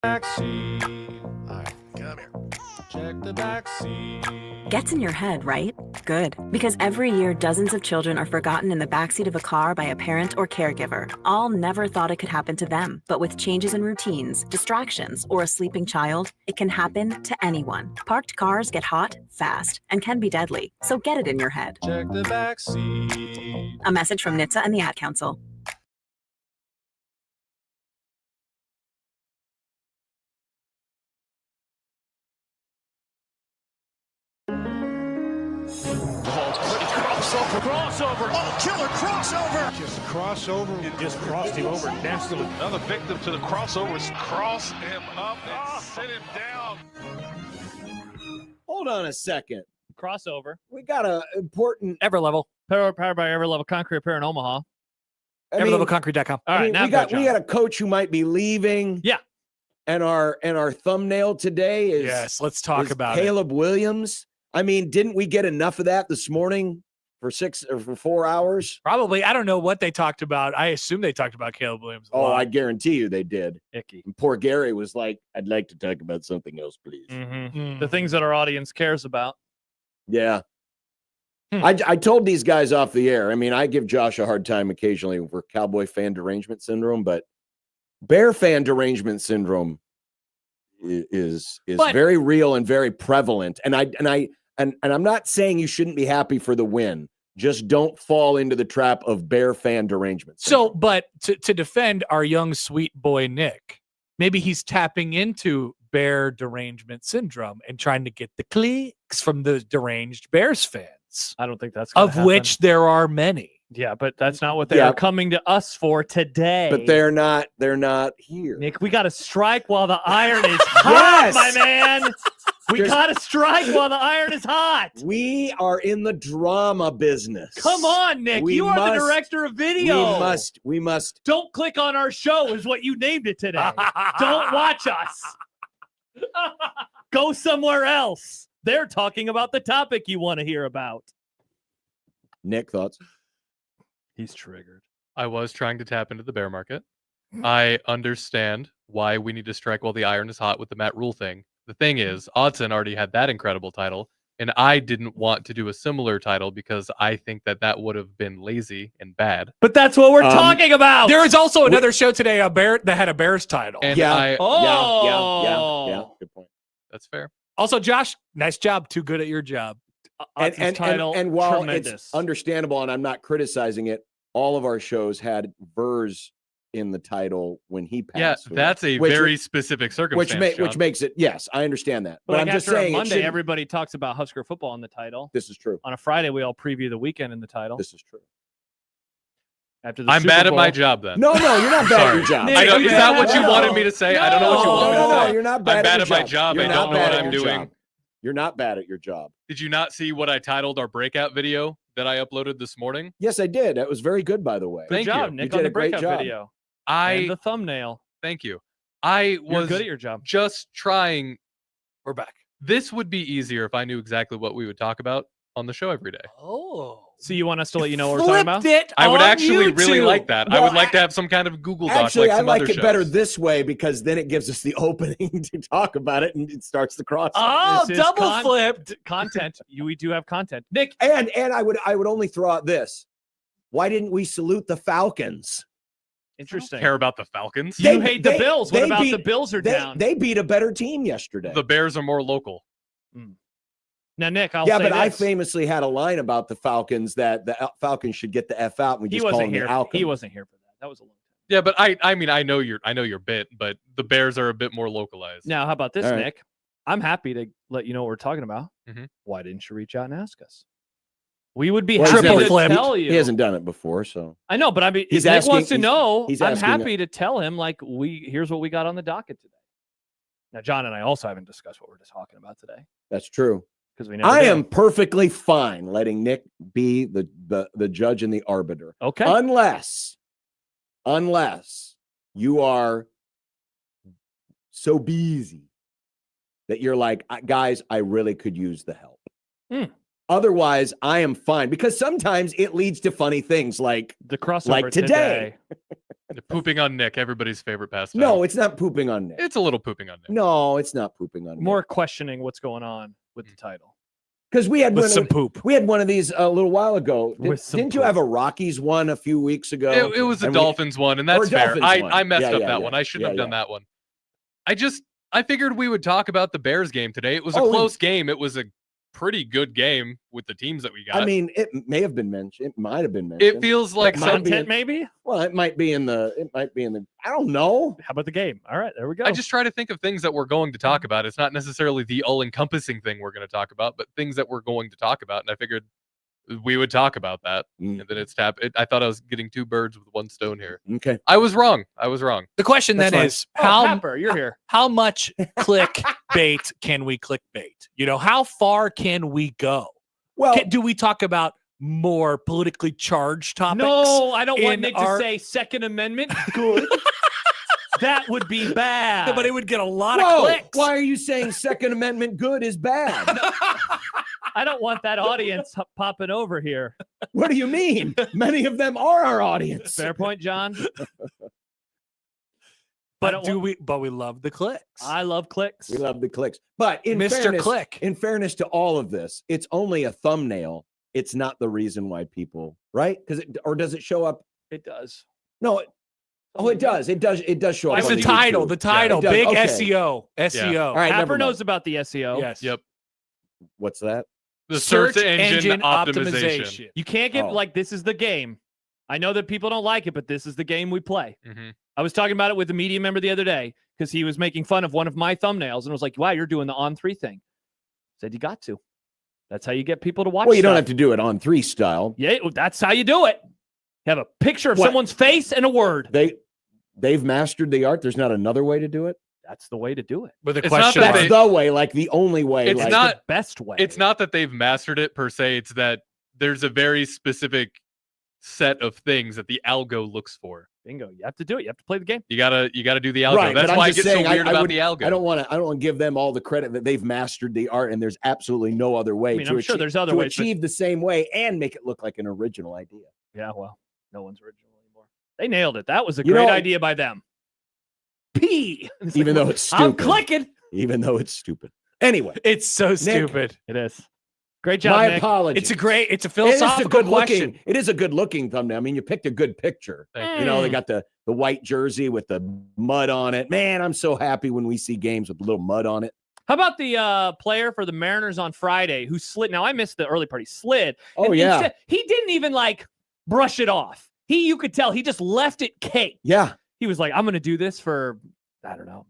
Backseat. All right, come here. Check the backseat. Gets in your head, right? Good. Because every year, dozens of children are forgotten in the backseat of a car by a parent or caregiver. All never thought it could happen to them. But with changes in routines, distractions, or a sleeping child, it can happen to anyone. Parked cars get hot, fast, and can be deadly. So get it in your head. Check the backseat. A message from NHTSA and the Ad Council. Crossover. Oh, killer crossover. Just crossover. It just crossed him over nastily. Another victim to the crossovers. Cross him up and sit him down. Hold on a second. Crossover. We got a important. Everlevel. Powered by Everlevel Concrete Repair in Omaha. Everlevelconcrete.com. All right, now we got a coach who might be leaving. Yeah. And our thumbnail today is Yes, let's talk about Caleb Williams. I mean, didn't we get enough of that this morning for 4 hours? Probably. I don't know what they talked about. I assume they talked about Caleb Williams. Oh, I guarantee you they did. Icky. And poor Gary was like, I'd like to talk about something else, please. The things that our audience cares about. Yeah. I told these guys off the air. I mean, I give Josh a hard time occasionally for Cowboy fan derangement syndrome, but Bear fan derangement syndrome is very real and very prevalent. And I'm not saying you shouldn't be happy for the win. Just don't fall into the trap of Bear fan derangement syndrome. So, but to defend our young sweet boy Nick, maybe he's tapping into Bear derangement syndrome and trying to get the clicks from the deranged Bears fans. I don't think that's gonna happen. which there are many. Yeah, but that's not what they are coming to us for today. But they're not here. Nick, we got to strike while the iron is hot, my man. We got to strike while the iron is hot. We are in the drama business. Come on, Nick. You are the director of video. We must. Don't click on our show is what you named it today. Don't watch us. Go somewhere else. They're talking about the topic you want to hear about. Nick, thoughts? He's triggered. I was trying to tap into the bear market. I understand why we need to strike while the iron is hot with the Matt Rule thing. The thing is, Odson already had that incredible title, and I didn't want to do a similar title because I think that would have been lazy and bad. But that's what we're talking about. There is also another show today that had a Bears title. And Yeah, good point. That's fair. Also, Josh, nice job. Too good at your job. And while tremendous. it's understandable, and I'm not criticizing it, all of our shows had Vers in the title when he passed. Yeah, that's a very specific circumstance. Which makes it, yes, I understand that. But But like I'm just after saying, a Monday, everybody talks about Husker football in the title. this is true. On a Friday, we all preview the weekend in the title. This is true. After the I'm Super bad at Bowl. my job then. No, you're not bad at your job. Nick, I know, you're is that bad what at you your wanted job. me to say? I don't know what you wanted me to say. You're not bad I'm bad at at my job. You're I not don't know bad what at I'm your doing. job. You're not bad at your job. Did you not see what I titled our breakout video that I uploaded this morning? Yes, I did. That was very good, by the way. Good Thank job, you. Nick, You on did the a great breakout job. video. And the thumbnail. Thank you. I You're was good at your job. just trying. We're back. This would be easier if I knew exactly what we would talk about on the show every day. Oh. So you want us to let you know what we're talking about? It I would on actually really YouTube. like that. I No, would like to have some kind of Google Doc Actually, like I some like other it shows. better this way because then it gives us the opening to talk about it and it starts the cross. Oh, This is double flipped. Content. We do have content. Nick, And I would only throw out this. Why didn't we salute the Falcons? interesting. Care about the Falcons? You hate the Bills. What they about beat- the Bills are down? They beat a better team yesterday. The Bears are more local. Now, Nick, I'll yeah, say but I this. famously had a line about the Falcons that the Falcons should get the F out. And we He just call wasn't them here. the Falcons. He wasn't here for that. That was a long time. Yeah, but I mean I know your bit, but the Bears are a bit more localized. Now, how about this, All right. Nick? I'm happy to let you know what we're talking about. Mhm. Why didn't you reach out and ask us? We would be Well, happy triple to flipped. tell you. He hasn't done it before, so I know, but I mean, He's if Nick asking- wants to he's- know, he's I'm asking- happy to tell him, like, here's what we got on the docket today. Now, John and I also haven't discussed what we're just talking about today that's true. because we never I did. am perfectly fine letting Nick be the judge and the arbiter. Okay. Unless you are so busy that you're like, guys, I really could use the help. Otherwise, I am fine because sometimes it leads to funny things like the crossover like today. Pooping on Nick, everybody's favorite pastime. No, it's not pooping on Nick. It's a little pooping on Nick. No, it's not pooping on Nick. More questioning what's going on with the title. Because we had With some poop. We had one of these a little while ago. Didn't you have a Rockies one a few weeks ago? It was a Dolphins one, and that's fair. I messed up that one. I shouldn't have done that one. I figured we would talk about the Bears game today. It was a close game. It was a pretty good game with the teams that we got. I mean, it may have been mentioned. It might have been mentioned. It feels like content, maybe. Well, it might be in the. I don't know. How about the game? All right, there we go. I just try to think of things that we're going to talk about. It's not necessarily the all-encompassing thing we're going to talk about, but things that we're going to talk about. And I figured we would talk about that. And then I thought I was getting two birds with one stone here. Okay. I was wrong. The question That's then fine. is Happer, you're here. how much clickbait can we clickbait? How far can we go? Well, Do we talk about more politically charged topics? No, I don't want in Nick our- to say Second Amendment. Good. That would be bad. But it would get a lot whoa, of clicks. why are you saying Second Amendment good is bad? I don't want that audience popping over here. What do you mean? Many of them are our audience. Fair point, John. But we love the clicks. I love clicks. We love the clicks. But in Mr. fairness, Click. in fairness to all of this, it's only a thumbnail. It's not the reason why people, right? Or does it show up? It does. No. It does. It does show up. It's on the title. YouTube. The title. It does. Big Okay. SEO. SEO. All right, never Happer mind. knows about the SEO. Yes. Yep. What's that? The search engine optimization. You can't get this is the game. I know that people don't like it, but this is the game we play. Mm-hmm. I was talking about it with a media member the other day because he was making fun of one of my thumbnails and was like, wow, you're doing the on-3 thing. Said you got to. That's how you get people to watch. Well, you don't stuff. have to do it on 3 style. Yeah, that's how you do it. You have a picture of someone's face and a word. They've mastered the art. There's not another way to do it. That's the way to do it. With a It's question not that mark. That's the way, like the only way. It's like, not the best way. It's not that they've mastered it per se. It's that there's a very specific set of things that the algo looks for. Bingo. You have to do it. You have to play the game. You gotta do the algo. Right, That's but I'm why I just get saying, so weird about would- the algo. I don't want to give them all the credit that they've mastered the art, and there's absolutely no other way to I'm sure there's other to ways, but- achieve the same way and make it look like an original idea. Yeah, well, no one's original anymore. They nailed it. That was a You great know- idea by them. P. It's Even like, though it's I'm stupid. clicking. Even though it's stupid. Anyway, It's so stupid. It is. Great job, my Nick. apologies. It's a It philosophical question. looking. It is a good looking thumbnail. I mean, you picked a good picture. Thank You know, they got the white jersey with the mud on it. Man, I'm so happy when we see games with a little mud on it. How about the player for the Mariners on Friday who slid? Now, I missed the early part. He slid. Oh, And yeah. instead- he didn't even brush it off. You could tell he just left it caked. Yeah. He was like, I'm going to do this for, I don't know.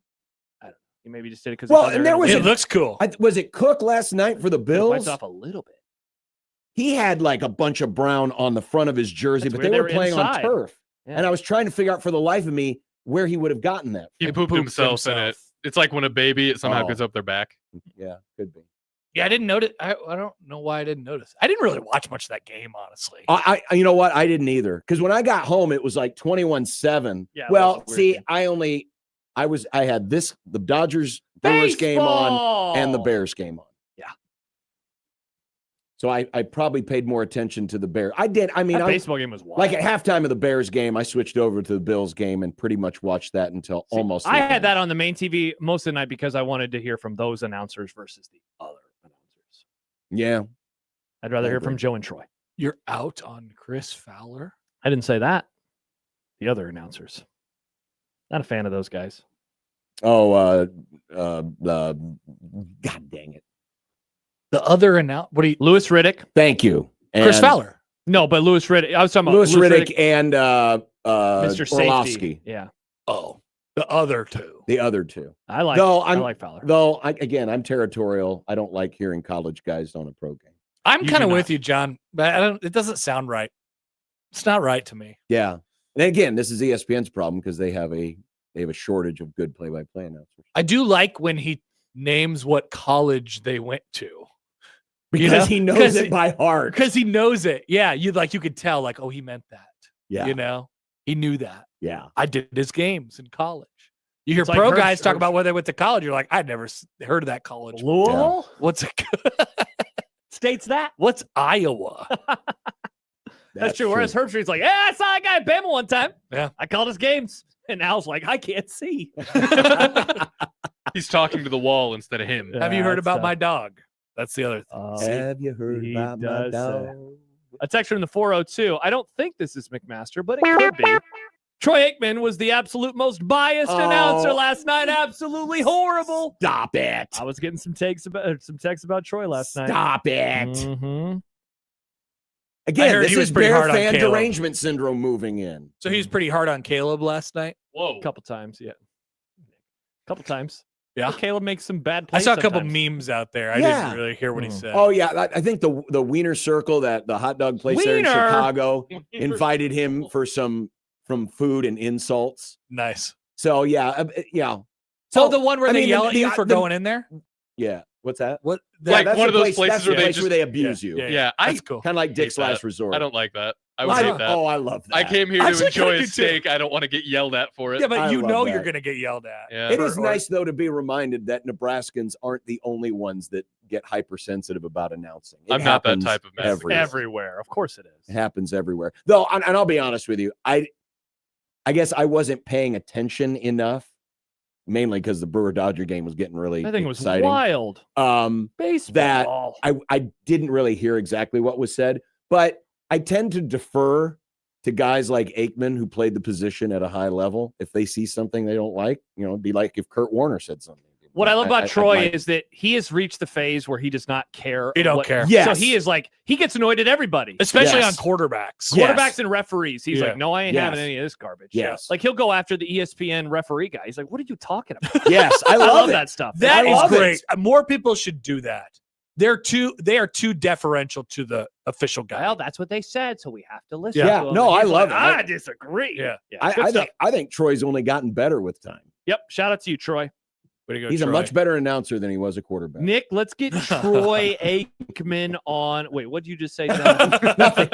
He maybe just did it because Well, and there was It looks cool. Was it Cook last night for the Bills? Bites off a little bit. He had like a bunch of brown on the front of his jersey, That's but weird. they They were were playing inside. on turf. Yeah. And I was trying to figure out for the life of me where he would have gotten that. He He pooped pooped himself in it. himself. It's like when a baby it somehow Oh. goes up their back. Yeah, could be. Yeah, I didn't notice. I don't know why I didn't notice. I didn't really watch much of that game, honestly. I you know what? I didn't either. Because when I got home, it was like 21-7. Yeah, it Well, was a weird see, game. I had the Dodgers Brewers game on and the Baseball! Bears game on. Yeah. So I probably paid more attention to the Bears. I did. I mean, That I baseball game was wild. like at halftime of the Bears game, I switched over to the Bills game and pretty much watched that until See, almost. I the had end. that on the main TV most of the night because I wanted to hear from those announcers versus the other announcers. Yeah. I'd rather I hear agree. from Joe and Troy. You're out on Chris Fowler. I didn't say that. The other announcers. Not a fan of those guys. Oh, God dang it. The other what do you? Lewis Riddick. Thank you. Chris And Fowler. No, but Lewis Riddick. I was talking about Lewis Riddick and Mr. Safety. Orlovsky. Yeah. Oh, the other two. The other two. I like Fowler. Though I'm territorial. I don't like hearing college guys on a pro game. I'm You kind of do with not. you, John, but I don't. It doesn't sound right. It's not right to me. Yeah. And again, this is ESPN's problem because they have a shortage of good play-by-play announcers. I do like when he names what college they went to Because he knows 'Cause it by heart. because he knows it. Yeah, you could tell oh, he meant that. Yeah. You know, he knew that. Yeah. I did his games in college. You hear It's like pro Hersh- guys talk Hersh- about where they went to college. You're like, I'd never heard of that college. Louisville What's it? states that. What's Iowa? That's true. Whereas Herbstreit's like, yeah, I saw a guy at Bama one time. Yeah. I called his games. And Al's like, I can't see. He's talking to the wall instead of him. Have you heard about my dog? That's the other thing. Have you heard He about my does dog? A text from the 402. I don't think this is McMaster, but it could be. Troy Aikman was the absolute most biased announcer last night. Absolutely horrible. Stop it. I was getting some texts about Troy last night. Stop it. Mm-hmm. Again, heard this he was is pretty Bear hard on fan Caleb. derangement syndrome moving in. So he was pretty hard on Caleb last night. Whoa. A couple times, yeah. A couple times. Yeah. Caleb makes some bad I plays saw a couple sometimes. memes out there. I Yeah. didn't really hear what he said. Oh yeah, I think the Wiener Circle, that the hot dog place there in Wiener. Chicago, invited him for some food and insults. Nice. So yeah, yeah. So the one where I they mean, yell the- at you the- for the- going in there? Yeah. What's that? What? Like that's one the of those place, places that's where the they place just- where they abuse you. Yeah, That's cool. Kind of like Dick's hate that. Last Resort. I don't like that. I would hate that. Oh, I love that. I came here to Actually, enjoy kinda a do too. steak. I don't want to get yelled at for it. Yeah, but I you love know that. you're going to get yelled at. Yeah. It is nice though to be reminded that Nebraskans aren't the only ones that get hypersensitive about announcing. It I'm not that happens type of man. everywhere. Everywhere. Of course it is. It happens everywhere. Though, and I'll be honest with you, I guess I wasn't paying attention enough, mainly because the Brewer Dodger game was getting really I think it was exciting. wild. Baseball. I didn't really hear exactly what was said, but I tend to defer to guys like Aikman who played the position at a high level. If they see something they don't like, it'd be like if Kurt Warner said something. What I love about Troy might- is that he has reached the phase where he does not care. He don't care. Yes. So he is like, he gets annoyed at everybody. Especially Yes. on quarterbacks. Yes. Quarterbacks and referees. He's Yeah. like, no, I ain't Yes. having any of this garbage. Yes. Like he'll go after the ESPN referee guy. He's like, what are you talking about? Yes, I I love, love it. that stuff. That I is love it. great. More people should do that. They are too deferential to the official guy. Well, that's what they said, so we have to listen. Yeah. to him. No, And I he's love like, it. I disagree. Yeah. good stuff. I think Troy's only gotten better with time. Yep. Shout out to you, Troy. Way to go, He's Troy. a much better announcer than he was a quarterback. Nick, let's get Troy Aikman on. Wait, what did you just say, John?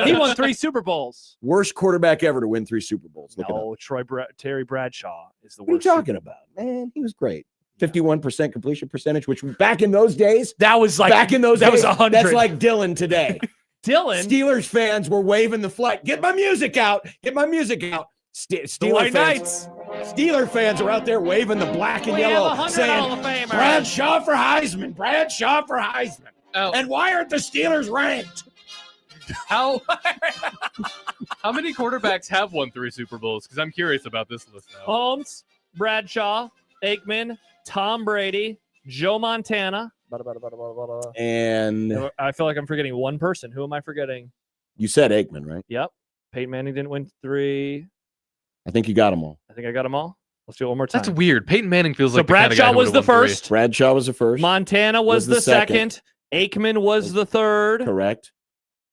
He won 3 Super Bowls. Worst quarterback ever to win 3 Super Bowls. Look it up. No, Terry Bradshaw is the What are you worst. talking about? Man, he was great. 51% completion percentage, which back in those days, That was like back in those that days, was 100. that's like Dylan today. Dylan. Steelers fans were waving the flag. Get my music out. Get my music out. the Steeler White fans. Knights. Steeler fans are out there waving the black and We have yellow, 100 Hall saying of Famers. Bradshaw for Heisman. Bradshaw for Heisman. Oh, And why aren't the Steelers ranked? how many quarterbacks have won 3 Super Bowls? Because I'm curious about this list now. Holmes, Bradshaw, Aikman, Tom Brady, Joe Montana. And I feel like I'm forgetting one person. Who am I forgetting? you said Aikman, right? Yep. Peyton Manning didn't win 3. I think you got them all. I think I got them all. Let's do it one more time. That's weird. Peyton Manning feels So like the kind of guy Bradshaw who was the would've won 3. first. Bradshaw was the first. Montana was the second. Aikman was the third. Correct.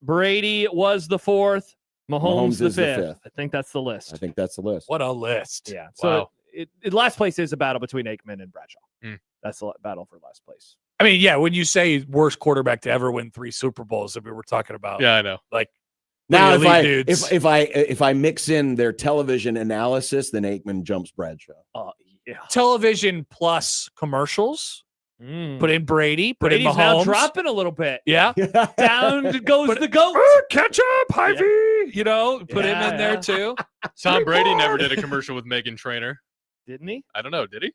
Brady was the fourth. Mahomes the is the fifth. fifth. I think that's the list. I think that's the list. What a list. Yeah. So Wow. last place is a battle between Aikman and Bradshaw. Hmm. That's the battle for last place. I mean, yeah, when you say worst quarterback to ever win 3 Super Bowls, I mean, we're talking about Yeah, I know. like Now, pretty elite dudes. if I mix in their television analysis, then Aikman jumps Bradshaw. Yeah. television plus commercials. Put in Brady, put Brady's in Mahomes. now dropping a little bit. Yeah. Down goes But- the goat. Catch up, Hyvee. You know, put him in there Yeah. too. Tom Brady never did a commercial with Megan Trainor. Didn't he? I don't know. Did he?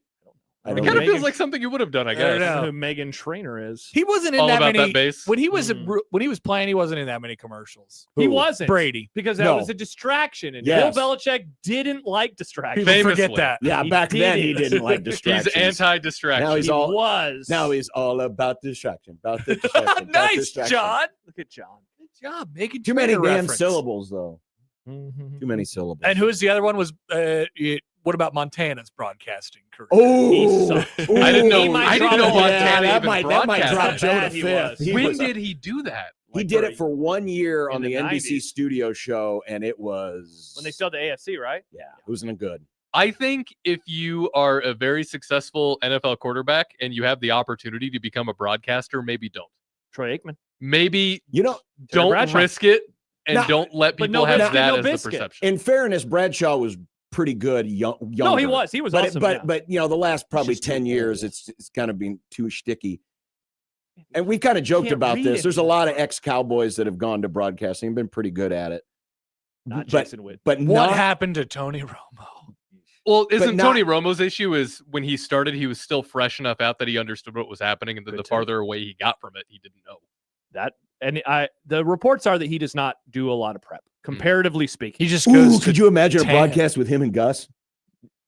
I It don't kind know. of feels like something you would have done, I I don't guess. know. Who Megan Trainor is. He wasn't in All that about many that base. when he was Mm. when he was playing. He wasn't in that many commercials. He Who? wasn't. Brady. Because that No. was a distraction. And Yes. Bill Belichick didn't like distractions. People forget Famously. that. Yeah, He back then he did. didn't like He's distractions. anti-distraction. Now he's He all was. now he's all about distraction. About the distraction. about Nice, distraction. John. Look at John. Good job making Too many Trainer damn reference. syllables, though. Mhm. Too many syllables. And who's the other one? Was what about Montana's broadcasting career? Oh, sucked. I didn't know. He might I didn't drop know it. Montana that even might broadcast. drop How Joe bad to he fifth. was. He When was- did he do that? he Like did where it for 1 year in on the the NBC 90s. studio show, and it was When they still had the AFC, right? yeah, it wasn't good. I think if you are a very successful NFL quarterback and you have the opportunity to become a broadcaster, maybe don't. Troy Aikman. Maybe You know, don't Bradshaw. risk it and No, don't let but people no have biscuit, that no as the biscuit. perception. in fairness, Bradshaw was pretty good. Younger. No, he was. He was But awesome. but you know, the last probably just 10 too years, old. it's kind of been too sticky. And we kind of joked Can't about read this. it There's a lot of anymore. ex-Cowboys that have gone to broadcasting and been pretty good at it. not but- Jason Witten. but What not, happened to Tony Romo? Well, isn't not- Tony Romo's issue is when he started, he was still fresh enough out that he understood what was happening, and then Good the take. farther away he got from it, he didn't know. The reports are that he does not do a lot of prep, comparatively speaking. He just goes Ooh, to could you imagine a tan. broadcast with him and Gus?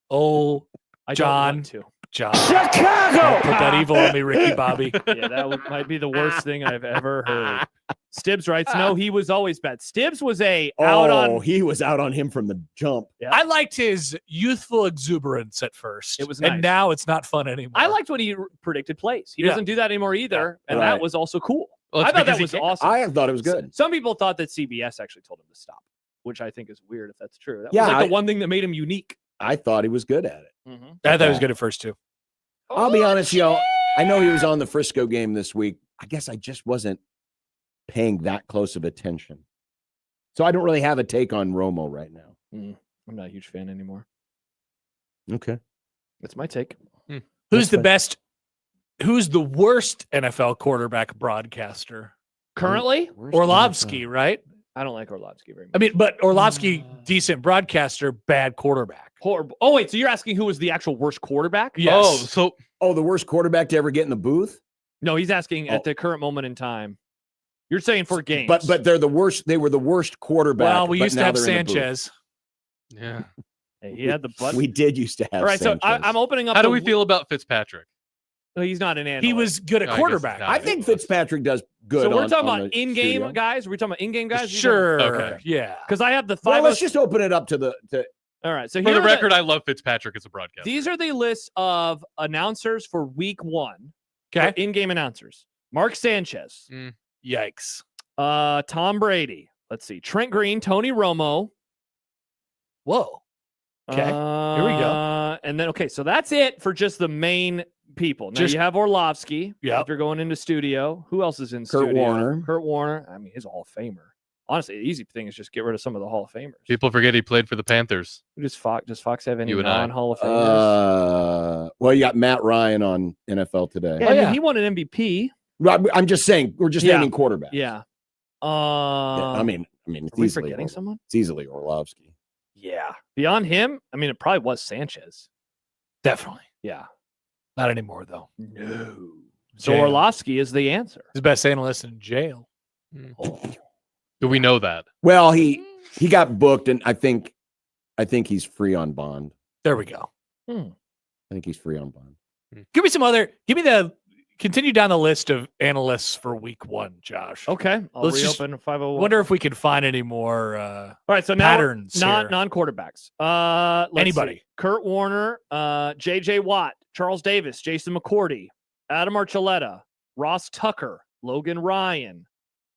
Oh, I don't John. want to. John. Don't put that evil on me, Ricky Bobby. Yeah, might be the worst thing I've ever heard. Stibbs writes, no, he was always bad. Stibbs was He was out on him from the jump. Yeah. I liked his youthful exuberance at first. It was nice. And now it's not fun anymore. I liked when he predicted plays. He Yeah. doesn't do that anymore either, and Right. that was also cool. Well, I it's thought that because he was can't. awesome. I thought it was good. Some people thought that CBS actually told him to stop, which I think is weird if that's true. That Yeah, was like I- the one thing that made him unique. I thought he was good at it. I thought he was good at first, too. I'll be honest, I know he was on the Frisco game this week. I guess I just wasn't paying that close of attention. So I don't really have a take on Romo right now. I'm not a huge fan anymore. Okay. That's my take. Who's the best? Who's the worst NFL quarterback broadcaster? Currently, Orlovsky, right? I don't like Orlovsky very much. I mean, but Orlovsky, decent broadcaster, bad quarterback. Horrible. Oh, wait. So you're asking who was the actual worst quarterback? Yes. Oh, the worst quarterback to ever get in the booth? No, he's asking at the current moment in time. You're saying for games. But they're the worst. They were the worst quarterback. Well, we but used to now have they're in the booth. Sanchez. Yeah. Hey, he had the butt. We did used to have All right, Sanchez. so I'm opening up. How do the- we feel about Fitzpatrick? No, he's not an analyst. He was good at I guess quarterback. not. I think Fitzpatrick does good. So we're on- talking on about the in-game studio. guys. We're talking about in-game guys. Sure. Okay. Yeah. Because I have the Well, 5. let's just open it up to the. All right. So For here the are record, I love Fitzpatrick as a broadcaster. these are the lists of announcers for Week 1. Okay. In-game announcers: Mark Sanchez, Yikes. Tom Brady. Let's see: Trent Green, Tony Romo. Whoa. Okay. Here we go. And then so that's it for just the main people. Now Just- you have Orlovsky. Yep. After going into studio, who else is in Kurt studio? Warner. Kurt Warner. I mean, he's a Hall of Famer. Honestly, the easy thing is just get rid of some of the Hall of Famers. People forget he played for the Panthers. Does Fox have any You and I. non-Hall of Famers? Well, you got Matt Ryan on NFL Today. Yeah, I mean, he won an MVP. Right, I'm just saying, we're just Yeah. naming quarterbacks. Yeah. Yeah, I mean, it's are we easily forgetting someone? It's easily Orlovsky. Yeah. Beyond him, I mean, it probably was Sanchez. Definitely. Yeah. Not anymore, though. No. So Jail. Orlovsky is the answer. He's the best analyst in jail. Do we know that? Well, he got booked, and I think he's free on bond. There we go. I think he's free on bond. Give me continue down the list of analysts for week 1, Josh. Okay. I'll Let's just reopen 501. Wonder if we can find any more All right, so now patterns here. non-quarterbacks. Let's Anybody. see. Kurt Warner, J.J. Watt, Charles Davis, Jason McCourty, Adam Archuleta, Ross Tucker, Logan Ryan.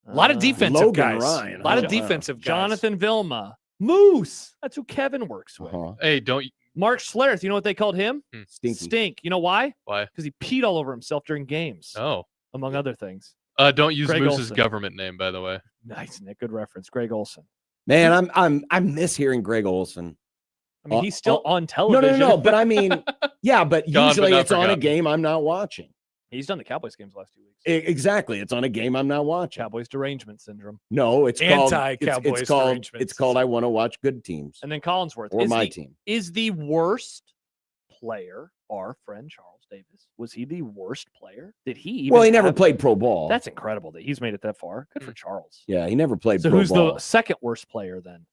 A lot of defensive Logan guys. Ryan, A lot of huh? defensive guys. Jonathan Vilma, Moose. That's who Kevin works with. Uh-huh. Hey, don't Mark Schlereth, you know what they called him? Stinky. Stink. You know why? why? Because he peed all over himself during games, Oh, among other things. don't use Greg Moose's Olsen. government name, by the way. Nice, Nick. Good reference. Greg Olson. Man, I miss hearing Greg Olson. I mean, he's still on No, television. no, but I mean, yeah, but Gone, but usually not it's on a forgotten. game I'm not watching. He's done the Cowboys games the last 2 weeks. Exactly, it's on a game I'm not watching. Cowboys derangement syndrome. No, it's called Anti-Cowboys it's called arrangements. it's called I want to watch good teams And then Collinsworth. or my team. Is the worst player our friend Charles Davis? Was he the worst player? Did he even Well, he never have- played pro ball. That's incredible that he's made it that far. Good for Charles. yeah, he never played So pro who's ball. the second worst player then?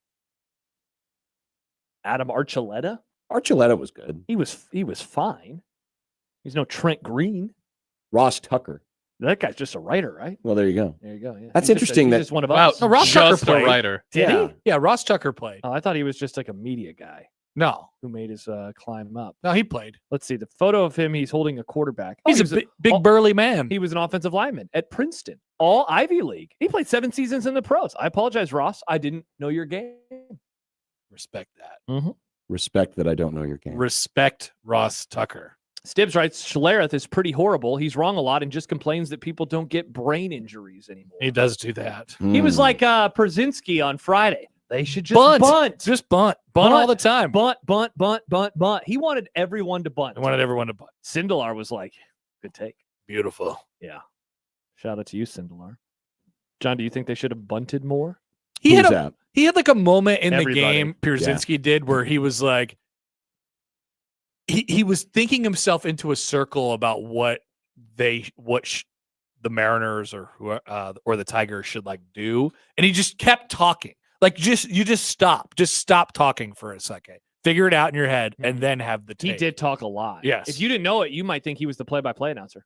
Adam Archuleta? Archuleta was good. He was fine. He's no Trent Green. Ross Tucker. That guy's just a writer, right? Well, there you go. There you go. Yeah. That's He's interesting He's that- just one of Wow, us. No, Ross Tucker just a played. writer. Did Yeah. he? Yeah, Ross Tucker played. Oh, I thought he was just like a media guy No, who made his climb up. no, he played. Let's see the photo of him. He's holding a quarterback. He's he a was big oh, burly man. He was an offensive lineman at Princeton, all Ivy League. He played 7 seasons in the pros. I apologize, Ross. I didn't know your game. Respect that. Respect that I don't know your game. Respect Ross Tucker. Stibbs writes, Schlereth is pretty horrible. He's wrong a lot and just complains that people don't get brain injuries anymore. He does do that. He was Mm. like Brzezinski on Friday. They should just bunt. Just bunt all the time. Bunt. He wanted everyone to bunt. I wanted everyone to bunt. Sindelar was like, good take. Beautiful. Yeah. Shout out to you, Sindelar. John, do you think they should have bunted more? He Who's had that? he had like a moment in Everybody. the game. Pierzynski did where he was like, he was thinking himself into a circle about what the Mariners or the Tigers should like do, and he just kept talking. Like just stop talking for a second. Figure it out in your head, and then have the tape. He did talk a lot. Yes. If you didn't know it, you might think he was the play-by-play announcer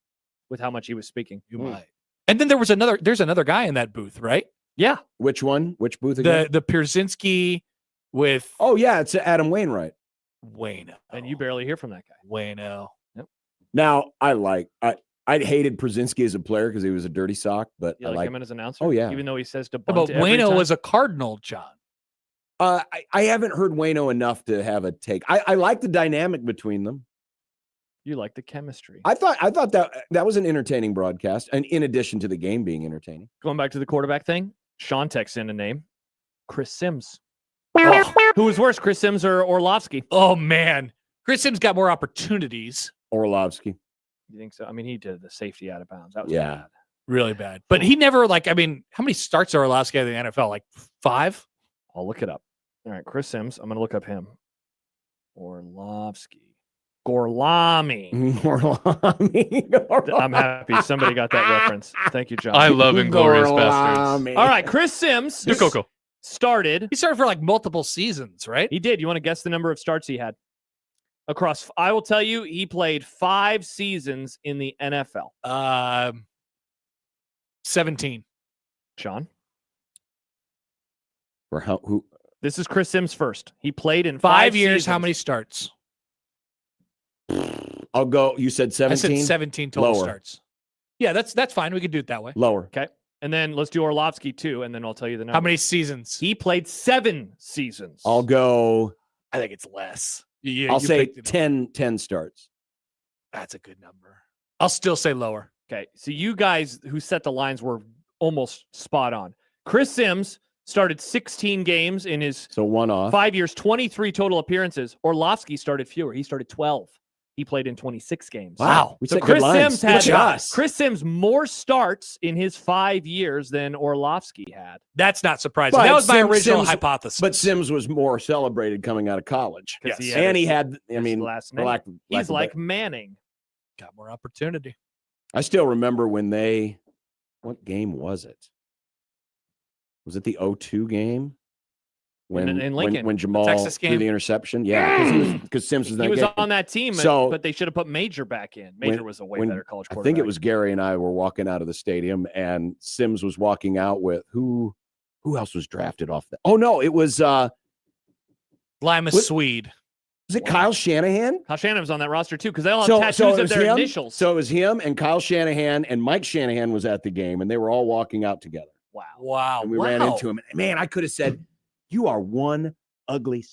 with how much he was speaking. You might. And then there's another guy in that booth, right? Yeah. Which one? Which booth again? The Pierzynski with Oh yeah, it's Adam Wainwright. Wayno. And you barely hear from that guy. Wayno. Now I hated Brzezinski as a player because he was a dirty sock, but You I like like him as an announcer? Oh, yeah. Even though he says to But bunt every Wayno time? was a Cardinal, John. I haven't heard Wayno enough to have a take. I like the dynamic between them. You like the chemistry. I thought that was an entertaining broadcast, and in addition to the game being entertaining. Going back to the quarterback thing, Sean texts in a name. Chris Sims. Oh. Who was worse, Chris Sims or Orlovsky? Oh man, Chris Sims got more opportunities. Orlovsky. You think so? I mean, he did the safety out of bounds. That was Yeah. bad. Really bad. But he never how many starts are Orlovsky at the NFL? Like 5? I'll look it up. All right, Chris Sims. I'm going to look up him. Orlovsky. Gorlami. Orlovsky. I'm happy somebody got that reference. Thank you, John. I love Inglorious Bastards. All right, Chris Sims Coco. started. He started for like multiple seasons, right? He did. You want to guess the number of starts he had? Across, I will tell you, he played 5 seasons in the NFL. 17. Sean? For who? This is Chris Sims first. He played in 5 years. seasons. How many starts? I'll go. You said 17? I said 17 total Lower. starts. Yeah, that's fine. We could do it that way. Lower. Okay. And then let's do Orlovsky too, and then I'll tell you the number. How many seasons? He played 7 seasons. I'll go. I think it's less. Yeah, I'll you say picked it. 10 starts. That's a good number. I'll still say lower. Okay. So you guys who set the lines were almost spot on. Chris Sims started 16 games in his So one off. 5 years, 23 total appearances. Orlovsky started fewer. He started 12. He played in 26 games. Wow. We So said good Chris lines. Sims had Good shots. Chris Sims more starts in his 5 years than Orlovsky had. That's not surprising. But That was my Sims- original Sims- hypothesis. But Sims was more celebrated coming out of college. 'Cause Yes. had And he his- had, I his mean, last for name. lack He's of like better- Manning. got more opportunity. I still remember when what game was it? Was it the 0-2 game? In Lincoln, when the Jamal Texas threw game? the interception? Yeah, because Sims was He that was game. on that team, So- but they should have put Major back in. Major when- was a way when- better college I quarterback. think it was Gary and I were walking out of the stadium, and Sims was walking out with who else was drafted off that? Oh no, it was Lima What- Swede. was it Kyle Shanahan? Kyle Shanahan was on that roster too because they all have tattoos it of was their him. initials. So it was him and Kyle Shanahan and Mike Shanahan was at the game, and they were all walking out together. wow. Wow. And we ran into him. And man, I could have said, "You are one ugly."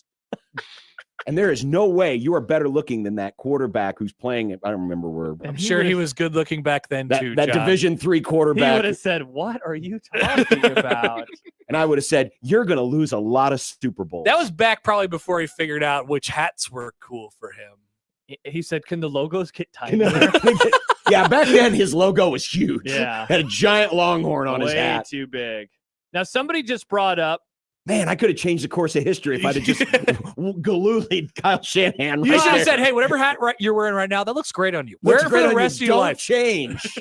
And there is no way you are better looking than that quarterback who's playing. I don't remember where. I'm sure he was good looking back then too. That John. Division III He quarterback. would have said, "What are you talking about?" And I would have said, "You're going to lose a lot of Super Bowls." That was back probably before he figured out which hats were cool for him. He said, "Can the logos get You know, tighter?" yeah, back then his logo was huge. Yeah. Had a giant longhorn on his Way hat. too big. Now somebody just brought up. Man, I could have changed the course of history if I'd have just galooly Kyle Shanahan. You right should have there. said, "Hey, whatever hat you're wearing right now, that looks great on you. Looks Wear it great for on the you. rest of your Don't life." change.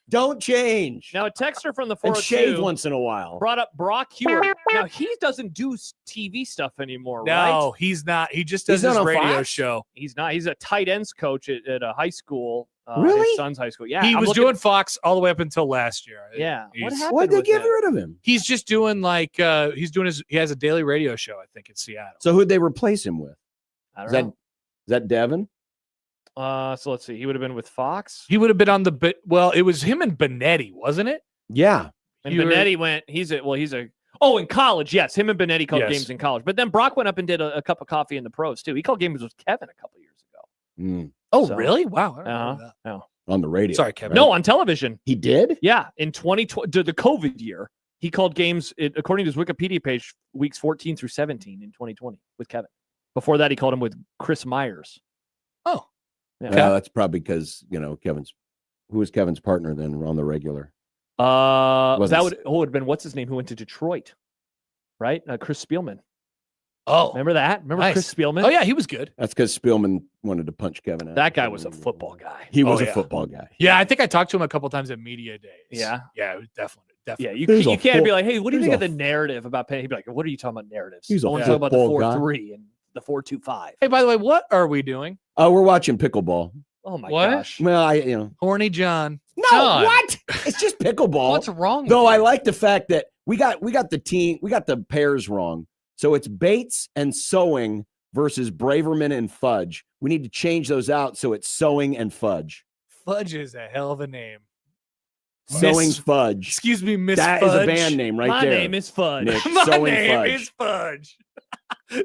Don't change. Now a texter from the And shave 402 once in a while. brought up Brock Hewer. Now he doesn't do TV stuff anymore, right? No, he's not. He just does He's not his on radio Fox? show. He's not. He's a tight ends coach at a high school. Really? His son's high school. Yeah. He I'm was looking- doing Fox all the way up until last year. Yeah. What He's- happened? Why'd they with get him? rid of him? He's just doing he has a daily radio show, I think, in Seattle. So who'd they replace him with? I Is don't that, is that Devin? know. So let's see. He would have been with Fox. He would have been on the it was him and Benetti, wasn't it? Yeah. And You were- Benetti went. He's a. Oh, in college, yes. Him and Benetti called Yes. games in college. But then Brock went up and did a cup of coffee in the pros too. He called games with Kevin a couple years ago. Mm, Oh, So- really? Wow. I don't know Uh-huh. that. on the radio. Sorry, Kevin. No, on television. He did? Yeah, in 2020, the COVID year, he called games. According to his Wikipedia page, weeks 14 through 17 in 2020 with Kevin. Before that, he called him with Chris Myers. Oh, Yeah. Well, that's probably because, who was Kevin's partner then on the regular? That Wasn't- would have been what's his name who went to Detroit. right? Chris Spielman. Oh, Remember that? Remember Chris nice. Spielman? Oh yeah, he was good. That's because Spielman wanted to punch Kevin out. That guy was a football guy. He was Oh, a yeah. football guy. Yeah, I think I talked to him a couple times at media days. Yeah? Yeah, it was definitely. Yeah, There's you a can't be full- like, hey, what do you there's think of a the narrative about Penn? He'd be like, what are you talking about narratives? He's a I want to talk about the football guy. 4-3 and the 4-2-5. Hey, by the way, what are we doing? We're watching pickleball. Oh my What? gosh. Well, Horny John. no, John. what? It's just pickleball. What's wrong? Though with I you? like the fact that we got the pairs wrong. So it's Bates and Sewing versus Braverman and Fudge. We need to change those out so it's Sewing and Fudge. Fudge is a hell of a name. Sewing Miss- Fudge. Excuse me, Miss That is Fudge. a band name right my there. name is Fudge. Nick. My Sewing name Fudge. is Fudge.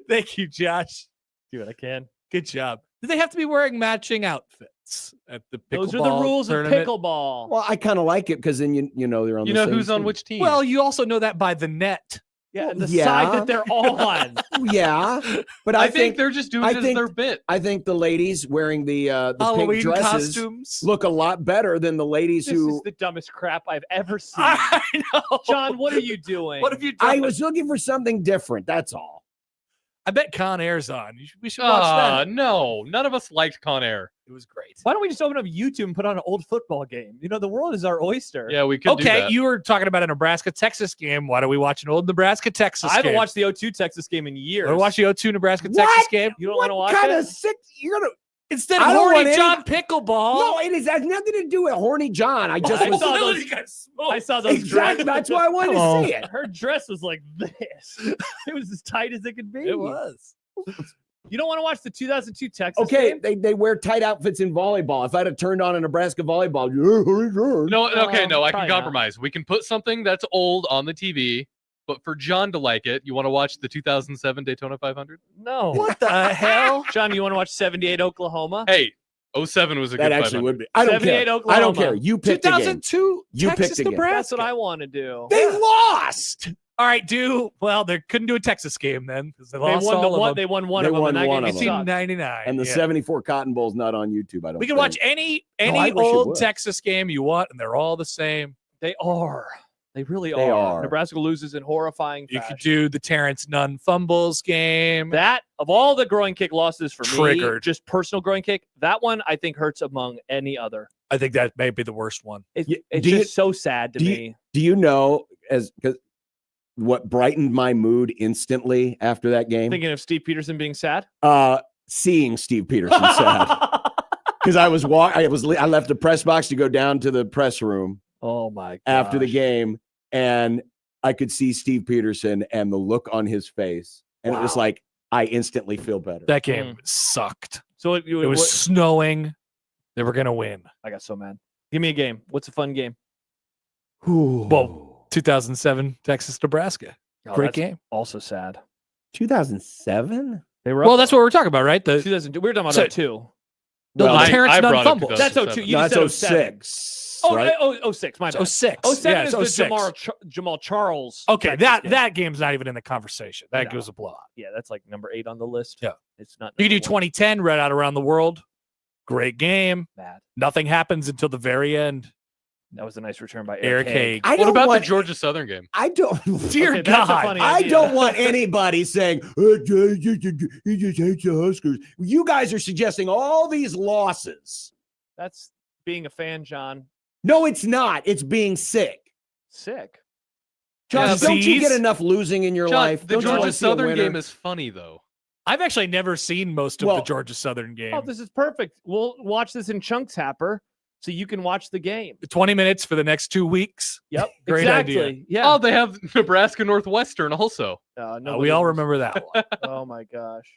Thank you, Josh. Do what I can. Good job. Do they have to be wearing matching outfits at the pickleball Those are the rules tournament? of pickleball. Well, I kind of like it because then you know they're on. You the know same who's on team. which team? Well, you also know that by the net. yeah, the yeah. side that they're on. Yeah, but I think they're just doing I it as think- their bit. I think the ladies wearing the Halloween pink dresses costumes. look a lot better than the ladies This who. is the dumbest crap I've ever seen. I know. John, what are you doing? What have you done? I was looking for something different. That's all. I bet Con Air's on. We should watch that. No, none of us liked Con Air. It was great. Why don't we just open up YouTube and put on an old football game? You know, the world is our oyster. Yeah, we could do Okay, that. you were talking about a Nebraska-Texas game. Why don't we watch an old Nebraska-Texas I haven't game? watched the 0-2 Texas game in years. Want to watch the 0-2 Nebraska-Texas What? game? You don't What want to watch kind it? of sick? You're gonna. Instead I of don't horny want John Pickleball. No, it has nothing to do with horny John. I just I was. saw those- You guys smoke. I saw those Exactly. dresses. That's why I wanted to see it. Her dress was like this. It was as tight as it could be. It was. You don't want to watch the 2002 Texas Okay, game? they wear tight outfits in volleyball. If I'd have turned on a Nebraska volleyball, No, okay, no, I probably can not. compromise. We can put something that's old on the TV, but for John to like it, you want to watch the 2007 Daytona 500? No. What the hell? John, you want to watch 78 Oklahoma? Hey, 07 was a that good actually 500. would be. I don't 78 care. I Oklahoma. don't care. You picked the game. 2002 You Texas, picked the game. Nebraska. That's what I want to do. They lost. All right, well, they couldn't do a Texas game then because they They lost won, all the of one, them. they won one They of them. won and that one game of them. sucked. 1999. And the yeah. 74 Cotton Bowl's not on YouTube. I don't. We can think. watch any I wish it old was. Texas game you want, and they're all the same. They are. They really They are. are. Nebraska loses in horrifying You fashion. could do the Terrence Nunn fumbles game. That, of all the growing kick losses for me, Triggered. just personal growing kick, that one I think hurts among any other. I think that may be the worst one. It's Yeah, it's do you- just so sad to do you- me. Do you know because what brightened my mood instantly after that game? Thinking of Steve Peterson being sad. Seeing Steve Peterson sad because I left the press box to go down to the press room Oh my god. after the game, and I could see Steve Peterson and the look on his face, and it was Wow. like I instantly feel better. That game sucked. So It was snowing. They were going to win. I got so mad. Give me a game. What's a fun game? Well, 2007 Texas, Nebraska. Oh, Great that's game. Also sad. 2007. They were Well, up that's what we're talking about, right? The 2002. We were talking about So- 02. the Well, Terrence I Nunn brought up fumbles. 2007. That's 02. You No, just that's said 07. 06. Oh, right? 06. My bad. 06. 07 Yeah, is it's the 06. Jamal Charles. Okay, Texas that game. that game's not even in the conversation. That No. goes a blowout. Yeah, that's like number 8 on the list. Yeah. It's not. You do number one. 2010, Red Out Around the World. Great game. Bad. Nothing happens until the very end. That was a nice return by Eric Eric Haig. Haig. I What don't about want the Georgia Southern game? I don't. Dear Okay, that's a God. funny I idea. don't want anybody saying he just hates the Huskers. You guys are suggesting all these losses. That's being a fan, John. No, it's not. It's being sick. Sick. Josh, Yeah, don't you Disease? get enough losing in your John, life? the Don't you wanna Georgia see a Southern winner? game is funny, though. I've actually never seen most of Well- the Georgia Southern game. Oh, this is perfect. We'll watch this in chunks, Happer, so you can watch the game. 20 minutes for the next 2 weeks. Yep. Great exactly. idea. Yeah. Oh, they have Nebraska Northwestern also. We all remember that one. Oh my gosh.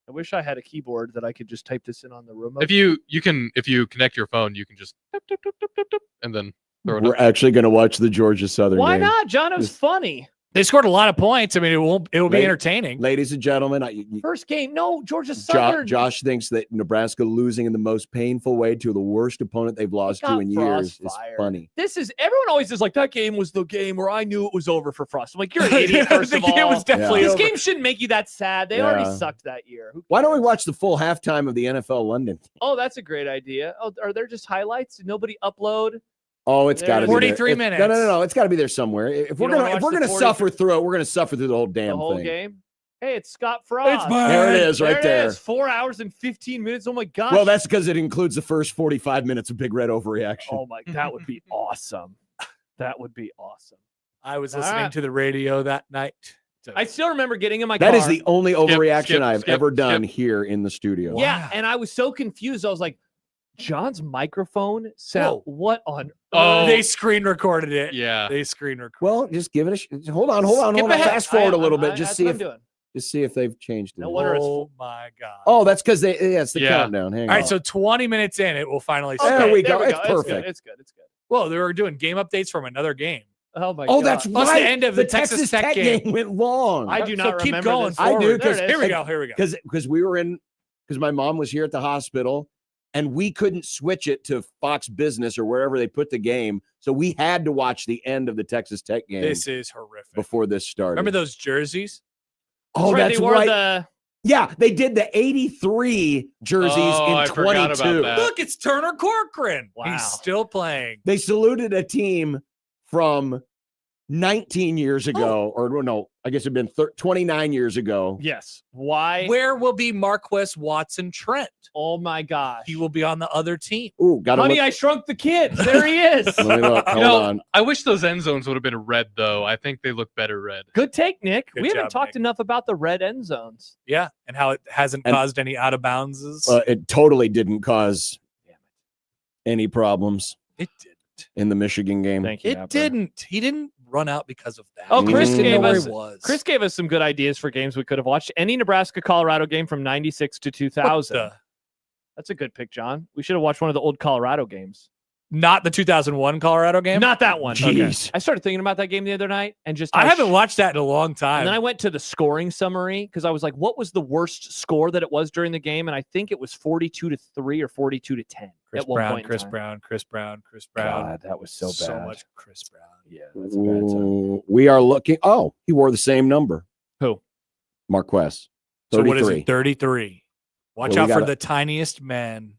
I wish I had a keyboard that I could just type this in on the remote. If you connect your phone, you can just tip, tip, tip, tip, tip, tip, and then throw it We're up. actually going to watch the Georgia Southern Why game. not, John? It was Just- funny. They scored a lot of points. I mean, it will be Late- entertaining. Ladies and gentlemen, First game. No, Georgia Southern. Josh thinks that Nebraska losing in the most painful way to the worst opponent they've lost to got in years is frostfired. funny. This is everyone always is like that game was the game where I knew it was over for Frost. I'm like, you're an idiot. First the of all, game was definitely this over. game shouldn't make you that sad. They already Yeah. sucked that year. Who Why don't we cares? watch the full halftime of the NFL London? Oh, that's a great idea. Oh, are there just highlights? Did nobody upload Oh, it's got to be 43 there. minutes. No. It's got to be there somewhere. If we're don't wanna gonna watch the 40 suffer through it, we're gonna suffer through the whole damn The whole thing. game. Hey, it's Scott Frost. There it is, right there. It is. 4 hours and 15 minutes. Oh my gosh. Well, that's because it includes the first 45 minutes of Big Red overreaction. Oh my, that would be awesome. That would be awesome. I was All listening right. to the radio that night. I still remember getting in my car. That is the only overreaction skip, I've skip, ever done here in the studio. Yeah, Wow. and I was so confused. I was like, John's microphone sound. Whoa. What on? Oh. They screen recorded it. Yeah. They screen recorded. Well, just give it a hold on. Skip ahead. Fast forward a little bit. That's Just see what if I'm doing. just see if they've changed it. No wonder it's Oh my god. Oh, that's because it's the Yeah. countdown. Hang All on. right, so 20 minutes in, it will finally There start. we go. It's It's perfect. good. It's good. It's good. Well, they were doing game updates from another game. Oh my. Oh, God. that's Plus the right. end of the Texas Tech game. went long. I do So not keep remember going this. I do, There it is. Here we go. Here we go. because we were in because my mom was here at the hospital and we couldn't switch it to Fox Business or wherever they put the game, so we had to watch the end of the Texas Tech game This is horrific. before this started. Remember those jerseys? Oh, right, that's they wore right. the- Yeah, they did the 83 jerseys Oh, I in forgot about 22. that. Look, it's Turner Corcoran. Wow. He's still playing. They saluted a team from 19 years ago, or no, I guess it'd been 29 years ago. Yes. Why? Where will be Marquess Watson Trent? Oh my gosh. He will be on the other team. Ooh, got to Honey, look. I Shrunk the Kids. There he is. Let me look. Hold know, on. I wish those end zones would have been red, though. I think they look better red. Good take, Nick. Good we haven't job, talked Nick. enough about the red end zones. Yeah, and how it hasn't And- caused any out of bounds. It totally didn't cause any problems It didn't. in the Michigan game. Thank you. It Napper. didn't. He didn't run out because of that. Oh, He Chris just didn't gave know where us- he was. Chris gave us some good ideas for games we could have watched. Any Nebraska-Colorado game from 96 to 2000. What the- That's a good pick, John. We should have watched one of the old Colorado games. Not the 2001 Colorado game. Not that one. Jeez. I started thinking about that game the other night and just I haven't watched that in a long time. And then I went to the scoring summary because I was like, what was the worst score that it was during the game? And I think it was 42-3 or 42-10 Chris at one Brown, point. in Chris time. Brown, Chris Brown. God, that was so bad. So much Chris Brown. Yeah, that's a bad time. Ooh, we are looking. Oh, he wore the same number. Who? Marquess. So what is 33. it? 33. Watch So we out for gotta- the tiniest man.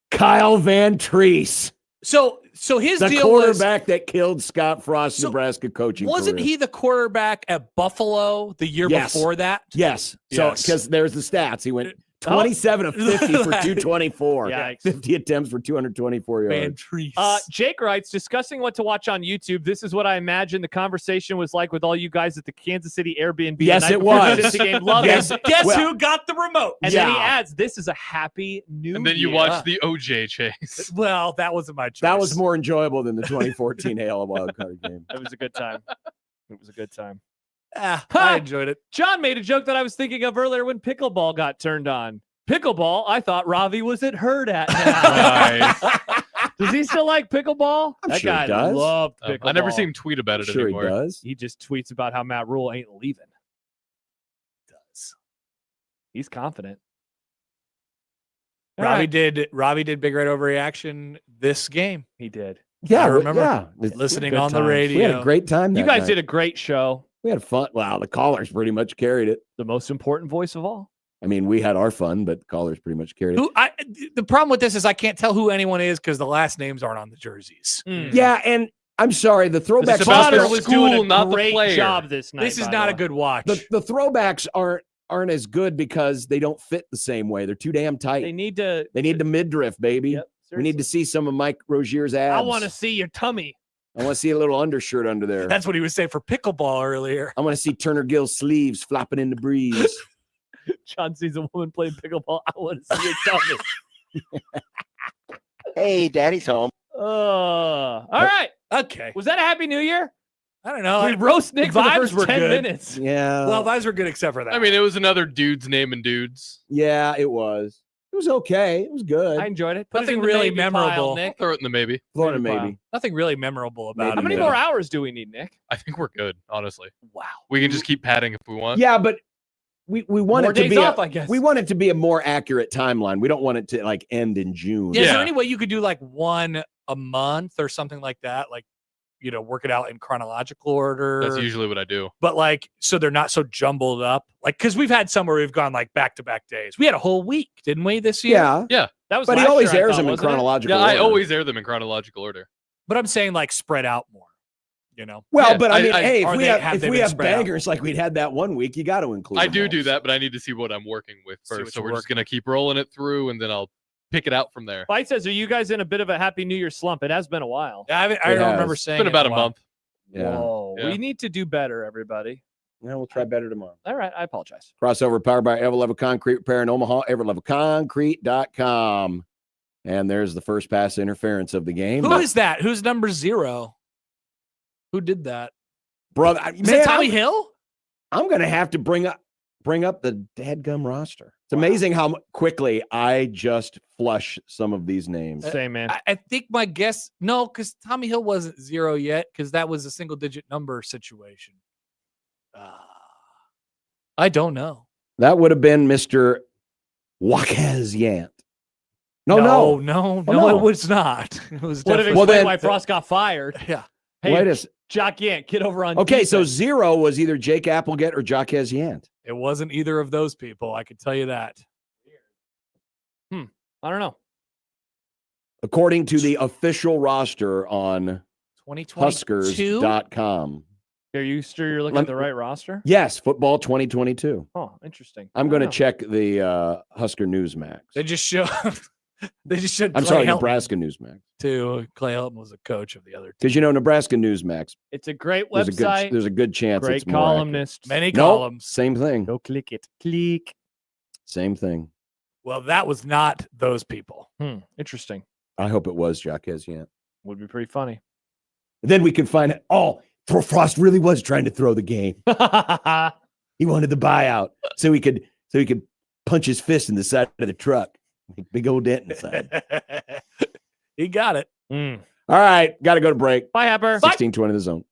Kyle Van Treese, So his the deal was, quarterback that killed Scott Frost's So Nebraska coaching wasn't career. he the quarterback at Buffalo the year Yes. before that? Yes. So Yes. because there's the stats. He went 27 of 50 for 224. Yikes. 50 attempts for 224 Van yards. Treese. Jake writes, discussing what to watch on YouTube. This is what I imagine the conversation was like with all you guys at the Kansas City Airbnb. the Yes, night it before the was. Cincy game. Love Yes. it. Guess well- who got the remote? And then he Yeah. adds, this is a happy new And then you year. watch the OJ chase. Well, that wasn't my choice. That was more enjoyable than the 2014 Hail wildcard game. It was a good time. It was a good time. I Ha! enjoyed it. John made a joke that I was thinking of earlier when pickleball got turned on. Pickleball, I thought Ravi was at Herd at now. Does he still like pickleball? I'm That sure he guy does. loved pickleball. I never see him tweet about it Sure anymore. he does. He just tweets about how Matt Rule ain't leaving. Does. He's confident. Robbie did Big Red Overreaction this game. He did. Yeah, I remember Yeah. Listening good on the times. radio. We had a great time. You that guys night. did a great show. We had fun. Wow, the callers pretty much carried it. The most important voice of all. I mean, we had our fun, but the callers pretty much carried it. The problem with this is I can't tell who anyone is because the last names aren't on the jerseys. Yeah, and I'm sorry, the throwbacks. It's about Potter the was school, doing a not the great player. job this night. This is by not the a way. good watch. the throwbacks aren't as good because they don't fit the same way. They're too damn tight. They need to. They need the midriff, baby. Yep, We need to seriously. see some of Mike Rozier's abs. I want to see your tummy. I want to see a little undershirt under there. That's what he was saying for pickleball earlier. I want to see Turner Gill's sleeves flopping in the breeze. John sees a woman playing pickleball. I want to see your tummy. Hey, Daddy's home. All right. Okay. Was that a Happy New Year? I don't know. We roast Nick for the vibes first were 10 good. minutes. Yeah. Well, vibes were good except for that. I mean, it was another dude's naming dudes. yeah, it was. It was okay. It was good. I enjoyed it. Put Nothing it in the really maybe pile, memorable. Nick. Throw it in the maybe. Florida, Maybe maybe. nothing really memorable about Maybe it. How many Yeah. more hours do we need, Nick? I think we're good, honestly. Wow. We can just keep padding if we want. Yeah, but we want More it to days be off, I guess. we want it to be a more accurate timeline. We don't want it to like end in June. Yeah, is there Yeah. any way you could do like one a month or something like that? Like, work it out in chronological order. That's usually what I do. But like, so they're not so jumbled up. Like, because we've had some where we've gone like back to back days. We had a whole week, didn't we, this year? Yeah. That was But he last always year, I airs thought, them in wasn't it? chronological Yeah, I order. always air them in chronological order. But I'm saying like spread out more. You know, Well, Yeah, but I mean, I- hey, or if we they- have, have if they we been have spread out bangers like we'd had that one week, you got to include. I them do all. do that, but I need to see what I'm working with See what first. So you're we're just working gonna keep rolling it through, and then I'll pick it out from there. Fight says, are you guys in a bit of a Happy New Year slump? It has been a while. I It don't remember has. saying It's been about it a in while. month. Yeah. Whoa. Yeah. We need to do better, everybody. Yeah, we'll try better tomorrow. All right. I apologize. Crossover powered by Everlevel Concrete Repair in Omaha, everlevelconcrete.com. And there's the first pass interference of the game. Who is that? Who's number 0? Who did that? Brother? Is that Tommy Hill? I'm going to have to bring up the dadgum roster. It's amazing how quickly I just flush some of these names. Same, man. I think my guess, no, because Tommy Hill wasn't 0 yet, because that was a single-digit number situation. I don't know. That would have been Mr. Wakaz Yant. No, No. no, it was not. It was Would have definitely. explained then- why Frost got fired. Yeah. Hey, Wait a s- Jock Yant, get over on Okay, so defense. 0 was either Jake Applegate or Jaquez Yant. It wasn't either of those people. I can tell you that. I don't know. According to the official roster on 2022. Huskers.com. Are you sure you're looking at the right roster? Yes, football 2022. Oh, interesting. I'm I going to don't know. check the Husker Newsmax. They just showed. They just showed. I'm Clay sorry, Helton Nebraska Newsmax. too. Clay Helton was a coach of the other team. Because Nebraska Newsmax. It's a great There's website. a good chance Great it's more accurate. columnist. Many Nope, columns. same thing. Go click it. Click. Same thing. Well, that was not those people. Interesting. I hope it was Jaquez Yant. Would be pretty funny. Then we could find out. Oh, Frost really was trying to throw the game. He wanted the buyout so he could punch his fist in the side of the truck. Make big old dent in the side. He got it. All right, got to go to break. Bye, Happer. 16:20 the zone.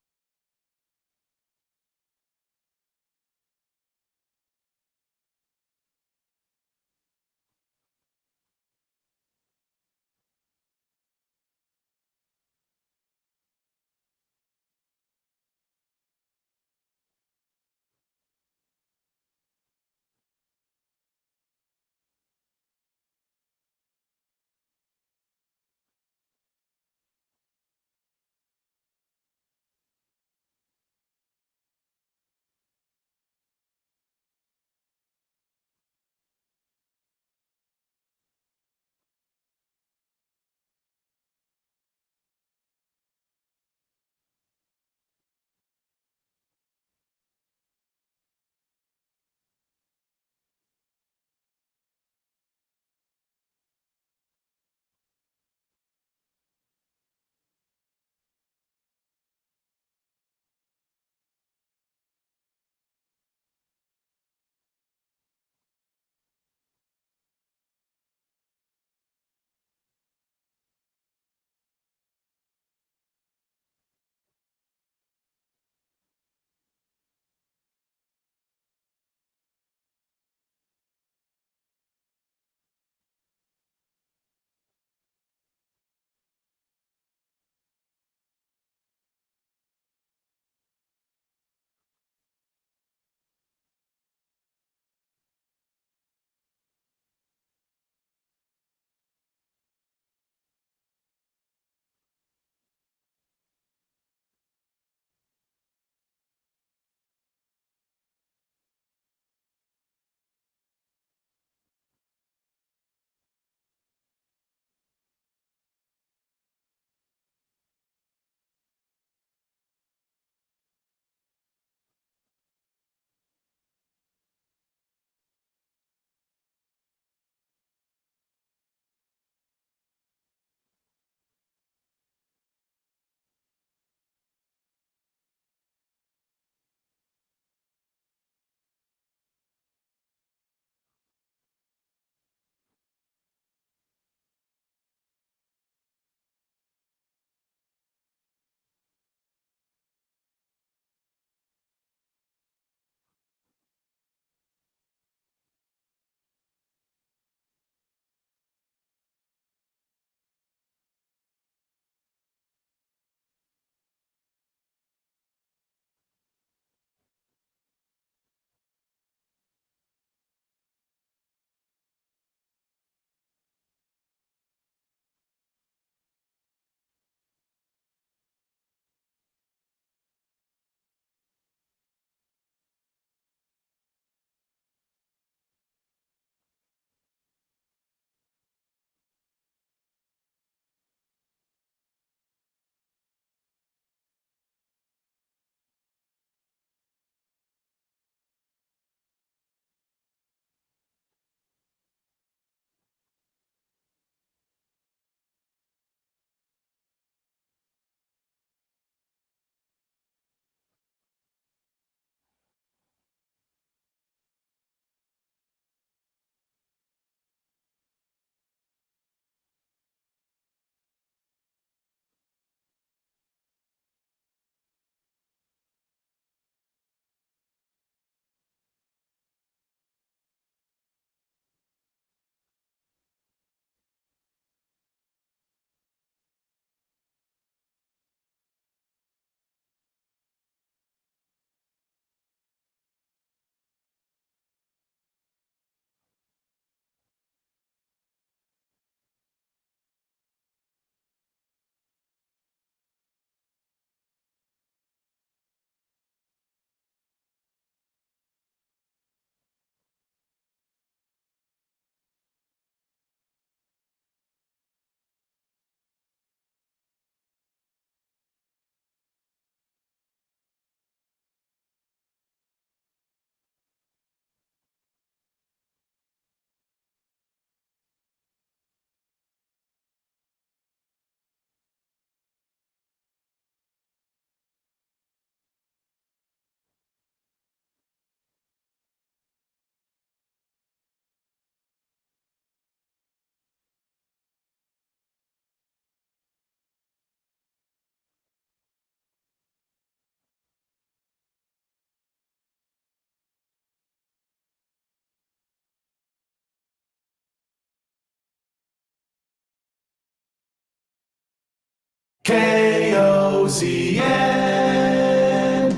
KOCN.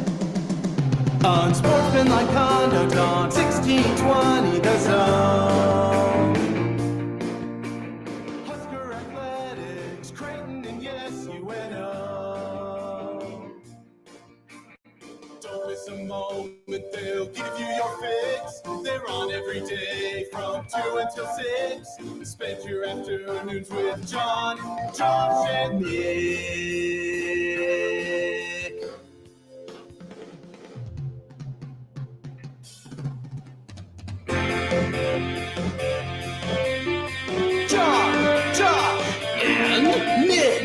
Unsportsmanlike conduct on 1620 The Zone. Husker Athletics, Creighton, and yes, UNO. Don't miss a moment, they'll give you your fix. They're on every day from 2 until 6. Spend your afternoons with John, Josh, and Nick. John, Josh, and Nick.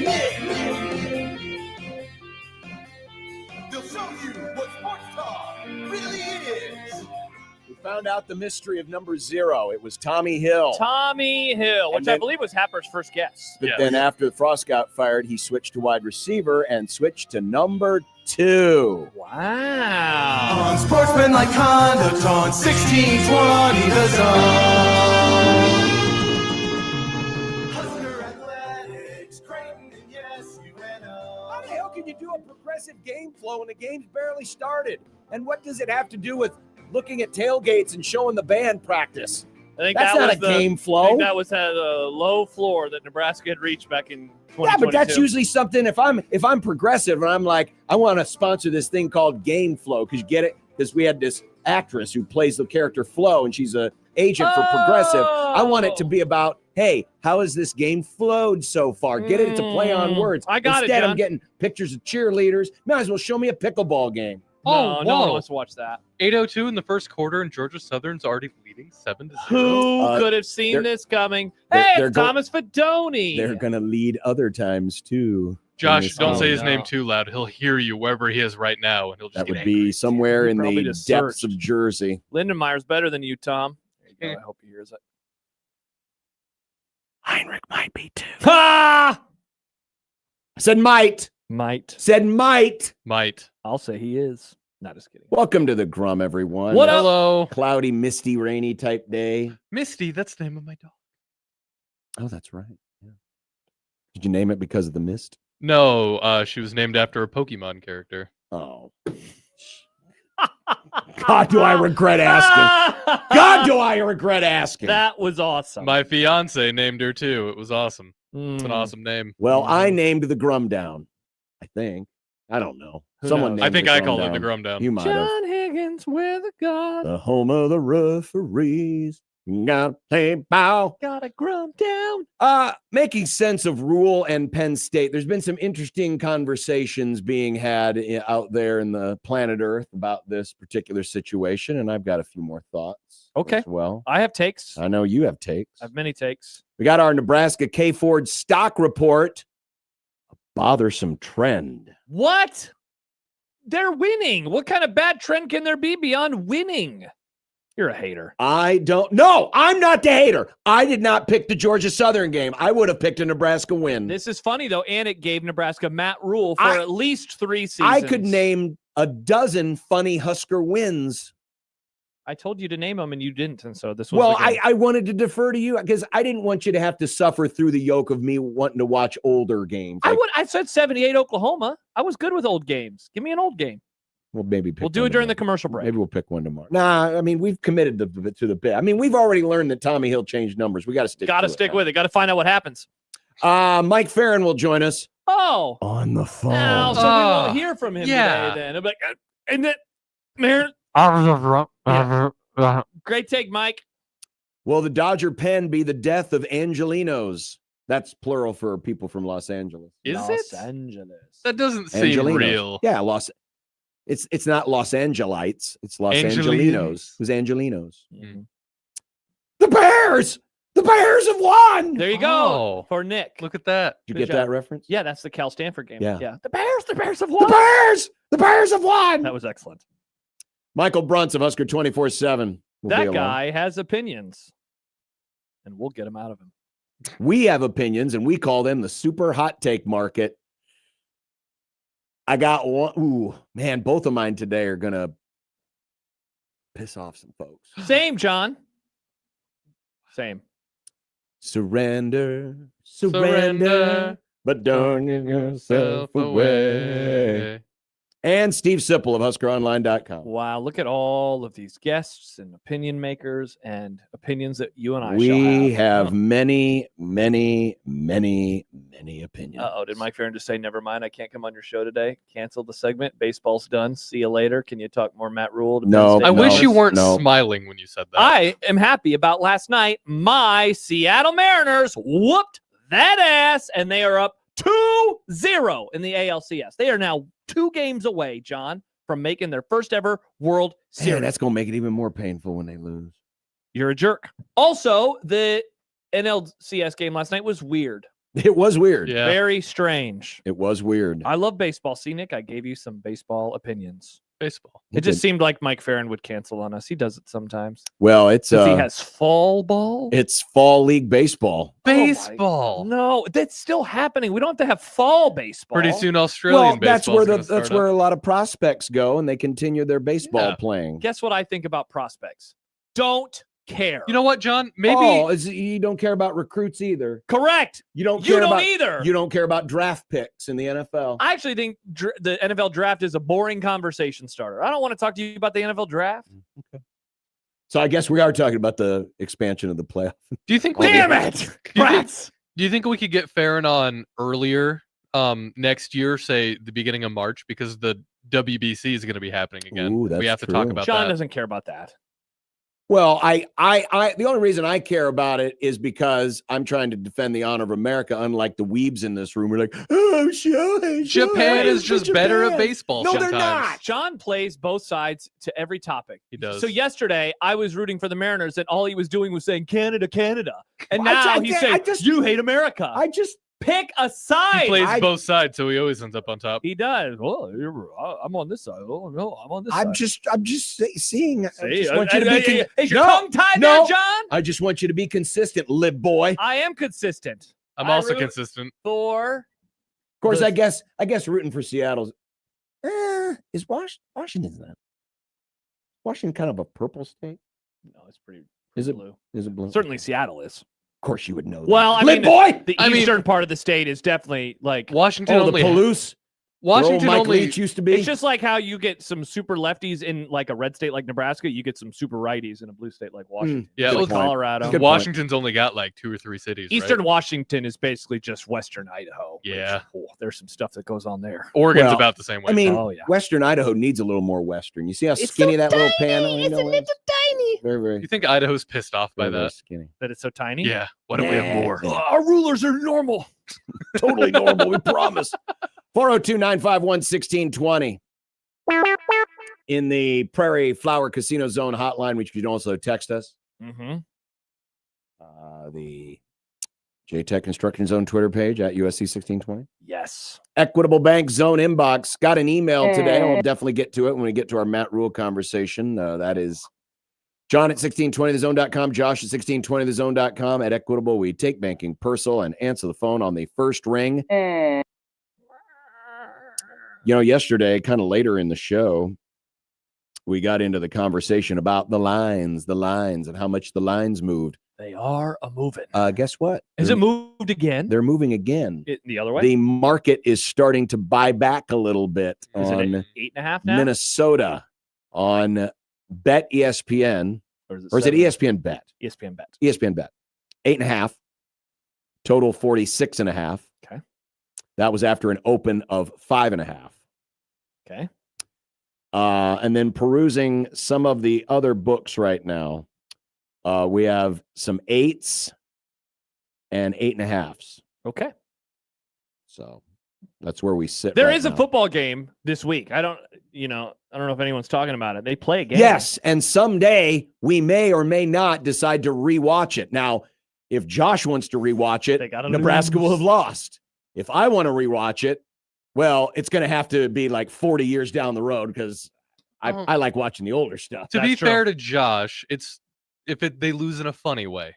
They'll show you what sports talk really is. We found out the mystery of number 0. It was Tommy Hill. Tommy Hill, which And then- I believe was Happer's first guess. But then after Frost got fired, he switched to wide receiver and switched to number 2. Wow. On Sportsmanlike conduct on 1620 The Zone. Husker Athletics, Creighton, and yes, UNO. How the hell can you do a progressive game flow when the game's barely started? And what does it have to do with looking at tailgates and showing the band practice? I think That's that not was a the game I flow. think that was at a low floor that Nebraska had reached back in 2022. Yeah, but that's usually something. If I'm progressive and I'm like, I want to sponsor this thing called Game Flow, because you get it, because we had this actress who plays the character Flo, and she's a agent for progressive. I want it to be about, hey, how has this game flowed so far? Get it to play on words. I got it, Instead, John. I'm getting pictures of cheerleaders. Might as well show me a pickleball game. No, no one whoa. wants to watch that. 8:02 in the first quarter, and Georgia Southern's already leading 7-0. Who could have seen they're- this coming? they're- Hey, they're it's go- Thomas Fedoni. They're gonna lead other times too. Josh, don't say his no. name too loud. He'll hear you wherever he is right now, and he'll just That get would angry. be somewhere He in probably the just depths searched. of Jersey. Lindenmeyer's better than you, Tom. There you go. I hope he hears it. Heinrich might be too. Ha! I said might. Might. Said might. Might. I'll say he is. Not just kidding. Welcome to the Grum, everyone. What up? Hello. Cloudy, misty, rainy type day. Misty, that's the name of my dog. Oh, that's right. Yeah. Did you name it because of the mist? No, she was named after a Pokemon character. Oh. God, do I regret asking. God, do I regret asking. That was awesome. My fiance named her too. It was awesome. It's an Mm. awesome name. Well, I named the Grum down. I think. I don't know. Who Someone knows? named I think the I Grum called it down. the Grum Down. You might have. John Higgins with a gun. The home of the referees. Gotta play ball. Got a grum down. Making sense of Rule and Penn State. There's been some interesting conversations being had out there in the planet Earth about this particular situation, and I've got a few more thoughts. Okay. As well, I have takes. I know you have takes. I have many takes. We got our Nebraska K Ford stock report. A bothersome trend. What? They're winning. What kind of bad trend can there be beyond winning? You're a hater. I don't know. I'm not the hater. I did not pick the Georgia Southern game. I would have picked a Nebraska win. This is funny, though, and it gave Nebraska Matt Rule for I- at least 3 seasons. I could name a dozen funny Husker wins. I told you to name them, and you didn't, and so this was Well, the game. I wanted to defer to you because I didn't want you to have to suffer through the yoke of me wanting to watch older games. Like, I said 78 Oklahoma. I was good with old games. Give me an old game. well, maybe We'll do it during the commercial break. Maybe we'll pick one tomorrow. Nah, I mean, we've committed to the bit. I mean, we've already learned that Tommy Hill changed numbers. We got to stick. Got to to stick with it. Got to find out what happens. Mike Farron will join us Oh, on the phone. now, so we won't hear from him yeah. today. Then, I'll be like, and then, Mayor, great take, Mike. Will the Dodger pen be the death of Angelinos? That's plural for people from Los Angeles. Is Los it? Angeles. That doesn't seem Angelinos. real. Yeah, It's not Los Angelites. It's Los Angelinos. Angelinos. Who's Angelinos? Mhm. The Bears. The Bears have won. There you go Oh. for Nick. Look at that. Did you Good get job. that reference? Yeah, that's the Cal Stanford game. Yeah. The Bears have The won. Bears. The Bears have won. That was excellent. Michael Bruntz of Husker 24/7. will be That along. guy has opinions, and we'll get him out of him. We have opinions, and we call them the super hot take market. I got one. Ooh, man, both of mine today are gonna piss off some folks. Same, John. Same. Surrender, Surrender. but don't give yourself away. And Steve Sipple of HuskerOnline.com. Wow, look at all of these guests and opinion makers and opinions that you and I We shall have many, many, many, many opinions. Uh-oh, did Mike Farron just say, never mind, I can't come on your show today? Cancel the segment. Baseball's done. See you later. Can you talk more Matt Rule? to No, Penn State I wish you Bears? weren't No. smiling when you said that. I am happy about last night. My Seattle Mariners whooped that ass, and they are up 2-0 in the ALCS. They are now 2 games away, John, from making their first ever World Series. Man, that's going to make it even more painful when they lose. You're a jerk. Also, the NLCS game last night was weird. It was weird. Yeah. Very strange. It was weird. I love baseball. See, Nick, I gave you some baseball opinions. Baseball. It just seemed like Mike Farron would cancel on us. He does it sometimes. Well, it's Because he has fall ball. it's fall league baseball. Baseball. No, that's still happening. We don't have to have fall baseball. Pretty soon, Australian Well, that's baseball. where a lot of prospects go, and they continue their baseball Yeah. playing. Guess what I think about prospects? Don't care. You know what, John? Maybe You don't care about recruits either. Correct. You don't You care don't about either. You don't care about draft picks in the NFL. I actually think the NFL draft is a boring conversation starter. I don't want to talk to you about the NFL draft. So I guess we are talking about the expansion of the playoff. do you think Damn it! Do you think, Rats! do you think we could get Farron on earlier next year, say the beginning of March, because the WBC is going to be happening again? Ooh, that's we have to talk true. about John that. doesn't care about that. Well, I the only reason I care about it is because I'm trying to defend the honor of America, unlike the weebs in this room. We're like, oh, sure, Japan is just better at baseball. No, they're sometimes. not. John plays both sides to every topic. He does. So yesterday, I was rooting for the Mariners, and all he was doing was saying, Canada, Canada. And I- now I- he's I saying, just- you hate America. I just Pick a side. He plays I- both sides, so he always ends up on top. He does. Well, I'm on this side. Oh, no, I'm on this side. I'm just seeing. I See, just want you to be is your No, tongue tied no. now, John? I just want you to be consistent, lib boy. Of I am consistent. I'm I also root consistent. For course, The- I guess rooting for Seattle's. Is Washington's that? Washington kind of a purple state? no, it's pretty Is it blue. Is it blue? Certainly Seattle is. Of course, you would know. That. Well, I lib mean, boy. The I mean- eastern part of the state is definitely like Washington Oh, the only. Palouse. Washington Mike only. Leach used to be. it's just like how you get some super lefties in like a red state like Nebraska, you get some super righties in a blue state like Washington. Yeah, Good well, point. Colorado. Good point. Washington's only got like 2 or 3 cities. Eastern right? Washington is basically just Western Idaho. which, Yeah. there's some stuff that goes on there. Oregon's Well, about the same way. I mean, Oh, yeah. Western Idaho needs a little more Western. You see how It's skinny so that little tiny, panel it's a little tiny. Very, very, you think Idaho's pissed off by very, very that? skinny. That it's so tiny. Yeah. What if we have more? Yeah. Our rulers are normal. Totally normal. We promise. 402-951-1620. In the Prairie Flower Casino Zone hotline, which you can also text us. Mm-hmm. The JTech Construction Zone Twitter page at USC 1620. Yes. Equitable Bank Zone inbox. Got an email today. We'll definitely get to it when we get to our Matt Rule conversation. That is John at 1620thezone.com, Josh at 1620thezone.com. At Equitable, we take banking personal and answer the phone on the first ring. You know, yesterday, kind of later in the show, we got into the conversation about the lines, and how much the lines moved. They are a moving. Guess what? Has it moved again? They're moving again. The other way? The market is starting to buy back a little bit Is it on at 8.5 now? Minnesota on Bet ESPN, or is it 7? ESPN Bet? ESPN Bet. ESPN Bet. 8.5. Total 46.5. Okay. That was after an open of 5.5. Okay. And then perusing some of the other books right now, we have some 8s and 8.5s. Okay. So that's where we sit. There right is a now. football game this week. I don't know if anyone's talking about it. They play a game. Yes, and someday we may or may not decide to rewatch it. Now, if Josh wants to rewatch They it, gotta Nebraska will lose. have lost. If I want to rewatch it, well, it's going to have to be like 40 years down the road because I like watching the older stuff. To be That's true. fair to Josh, it's they lose in a funny way.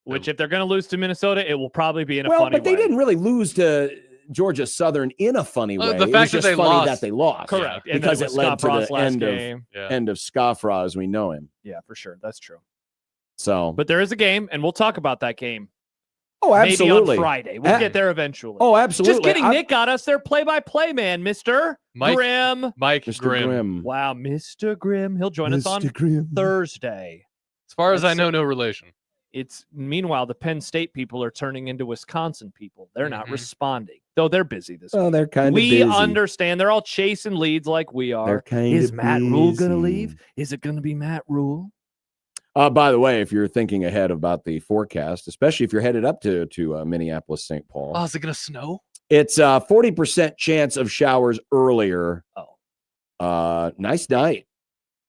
Which, if they're going to lose to Minnesota, it will probably be in a Well, funny but they way. didn't really lose to Georgia Southern in a funny way. The It fact was that just they funny lost. that they lost. Correct. Yeah. And Because then it with led Scott to the Frost's last end of- game. Yeah. End of Scoffra as we know him. Yeah, for sure. That's true. So, But there is a game, and we'll talk about that game. Oh, absolutely. Maybe on Friday. We'll get there eventually. Oh, absolutely. Just kidding. Nick got us their play-by-play man, Mr. Grimm. Mike Mr. Grimm. Wow, Mr. Grimm. He'll join us on Thursday. As far as I know, no relation. Meanwhile, the Penn State people are turning into Wisconsin people. They're not responding, though they're busy this week. They're kind of busy. busy. We understand. They're all chasing leads like we are. They're kind Is of Matt Rule going to busy. leave? Is it going to be Matt Rule? By the way, if you're thinking ahead about the forecast, especially if you're headed up to Minneapolis, St. Paul. Oh, is it going to snow? It's a 40% chance of showers earlier. Nice night.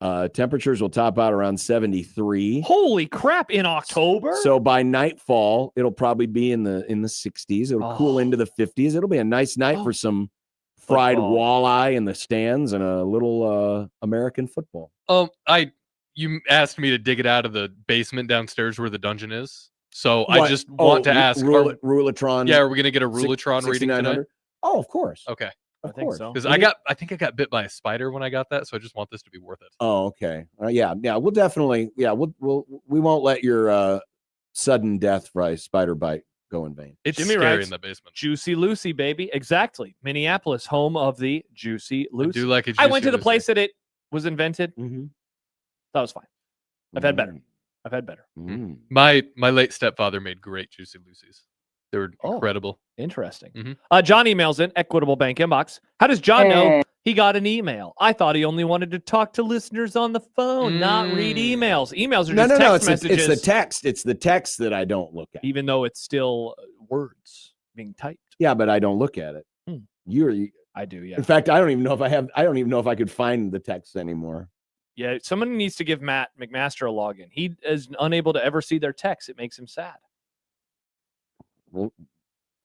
Temperatures will top out around 73. Holy crap, in October? So by nightfall, it'll probably be in the 60s. It'll cool into the 50s. It'll be a nice night for some fried walleye in the stands and a little American football. You asked me to dig it out of the basement downstairs where the dungeon is. So I just want to ask. Rulatron. Yeah, are we going to get a Rulatron reading tonight? Oh, of course. Okay. Of course. Because I think I got bit by a spider when I got that, so I just want this to be worth it. Oh, okay. Yeah. We'll definitely. Yeah, we won't let your sudden death by spider bite go in vain. It's Jimmy scary writes, in the basement. Juicy Lucy, baby. Exactly. Minneapolis, home of the Juicy Lucy. I do like it. I went to the place that it was invented. Mm-hmm. That was fine. I've had better. Mm. My late stepfather made great Juicy Lucy's. They were incredible. Interesting. Mm-hmm. John emails in Equitable Bank inbox. How does John know he got an email? I thought he only wanted to talk to listeners on the phone, not read emails. Emails are just text messages. It's the text. It's the text that I don't look at. Even though it's still words being typed. Yeah, but I don't look at it. I do, yeah. In fact, I don't even know if I could find the text anymore. Yeah, someone needs to give Matt McMaster a login. He is unable to ever see their text. It makes him sad. Well,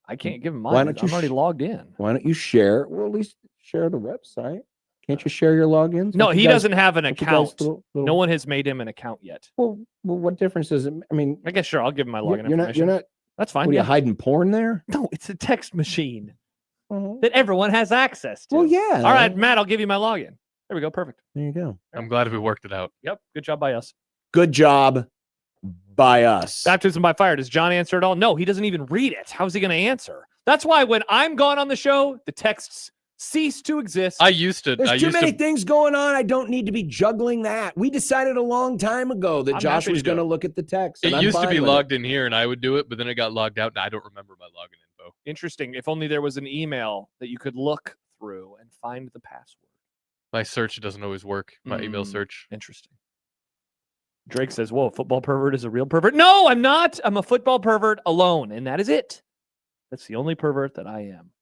I can't give him mine. Why don't you I'm already logged in. Why don't you share? Well, at least share the website. Can't you share your logins? No, he doesn't have an account. Little... No one has made him an account yet. Well, what difference does it? I mean, I guess sure. I'll give him my login You're information. not. That's fine. What, are you hiding porn there? No, it's a text machine that everyone has access to. Well, yeah. All right, Matt, I'll give you my login. There we go. Perfect. There you go. I'm glad we worked it out. Yep. Good job by us. Good job by us. Baptism by fire. Does John answer it all? No, he doesn't even read it. How's he going to answer? That's why when I'm gone on the show, the texts cease to exist. There's too many things going on. I don't need to be juggling that. We decided a long time ago that Josh was going to look at the text. It used to be logged in here, and I would do it, but then it got logged out, and I don't remember my login info. Interesting. If only there was an email that you could look through and find the password. My search doesn't always work. My email search. Interesting. Drake says, whoa, football pervert is a real pervert. No, I'm not. I'm a football pervert alone, and that is it. That's the only pervert that I am.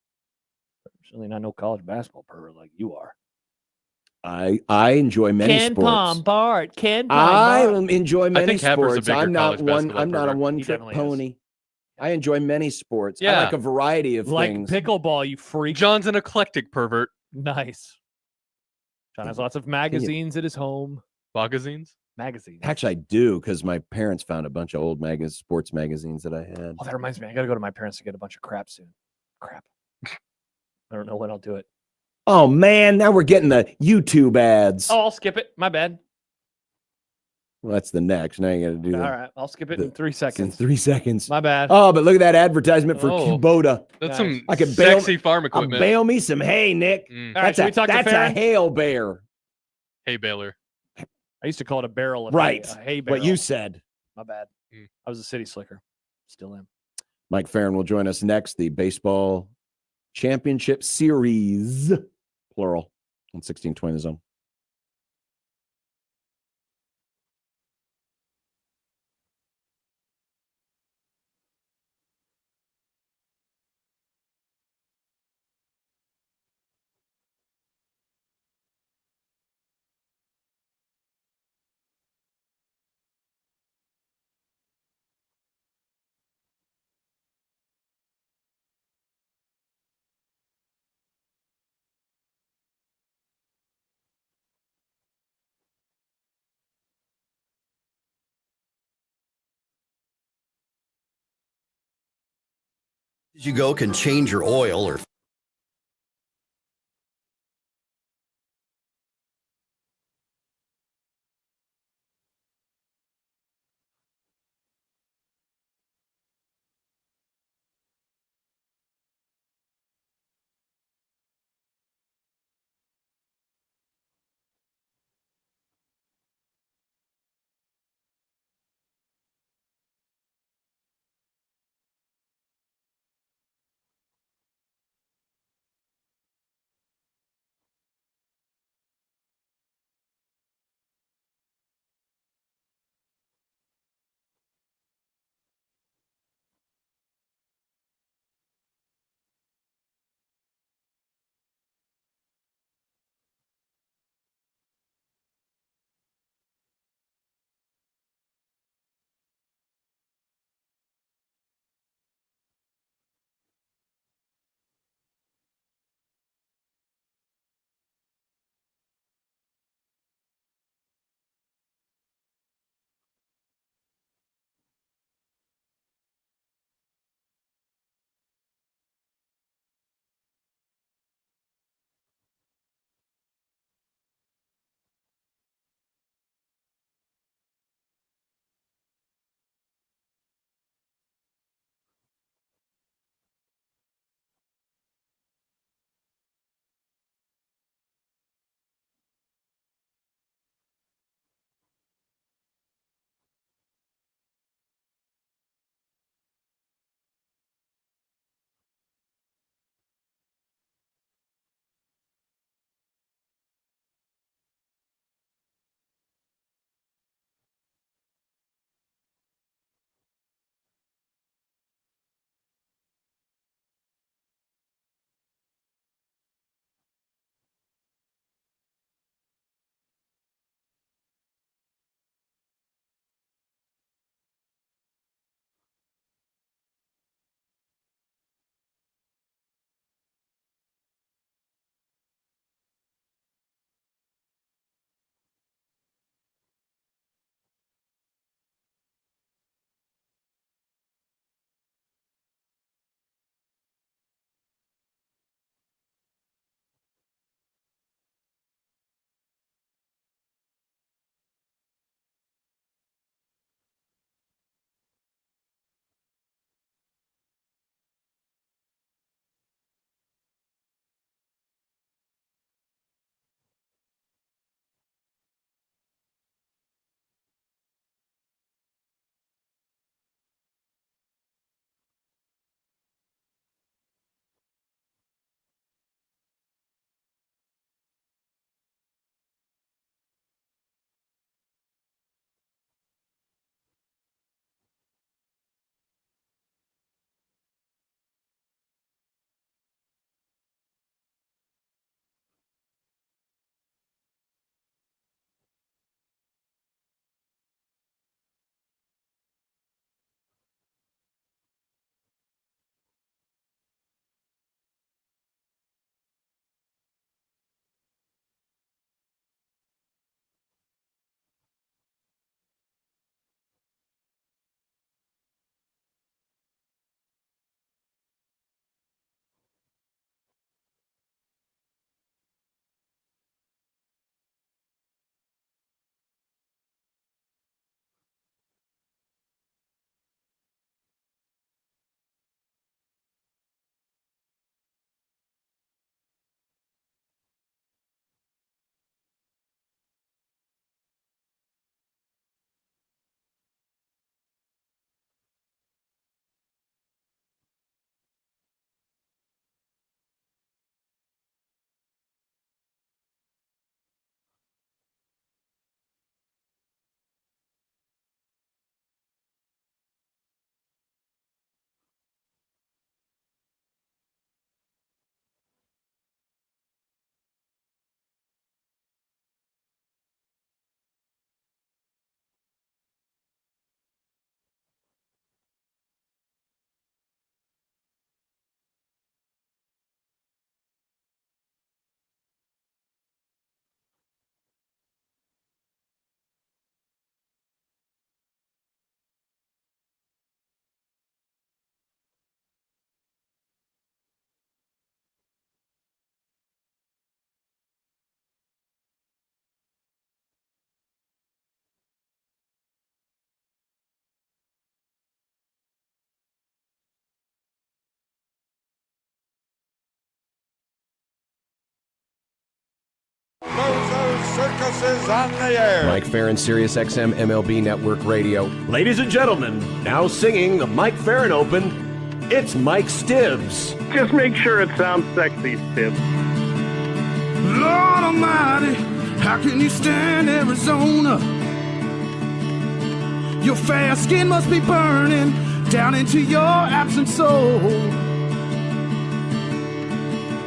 Certainly not no college basketball pervert like you are. I enjoy many sports. I enjoy many sports. I'm not a one-trick pony. I enjoy many sports. I like a variety of things. Like pickleball, you freak. John's an eclectic pervert. Nice. John has lots of magazines at his home. Magazines? Magazines. Actually, I do, because my parents found a bunch of old sports magazines that I had. Oh, that reminds me. I got to go to my parents to get a bunch of crap soon. Crap. I don't know when I'll do it. Oh, man. Now we're getting the YouTube ads. Oh, I'll skip it. My bad. Well, that's the next. Now you got to do that. All right. I'll skip it in 3 seconds. In 3 seconds. My bad. Oh, but look at that advertisement for Kubota. That's some I could sexy farm equipment. Bail me some hay, Nick. All right, That's a hail bear. Hay baler. I used to call it a barrel of right. hay, a hay barrel. What you said. My bad. I was a city slicker. Still am. Mike Farron will join us next. The baseball championship series, plural, on 1620 The Zone. You go can change your oil or circus is on the air. Mike Farron, Sirius XM MLB Network Radio. Ladies and gentlemen, now singing the Mike Farron Open, it's Mike Stibbs. Just make sure it sounds sexy, Stibbs. Lord Almighty, how can you stand Arizona? Your fair skin must be burning down into your absent soul.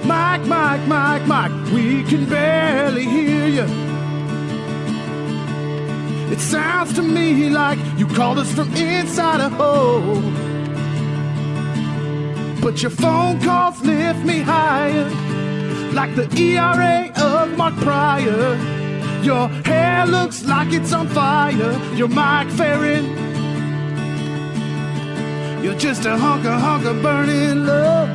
Mike, Mike, Mike, Mike, we can barely hear you. It sounds to me like you called us from inside a hole. But your phone calls lift me higher, like the ERA of Mark Pryor. Your hair looks like it's on fire. You're Mike Farron. You're just a hunk of burning love.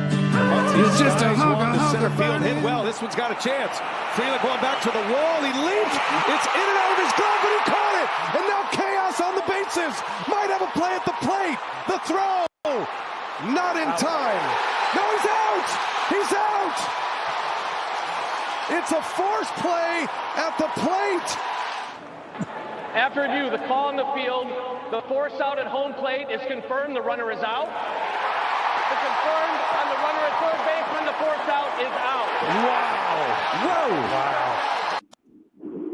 You're just a hunk of Center field hit well. This one's got a chance. Frelick going back to the wall. He leaps. It's in and out of his glove, but he caught it. And now chaos on the bases. Might have a play at the plate. The throw. Not in time. No, he's out. He's out. It's a forced play at the plate. After review, the call on the field, the force out at home plate is confirmed. The runner is out. It's confirmed on the runner at third baseman. The force out is out. Wow.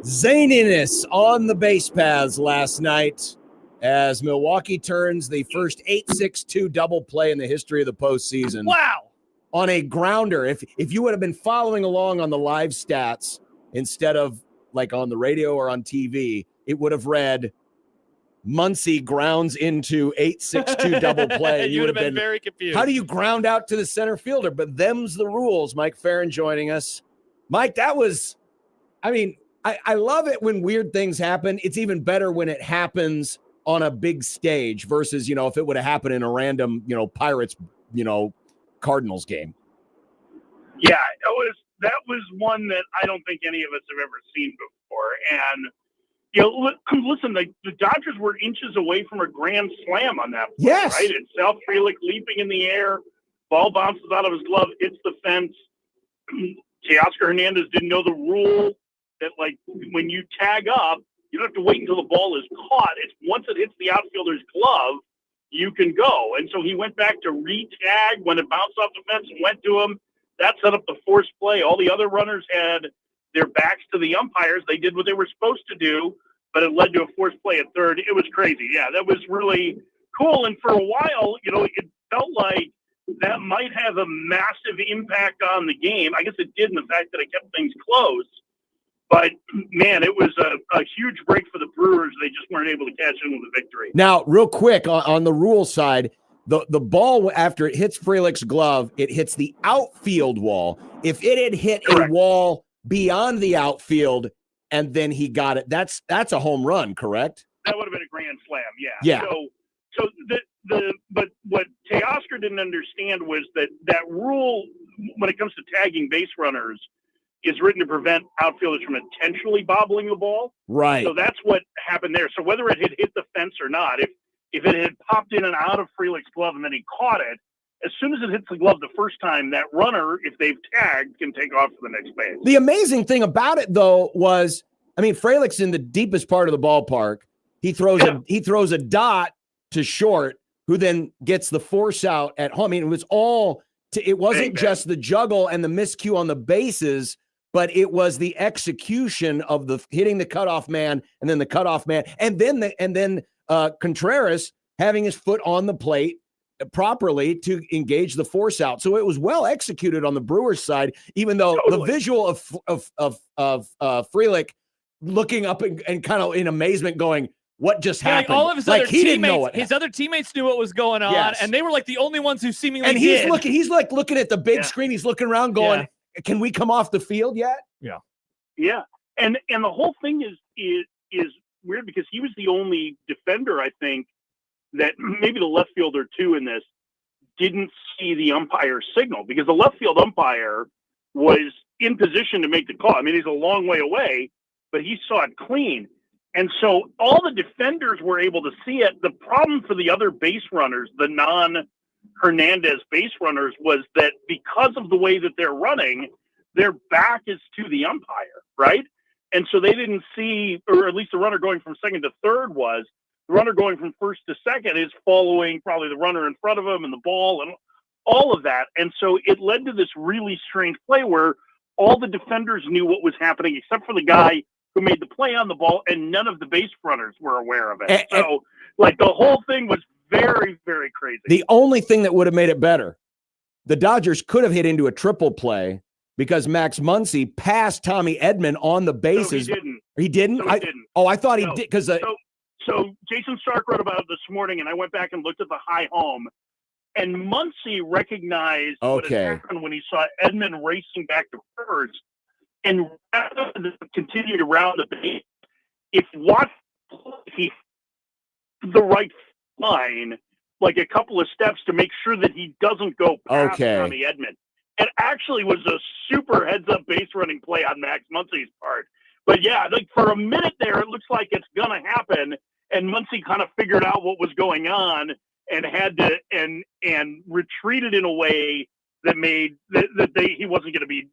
Zaniness on the base paths last night as Milwaukee turns the first 8-6-2 double play in the history of the postseason. Wow. On a grounder. If you would have been following along on the live stats instead of like on the radio or on TV, it would have read Muncy grounds into 8-6-2 double play. You would have been very confused. How do you ground out to the center fielder? But them's the rules. Mike Farron joining us. Mike, that was, I mean, I love it when weird things happen. It's even better when it happens on a big stage versus, if it would have happened in a random, Pirates, Cardinals game. Yeah, that was one that I don't think any of us have ever seen before. And listen, the Dodgers were inches away from a grand slam on that play, yes, right? And Sal Frelick leaping in the air, ball bounces out of his glove, hits the fence. Teoscar Hernandez didn't know the rule that, like, when you tag up, you don't have to wait until the ball is caught. It's once it hits the outfielder's glove, you can go. And so he went back to re-tag when it bounced off the fence and went to him. That set up the forced play. All the other runners had their backs to the umpires. They did what they were supposed to do, but it led to a forced play at third. It was crazy. Yeah, that was really cool. And for a while, it felt like that might have a massive impact on the game. I guess it did in the fact that it kept things close. But, man, it was a huge break for the Brewers. They just weren't able to catch in with a victory. Now, real quick, on the rule side, the ball, after it hits Frelick's glove, it hits the outfield wall. If it had hit Correct. a wall beyond the outfield and then he got it, that's a home run, correct? That would have been a grand slam, yeah. Yeah. So but what Teoscar didn't understand was that rule, when it comes to tagging base runners, is written to prevent outfielders from intentionally bobbling the ball. Right. So that's what happened there. So whether it had hit the fence or not, if it had popped in and out of Frelick's glove and then he caught it, as soon as it hits the glove the first time, that runner, if they've tagged, can take off to the next base. The amazing thing about it, though, was, Frelick's in the deepest part of the ballpark. He throws a dot to short, who then gets the force out at home. It was it wasn't just the juggle and the miscue on the bases, but it was the execution of the hitting the cutoff man and then the cutoff man, and then Contreras having his foot on the plate properly to engage the force out. So it was well executed on the Brewers side, even though the visual of Frelick looking up and kind of in amazement going, what just happened? Like all of his other he didn't know teammates, his other teammates knew what was going on, Yes. and they were like the only ones who seemingly and did. he's looking at the big screen. He's looking around going, can we come off the field yet? Yeah. Yeah. And the whole thing is weird because he was the only defender, I think, that maybe the left fielder too in this didn't see the umpire signal, because the left field umpire was in position to make the call. He's a long way away, but he saw it clean. And so all the defenders were able to see it. The problem for the other base runners, the non-Hernandez base runners, was that because of the way that they're running, their back is to the umpire, right? And so they didn't see, or at least the runner going from second to third was, the runner going from first to second is following probably the runner in front of him and the ball and all of that. And so it led to this really strange play where all the defenders knew what was happening except for the guy who made the play on the ball, and none of the base runners were aware of it. So, like, the whole thing was very, very crazy. The only thing that would have made it better, the Dodgers could have hit into a triple play because Max Muncy passed Tommy Edman on the bases. No, he didn't. He didn't? No, he didn't. Oh, I thought he did because So Jason Stark wrote about it this morning, and I went back and looked at the high home, and Muncy recognized what had happened when he saw Edman racing back to first, and rather than continue to round the base, if Watt he the right line, like a couple of steps to make sure that he doesn't go past Tommy Edman. It actually was a super heads-up base running play on Max Muncy's part. But yeah, like for a minute there, it looks like it's gonna happen. And Muncy kind of figured out what was going on and had to and retreated in a way that made he wasn't going to be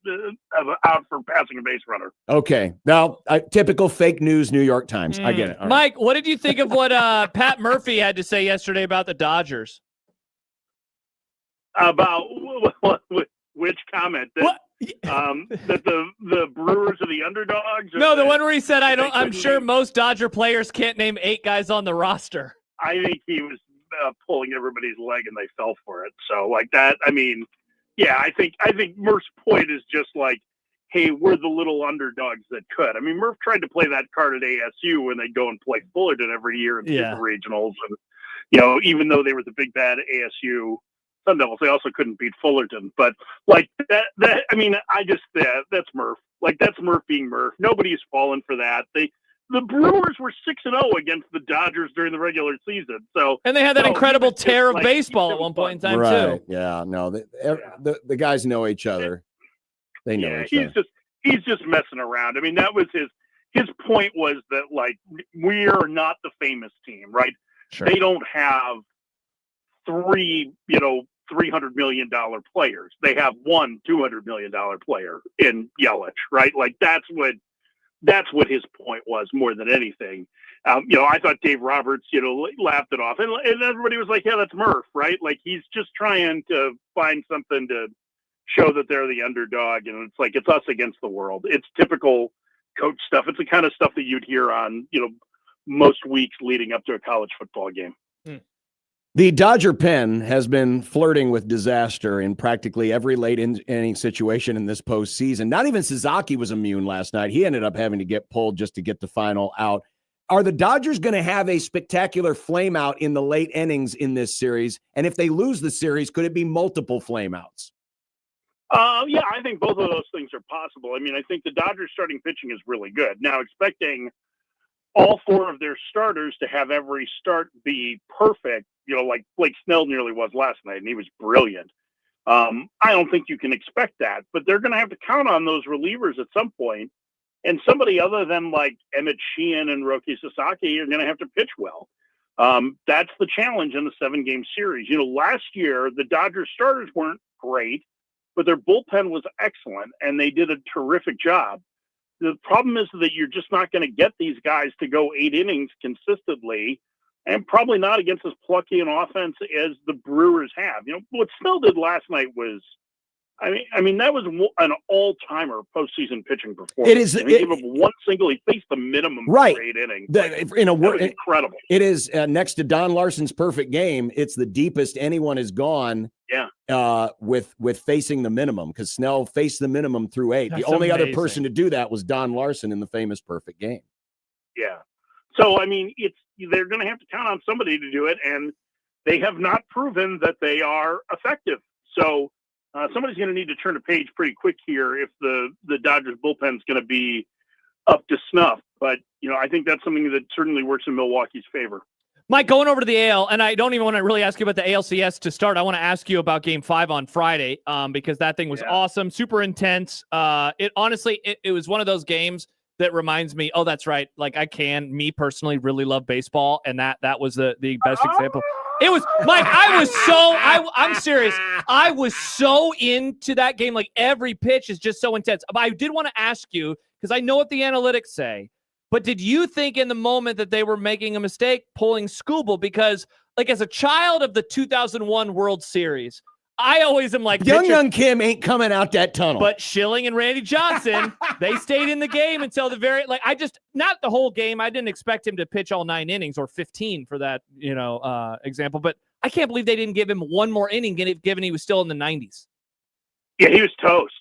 out for passing a base runner. Okay, now typical fake news, New York Times. I get it. All Mike, what did you think of what Pat Murphy had to say yesterday about the Dodgers? About which comment? That the Brewers are the underdogs? No, the one where he said, I'm sure most Dodger players can't name 8 guys on the roster. I think he was pulling everybody's leg and they fell for it. So like that, I mean, yeah, I think Murph's point is just like, hey, we're the little underdogs that could. I mean, Murph tried to play that card at ASU when they'd go and play Fullerton every year in the regionals. And, even though they were the big bad ASU Sun Devils, they also couldn't beat Fullerton. But like that I mean, that's Murph. Like that's Murph being Murph. Nobody's fallen for that. The Brewers were 6-0 against the Dodgers during the regular season. And they had that incredible tear of baseball at one point in time too. Yeah, no, the guys know each other. They know each other. He's just messing around. I mean, that was his point was that like we are not the famous team, right? Sure. They don't have 3, $300 million players. They have one $200 million player in Yelich, right? Like that's what his point was more than anything. I thought Dave Roberts, laughed it off, and everybody was like, "Yeah, that's Murph, right?" Like he's just trying to find something to show that they're the underdog, and it's like it's us against the world. It's typical coach stuff. It's the kind of stuff that you'd hear on, most weeks leading up to a college football game. The Dodger pen has been flirting with disaster in practically every late inning situation in this postseason. Not even Sasaki was immune last night. He ended up having to get pulled just to get the final out. Are the Dodgers going to have a spectacular flame out in the late innings in this series? And if they lose the series, could it be multiple flame outs? Yeah, I think both of those things are possible. I mean, I think the Dodgers starting pitching is really good. Now, expecting all 4 of their starters to have every start be perfect, like Blake Snell nearly was last night, and he was brilliant. I don't think you can expect that, but they're going to have to count on those relievers at some point, and somebody other than like Emmett Sheehan and Roki Sasaki are going to have to pitch well. That's the challenge in the 7-game series. Last year, the Dodgers starters weren't great, but their bullpen was excellent, and they did a terrific job. The problem is that you're just not going to get these guys to go 8 innings consistently, and probably not against as plucky an offense as the Brewers have. What Snell did last night was, I mean, that was an all-timer postseason pitching performance. He gave up one single. He faced the minimum for 8 innings. That was incredible. It is next to Don Larson's perfect game. It's the deepest anyone has gone. Yeah. With facing the minimum, because Snell faced the minimum through 8. That's the only amazing. other person to do that was Don Larson in the famous perfect game. Yeah. So I mean, they're going to have to count on somebody to do it, and they have not proven that they are effective. So somebody's going to need to turn a page pretty quick here if the Dodgers bullpen is going to be up to snuff. But I think that's something that certainly works in Milwaukee's favor. Mike, going over to the AL, and I don't even want to really ask you about the ALCS to start. I want to ask you about Game 5 on Friday because that thing was awesome, super intense. It honestly, it was one of those games that reminds me, oh, that's right. Like me personally really love baseball. And that was the best example. It was Mike. I'm serious. I was so into that game. Like every pitch is just so intense. But I did want to ask you, because I know what the analytics say, but did you think in the moment that they were making a mistake pulling Scooble? Because like as a child of the 2001 World Series, I always am like, young Kim ain't coming out that tunnel. But Schilling and Randy Johnson, they stayed in the game until the very, not the whole game. I didn't expect him to pitch all 9 innings or 15 for that, example. But I can't believe they didn't give him one more inning, given he was still in the 90s. Yeah, he was toast.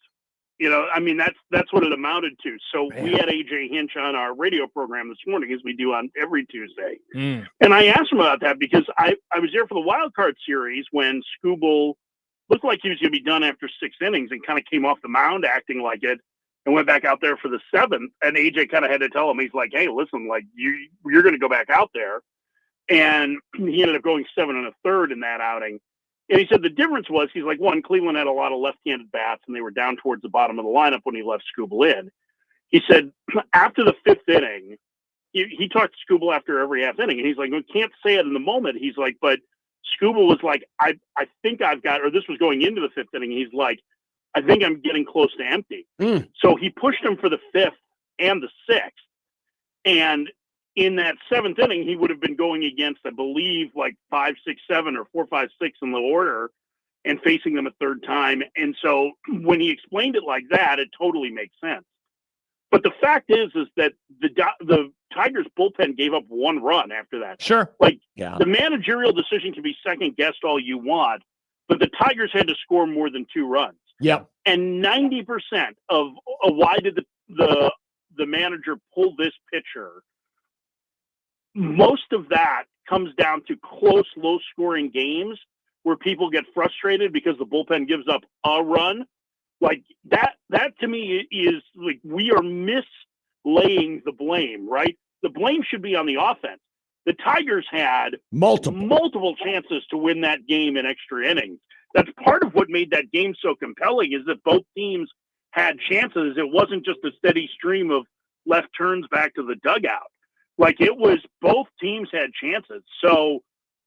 That's what it amounted to. So we had AJ Hinch on our radio program this morning, as we do on every Tuesday. And I asked him about that because I was there for the wild card series when Scooble looked like he was going to be done after 6 innings and kind of came off the mound acting like it and went back out there for the 7th. And AJ kind of had to tell him, he's like, hey, listen, like you're going to go back out there. And he ended up going 7 1/3 in that outing. And he said the difference was, he's like, one, Cleveland had a lot of left-handed bats and they were down towards the bottom of the lineup when he left Scooble in. He said after the 5th inning, he talked to Scooble after every half inning. And he's like, we can't say it in the moment. He's like, but Scooble was like, I think I've got, or this was going into the 5th inning. He's like, I think I'm getting close to empty. So he pushed him for the 5th and the 6th. And in that 7th inning, he would have been going against, I believe, like 5, 6, 7 or 4, 5, 6 in the order and facing them a third time. And so when he explained it like that, it totally makes sense. But the fact is that the Tigers bullpen gave up 1 run after that. Sure. The managerial decision can be second guessed all you want, but the Tigers had to score more than 2 runs. Yeah. And 90% of why did the manager pull this pitcher, most of that comes down to close, low-scoring games where people get frustrated because the bullpen gives up a run. Like that to me is like, we are mislaying the blame, right? The blame should be on the offense. The Tigers had multiple chances to win that game in extra innings. That's part of what made that game so compelling, is that both teams had chances. It wasn't just a steady stream of left turns back to the dugout. Like it was, both teams had chances. So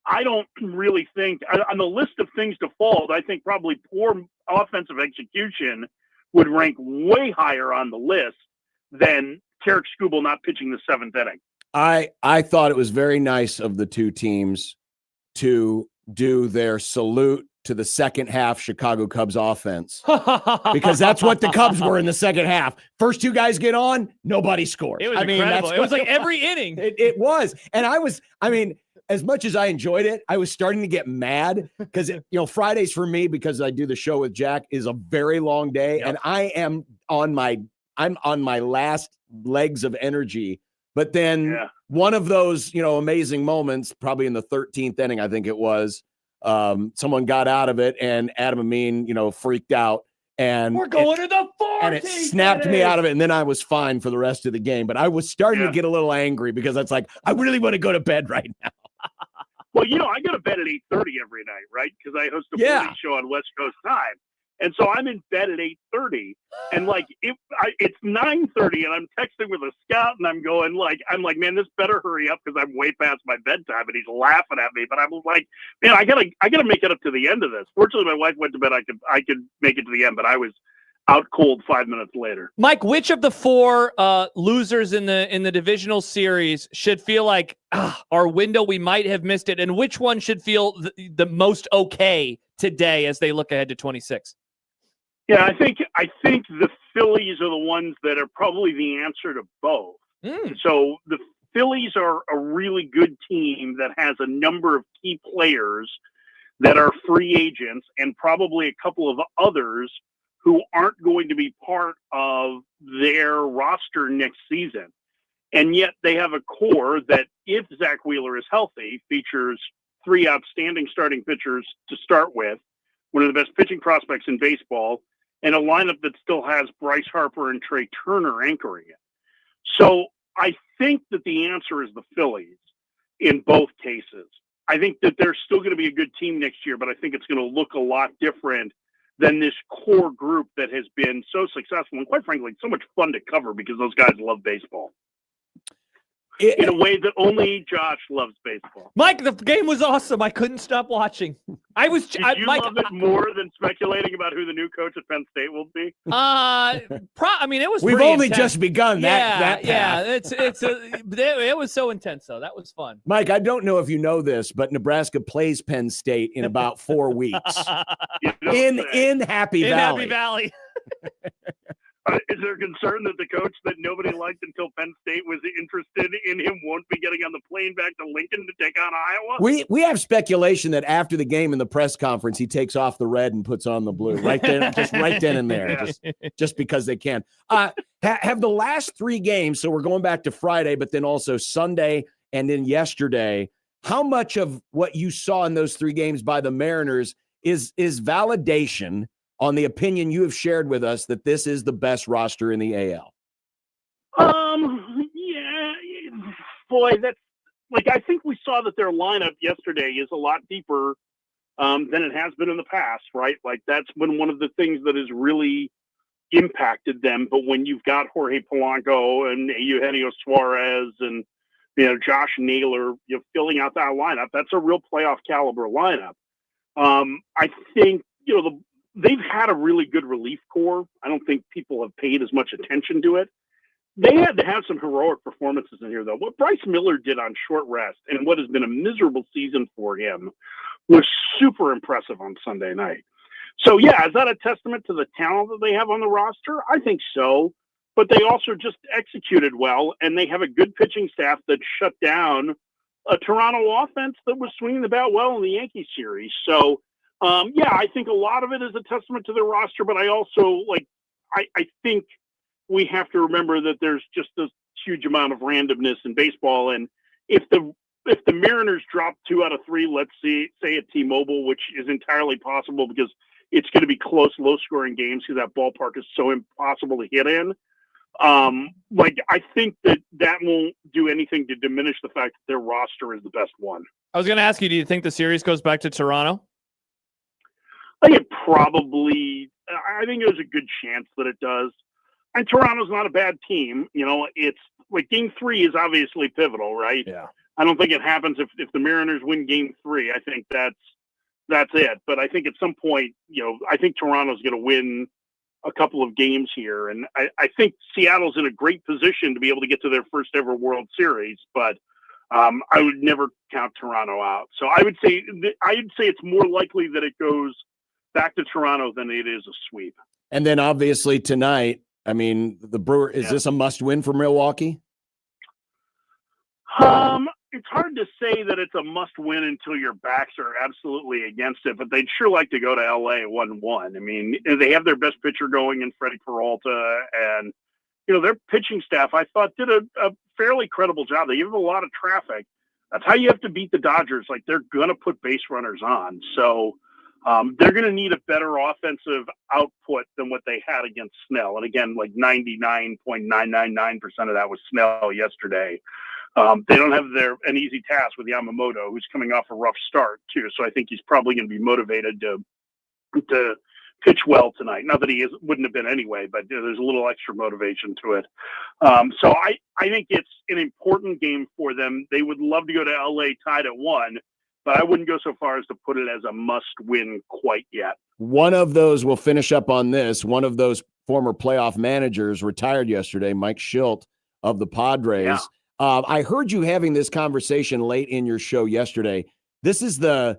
I don't really think, on the list of things to fault, I think probably poor offensive execution would rank way higher on the list than Tarek Scooble not pitching the 7th inning. I thought it was very nice of the two teams to do their salute to the second half Chicago Cubs offense, because that's what the Cubs were in the second half. First 2 guys get on, nobody scores. It was incredible. It was like every inning. It was. And as much as I enjoyed it, I was starting to get mad because, Fridays for me, because I do the show with Jack, is a very long day. Yep. And I'm on my last legs of energy. But then one of those, amazing moments, probably in the 13th inning, I think it was, someone got out of it and Adam Amin, freaked out. And we're going to the 4th. And it snapped me out of it. And then I was fine for the rest of the game. But I was starting to get a little angry because it's like, I really want to go to bed right now. Well, I go to bed at 8:30 every night, right? Because I host a morning show on West Coast time. And so I'm in bed at 8:30, and it's 9:30, and I'm texting with a scout, and I'm like, man, this better hurry up because I'm way past my bedtime, and he's laughing at me. But I'm like, man, I gotta make it up to the end of this. Fortunately, my wife went to bed. I could make it to the end, but I was out cold 5 minutes later. Mike, which of the 4 losers in the divisional series should feel like our window, we might have missed it, and which one should feel the most okay today as they look ahead to 26? Yeah, I think the Phillies are the ones that are probably the answer to both. So the Phillies are a really good team that has a number of key players that are free agents and probably a couple of others who aren't going to be part of their roster next season. And yet they have a core that, if Zach Wheeler is healthy, features 3 outstanding starting pitchers to start with, one of the best pitching prospects in baseball, and a lineup that still has Bryce Harper and Trey Turner anchoring it. So I think that the answer is the Phillies in both cases. I think that they're still going to be a good team next year, but I think it's going to look a lot different than this core group that has been so successful and, quite frankly, so much fun to cover because those guys love baseball. In a way that only Josh loves baseball. Mike, the game was awesome. I couldn't stop watching. Did you love it more than speculating about who the new coach at Penn State will be? I mean, it was. We've pretty only intense. just begun that path. It was so intense though. That was fun. Mike, I don't know if you know this, but Nebraska plays Penn State in about 4 weeks in Happy Valley. Happy Valley. Is there concern that the coach that nobody liked until Penn State was interested in him won't be getting on the plane back to Lincoln to take on Iowa? We have speculation that after the game in the press conference, he takes off the red and puts on the blue right there, just right then and there, just because they can. Have the last 3 games, so we're going back to Friday, but then also Sunday and then yesterday, how much of what you saw in those 3 games by the Mariners is validation on the opinion you have shared with us that this is the best roster in the AL? Yeah, boy, that's like, I think we saw that their lineup yesterday is a lot deeper than it has been in the past, right? Like, that's been one of the things that has really impacted them. But when you've got Jorge Polanco and Eugenio Suarez and, Josh Naylor, filling out that lineup, that's a real playoff caliber lineup. I think, they've had a really good relief corps. I don't think people have paid as much attention to it. They had to have some heroic performances in here, though. What Bryce Miller did on short rest and what has been a miserable season for him was super impressive on Sunday night. So, yeah, is that a testament to the talent that they have on the roster? I think so. But they also just executed well, and they have a good pitching staff that shut down a Toronto offense that was swinging the bat well in the Yankee series. So, I think a lot of it is a testament to their roster, but I also I think we have to remember that there's just a huge amount of randomness in baseball. And if the Mariners drop 2 out of 3, let's say at T-Mobile, which is entirely possible because it's going to be close, low-scoring games because that ballpark is so impossible to hit in. I think that won't do anything to diminish the fact that their roster is the best one. I was going to ask you, do you think the series goes back to Toronto? I think I think there's a good chance that it does. And Toronto's not a bad team. It's like Game 3 is obviously pivotal, right? Yeah. I don't think it happens if the Mariners win Game 3. I think that's it. But I think at some point, I think Toronto's going to win a couple of games here. And I think Seattle's in a great position to be able to get to their first ever World Series. But I would never count Toronto out. So I would say it's more likely that it goes back to Toronto than it is a sweep. And then obviously tonight, I mean, the Brewer, is this a must win for Milwaukee? It's hard to say that it's a must win until your backs are absolutely against it, but they'd sure like to go to LA 1-1. I mean, they have their best pitcher going in Freddie Peralta, and their pitching staff, I thought, did a fairly credible job. They give them a lot of traffic. That's how you have to beat the Dodgers. Like, they're going to put base runners on. So they're going to need a better offensive output than what they had against Snell. And again, like 99.999% of that was Snell yesterday. They don't have an easy task with Yamamoto, who's coming off a rough start too. So I think he's probably going to be motivated to pitch well tonight. Not that he wouldn't have been anyway, but there's a little extra motivation to it. So I think it's an important game for them. They would love to go to LA tied at 1. But I wouldn't go so far as to put it as a must-win quite yet. One of those, we'll finish up on this, one of those former playoff managers retired yesterday, Mike Schilt of the Padres. Yeah. I heard you having this conversation late in your show yesterday. This is the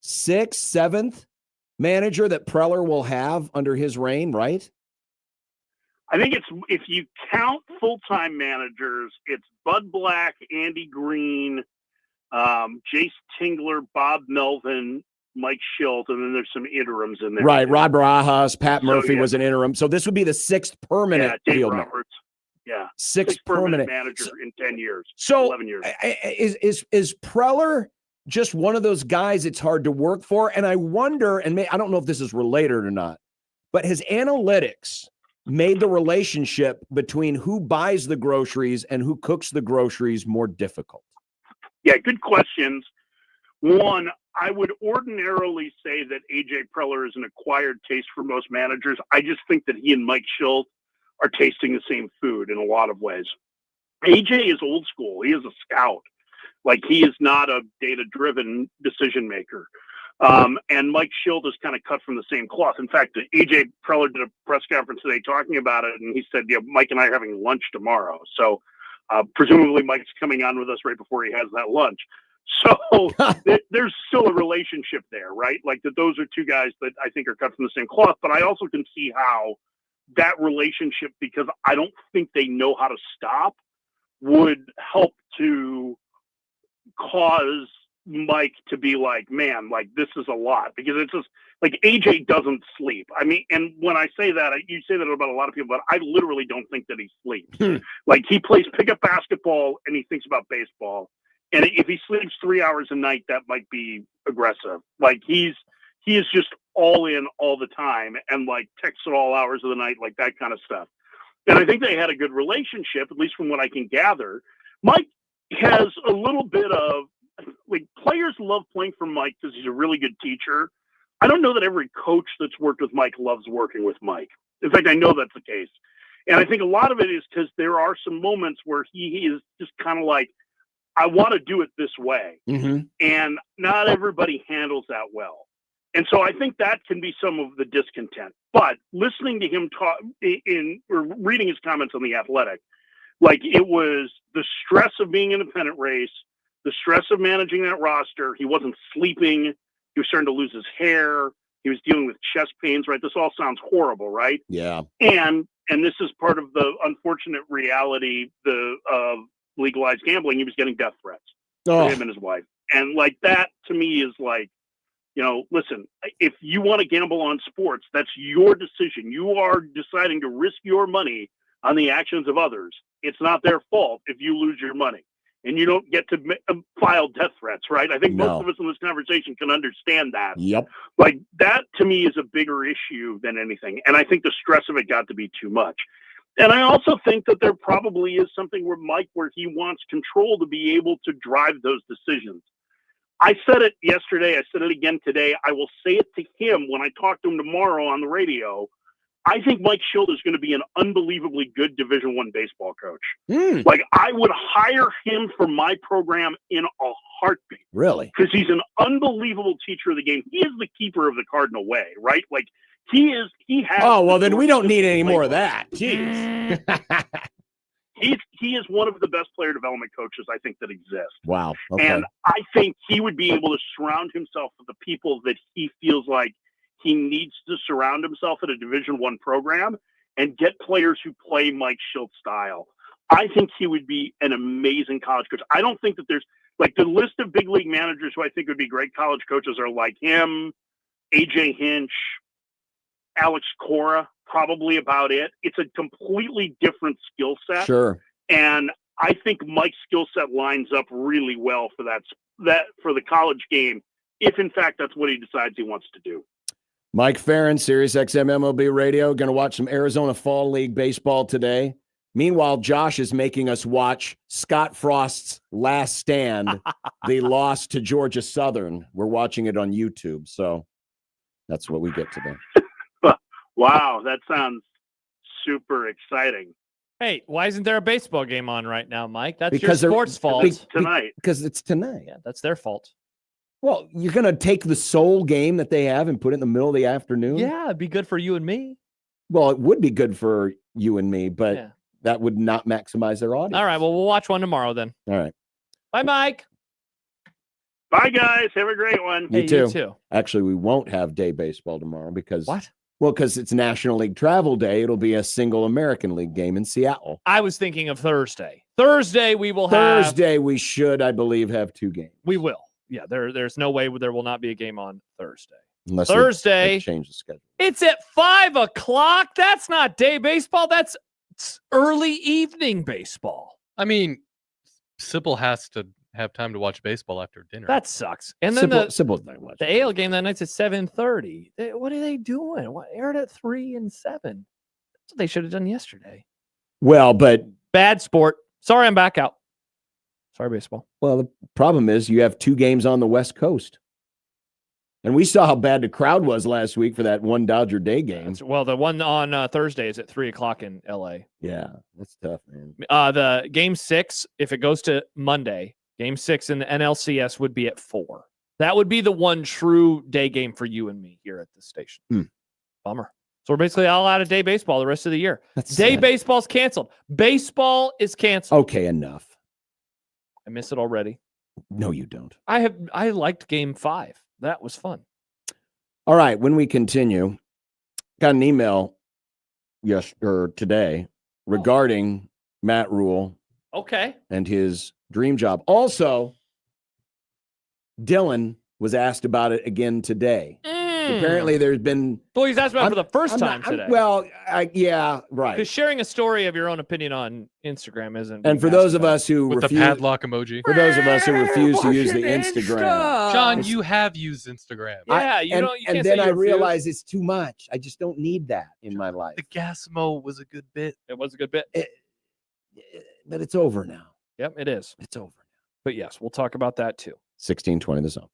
6th, 7th manager that Preller will have under his reign, right? I think if you count full-time managers, it's Bud Black, Andy Green, Jace Tingler, Bob Melvin, Mike Schilt, and then there's some interims in there. Right, Rod Barajas, Pat Murphy was an interim. So this would be the 6th permanent Dave field Roberts. Yeah, 6th permanent manager in 10 years. So 11 years. Is Preller just one of those guys it's hard to work for? And I wonder, and I don't know if this is related or not, but has analytics made the relationship between who buys the groceries and who cooks the groceries more difficult? Yeah, good questions. One, I would ordinarily say that AJ Preller is an acquired taste for most managers. I just think that he and Mike Schilt are tasting the same food in a lot of ways. AJ is old school. He is a scout. Like, he is not a data-driven decision maker. And Mike Schilt is kind of cut from the same cloth. In fact, AJ Preller did a press conference today talking about it, and he said, yeah, Mike and I are having lunch tomorrow. So presumably Mike's coming on with us right before he has that lunch. So there's still a relationship there, right? Like, that those are two guys that I think are cut from the same cloth. But I also can see how that relationship, because I don't think they know how to stop, would help to cause Mike to be like, man, like, this is a lot, because it's just like AJ doesn't sleep. I mean, and when I say that, you say that about a lot of people, but I literally don't think that he sleeps. Like, he plays pickup basketball and he thinks about baseball. And if he sleeps 3 hours a night, that might be aggressive. Like, he is just all in all the time, and like texts at all hours of the night, like that kind of stuff. And I think they had a good relationship, at least from what I can gather. Mike has a little bit of, like, players love playing for Mike because he's a really good teacher. I don't know that every coach that's worked with Mike loves working with Mike. In fact, I know that's the case. And I think a lot of it is because there are some moments where he is just kind of like, I want to do it this way. Mm-hmm. And not everybody handles that well. And so I think that can be some of the discontent. But listening to him talk or reading his comments on The Athletic, like, it was the stress of being in a pennant race, the stress of managing that roster. He wasn't sleeping. He was starting to lose his hair. He was dealing with chest pains, right? This all sounds horrible, right? Yeah. And this is part of the unfortunate reality of legalized gambling. He was getting death threats for him and his wife. And like, that to me is like, you know, listen, if you want to gamble on sports, that's your decision. You are deciding to risk your money on the actions of others. It's not their fault if you lose your money, and you don't get to file death threats, right? I think most of us in this conversation can understand that. Yep. Like, that to me is a bigger issue than anything. And I think the stress of it got to be too much. And I also think that there probably is something where he wants control to be able to drive those decisions. I said it yesterday. I said it again today. I will say it to him when I talk to him tomorrow on the radio. I think Mike Schilt is going to be an unbelievably good Division I baseball coach. Like, I would hire him for my program in a heartbeat. Really? Because he's an unbelievable teacher of the game. He is the keeper of the Cardinal way, right? Like, he has. Oh, well, then we don't need any more of that. Jeez. He is one of the best player development coaches I think that exist. Wow. Okay. And I think he would be able to surround himself with the people that he feels like he needs to surround himself at a Division I program, and get players who play Mike Schilt style. I think he would be an amazing college coach. I don't think that there's, like, the list of big league managers who I think would be great college coaches are like him, AJ Hinch, Alex Cora, probably about it. It's a completely different skill set. Sure. And I think Mike's skill set lines up really well for that for the college game, if in fact that's what he decides he wants to do. Mike Farron, Sirius XM MLB Radio. Going to watch some Arizona Fall League baseball today. Meanwhile, Josh is making us watch Scott Frost's Last Stand, the loss to Georgia Southern. We're watching it on YouTube, so that's what we get today. Wow, that sounds super exciting. Hey, why isn't there a baseball game on right now, Mike? That's Because your sports fault. Tonight. Because it's tonight. Yeah, that's their fault. Well, you're going to take the sole game that they have and put it in the middle of the afternoon? Yeah, it'd be good for you and me. Well, it would be good for you and me, but that would not maximize their audience. All right, well, we'll watch one tomorrow then. All right. Bye, Mike. Bye, guys. Have a great one. You too. Actually, we won't have day baseball tomorrow because... What? Well, because it's National League Travel Day. It'll be a single American League game in Seattle. I was thinking of Thursday. Thursday, we will have... Thursday, we should, I believe, have two games. We will. Yeah, there's no way there will not be a game on Thursday. Unless Thursday, they change the schedule. It's at 5 o'clock. That's not day baseball. That's early evening baseball. I mean, Sybil has to have time to watch baseball after dinner. That sucks. And then Sybil's the AL game that night's at 7:30. What are they doing? What aired at 3 and 7? That's what they should have done yesterday. Well, but bad sport. Sorry, I'm back out. Sorry, baseball. Well, the problem is you have 2 games on the West Coast. And we saw how bad the crowd was last week for that one Dodger Day game. Well, the one on Thursday is at 3:00 in LA. Yeah, that's tough, man. The game 6, if it goes to Monday, game 6 in the NLCS would be at 4. That would be the one true day game for you and me here at the station. Bummer. So we're basically all out of day baseball the rest of the year. That's day sad. baseball's canceled. Baseball is canceled. Okay, enough. I miss it already. No, you don't. I liked game 5. That was fun. All right, when we continue, got an email today regarding Matt Rule Okay. and his dream job. Also, Dylan was asked about it again today. Apparently, there's been. Well, he's asked about it for the first time today. Yeah, right. Because sharing a story of your own opinion on Instagram isn't. And for those of us who with refuse, the padlock emoji. for those of us who refuse to use the Instagram, John, you have used Instagram. Yeah, you and can't then say I you refuse. realize it's too much. I just don't need that in my life. The Gasmo was a good bit. It was a good bit. But it's over now. Yep, it is. It's over now. But yes, we'll talk about that too. 1620 the zone.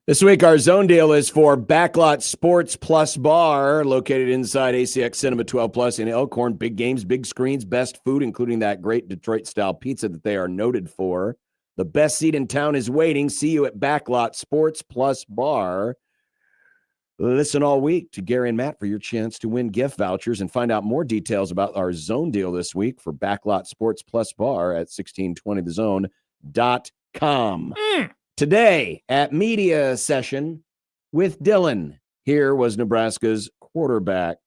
This week, our zone deal is for Backlot Sports Plus Bar, located inside ACX Cinema 12 Plus in Elkhorn. Big games, big screens, best food, including that great Detroit-style pizza that they are noted for. The best seat in town is waiting. See you at Backlot Sports Plus Bar. Listen all week to Gary and Matt for your chance to win gift vouchers and find out more details about our zone deal this week for Backlot Sports Plus Bar at 1620thezone.com. Today at media session with Dylan. Here was Nebraska's quarterback.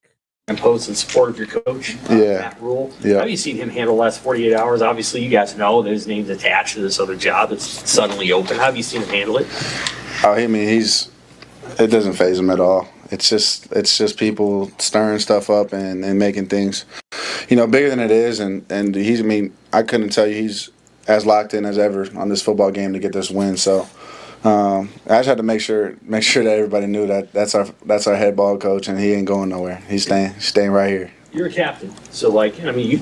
Imposed in support of your coach, Matt Rule. Yeah. How have you seen him handle the last 48 hours? Obviously, you guys know that his name's attached to this other job that's suddenly open. How have you seen him handle it? Oh, I mean, it doesn't faze him at all. It's just people stirring stuff up and making things, bigger than it is. And I couldn't tell you he's as locked in as ever on this football game to get this win. So I just had to make sure that everybody knew that that's our head ball coach, and he ain't going nowhere. He's staying right here. You're a captain, so you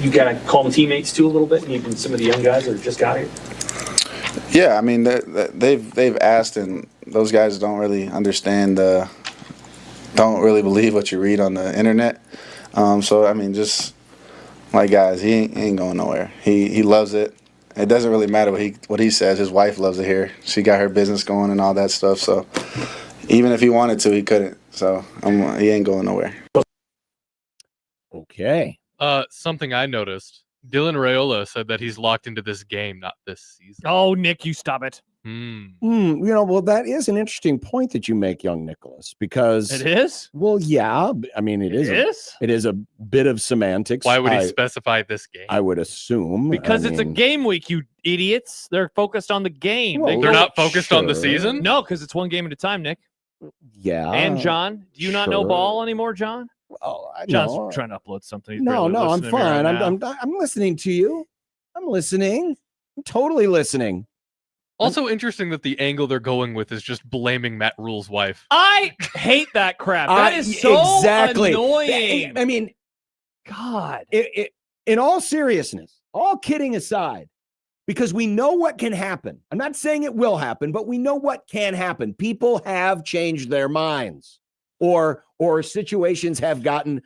got to call the teammates too a little bit, and even some of the young guys that just got here. Yeah, I mean they've asked, and those guys don't really understand, don't really believe what you read on the internet. So I mean, just like guys, he ain't going nowhere. He loves it. It doesn't really matter what he says. His wife loves it here. She got her business going and all that stuff. So even if he wanted to, he couldn't. So he ain't going nowhere. Okay. Something I noticed. Dylan Raiola said that he's locked into this game, not this season. Oh, Nick, you stop it. Well, that is an interesting point that you make, young Nicholas, because It is? Well, yeah. I mean, it is. It is a bit of semantics. Why would he specify this game? I would assume Because it's a game week, you idiots. They're focused on the game. Well, They're not focused on the season? No, because it's one game at a time, Nick. Yeah. And John, do you not know sure. ball anymore, John? Well, John's trying to upload something. He's No, barely I'm listening to me fine. right now. I'm listening to you. I'm listening. I'm totally listening. Also interesting that the angle they're going with is just blaming Matt Rule's wife. I hate that crap. That is so annoying. I mean, God. In all seriousness, all kidding aside, because we know what can happen. I'm not saying it will happen, but we know what can happen. People have changed their minds, or situations have gotten.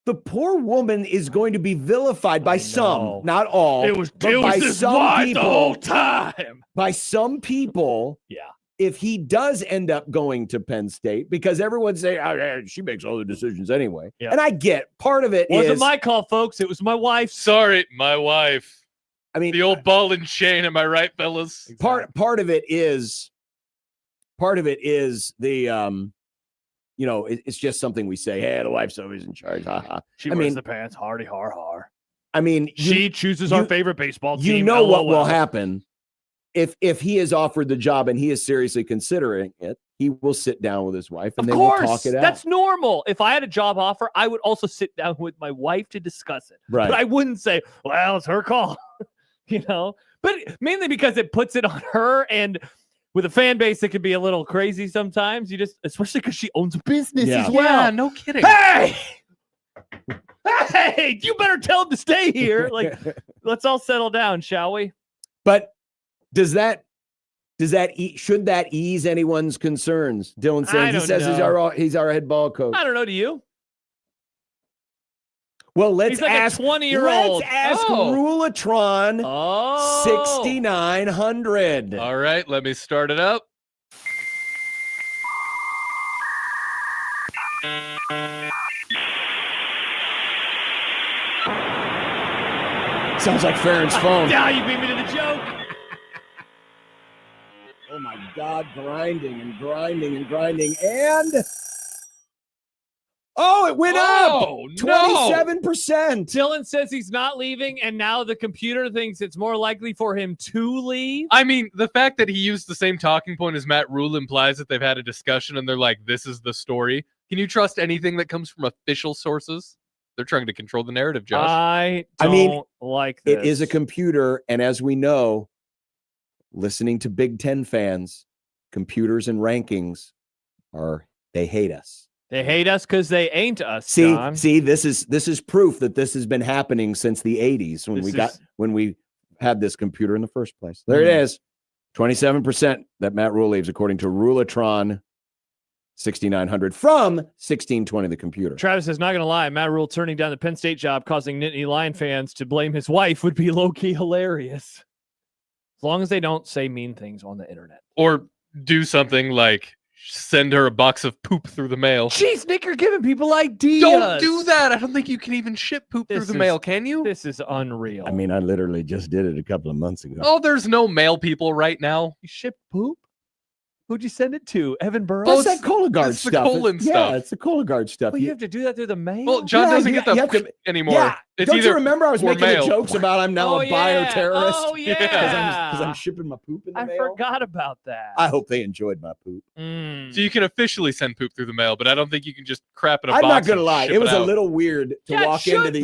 The poor woman is going to be vilified by some, not all. It was by this some wide people, the whole time. By some people, yeah. If he does end up going to Penn State, because everyone's saying, oh, she makes all the decisions anyway. Yeah. And I get part of it Wasn't my call, folks. It was my wife. Sorry, my wife. I mean, the old ball and chain. Am I right, fellas? Part of it is the it's just something we say. Hey, the wife's always in charge. She wears the pants. Hardy har har. I mean, she chooses our favorite baseball team. You know what will happen if he is offered the job and he is seriously considering it. He will sit down with his wife and they will talk it out. That's normal. If I had a job offer, I would also sit down with my wife to discuss it. Right. But I wouldn't say, "Well, it's her call," But mainly because it puts it on her, and with a fan base that can be a little crazy sometimes. Especially because she owns a business as well. Yeah, no kidding. Hey, you better tell him to stay here. Let's all settle down, shall we? But should that ease anyone's concerns? Dylan says he's our head ball coach. I don't know. Do you? Well, let's He's like ask. a 20-year-old. Let's ask Rulatron. 6900. All right, let me start it up. Sounds like Farron's phone. Yeah, you beat me to the joke. Oh my God, grinding and grinding and grinding. And it went up 27%. Dylan says he's not leaving, and now the computer thinks it's more likely for him to leave. I mean, the fact that he used the same talking point as Matt Rule implies that they've had a discussion and they're like, this is the story. Can you trust anything that comes from official sources? They're trying to control the narrative, Josh. I mean, like this. It is a computer, and as we know, listening to Big Ten fans, computers and rankings they hate us. They hate us because they ain't us. See, John. this is proof that this has been happening since the 80s when we had this computer in the first place. There it is. 27% that Matt Rule leaves, according to Rulatron 6900 from 1620 the computer. Travis says, not going to lie, Matt Rule turning down the Penn State job, causing Nittany Lion fans to blame his wife would be low-key hilarious. As long as they don't say mean things on the internet. Or do something like send her a box of poop through the mail. Jeez, Nick, you're giving people ideas. Don't do that. I don't think you can even ship poop through the mail, can you? This is unreal. I mean, I literally just did it a couple of months ago. Oh, there's no mail people right now. You ship poop? Who'd you send it to? Evan Burrows? Oh, it's that Cologuard it's the stuff. colon stuff. Yeah, it's the Cologuard stuff. Well, you have to do that through the mail? Well, John doesn't get the anymore. Yeah. It's Don't either you remember I was or making mail. the jokes about I'm now a bioterrorist? Oh, yeah. Because I'm shipping my poop in the I mail? forgot about that. I hope they enjoyed my poop. So you can officially send poop through the mail, but I don't think you can just crap in a I'm box. not gonna and lie. ship It was a out. little weird to Yeah, it walk into should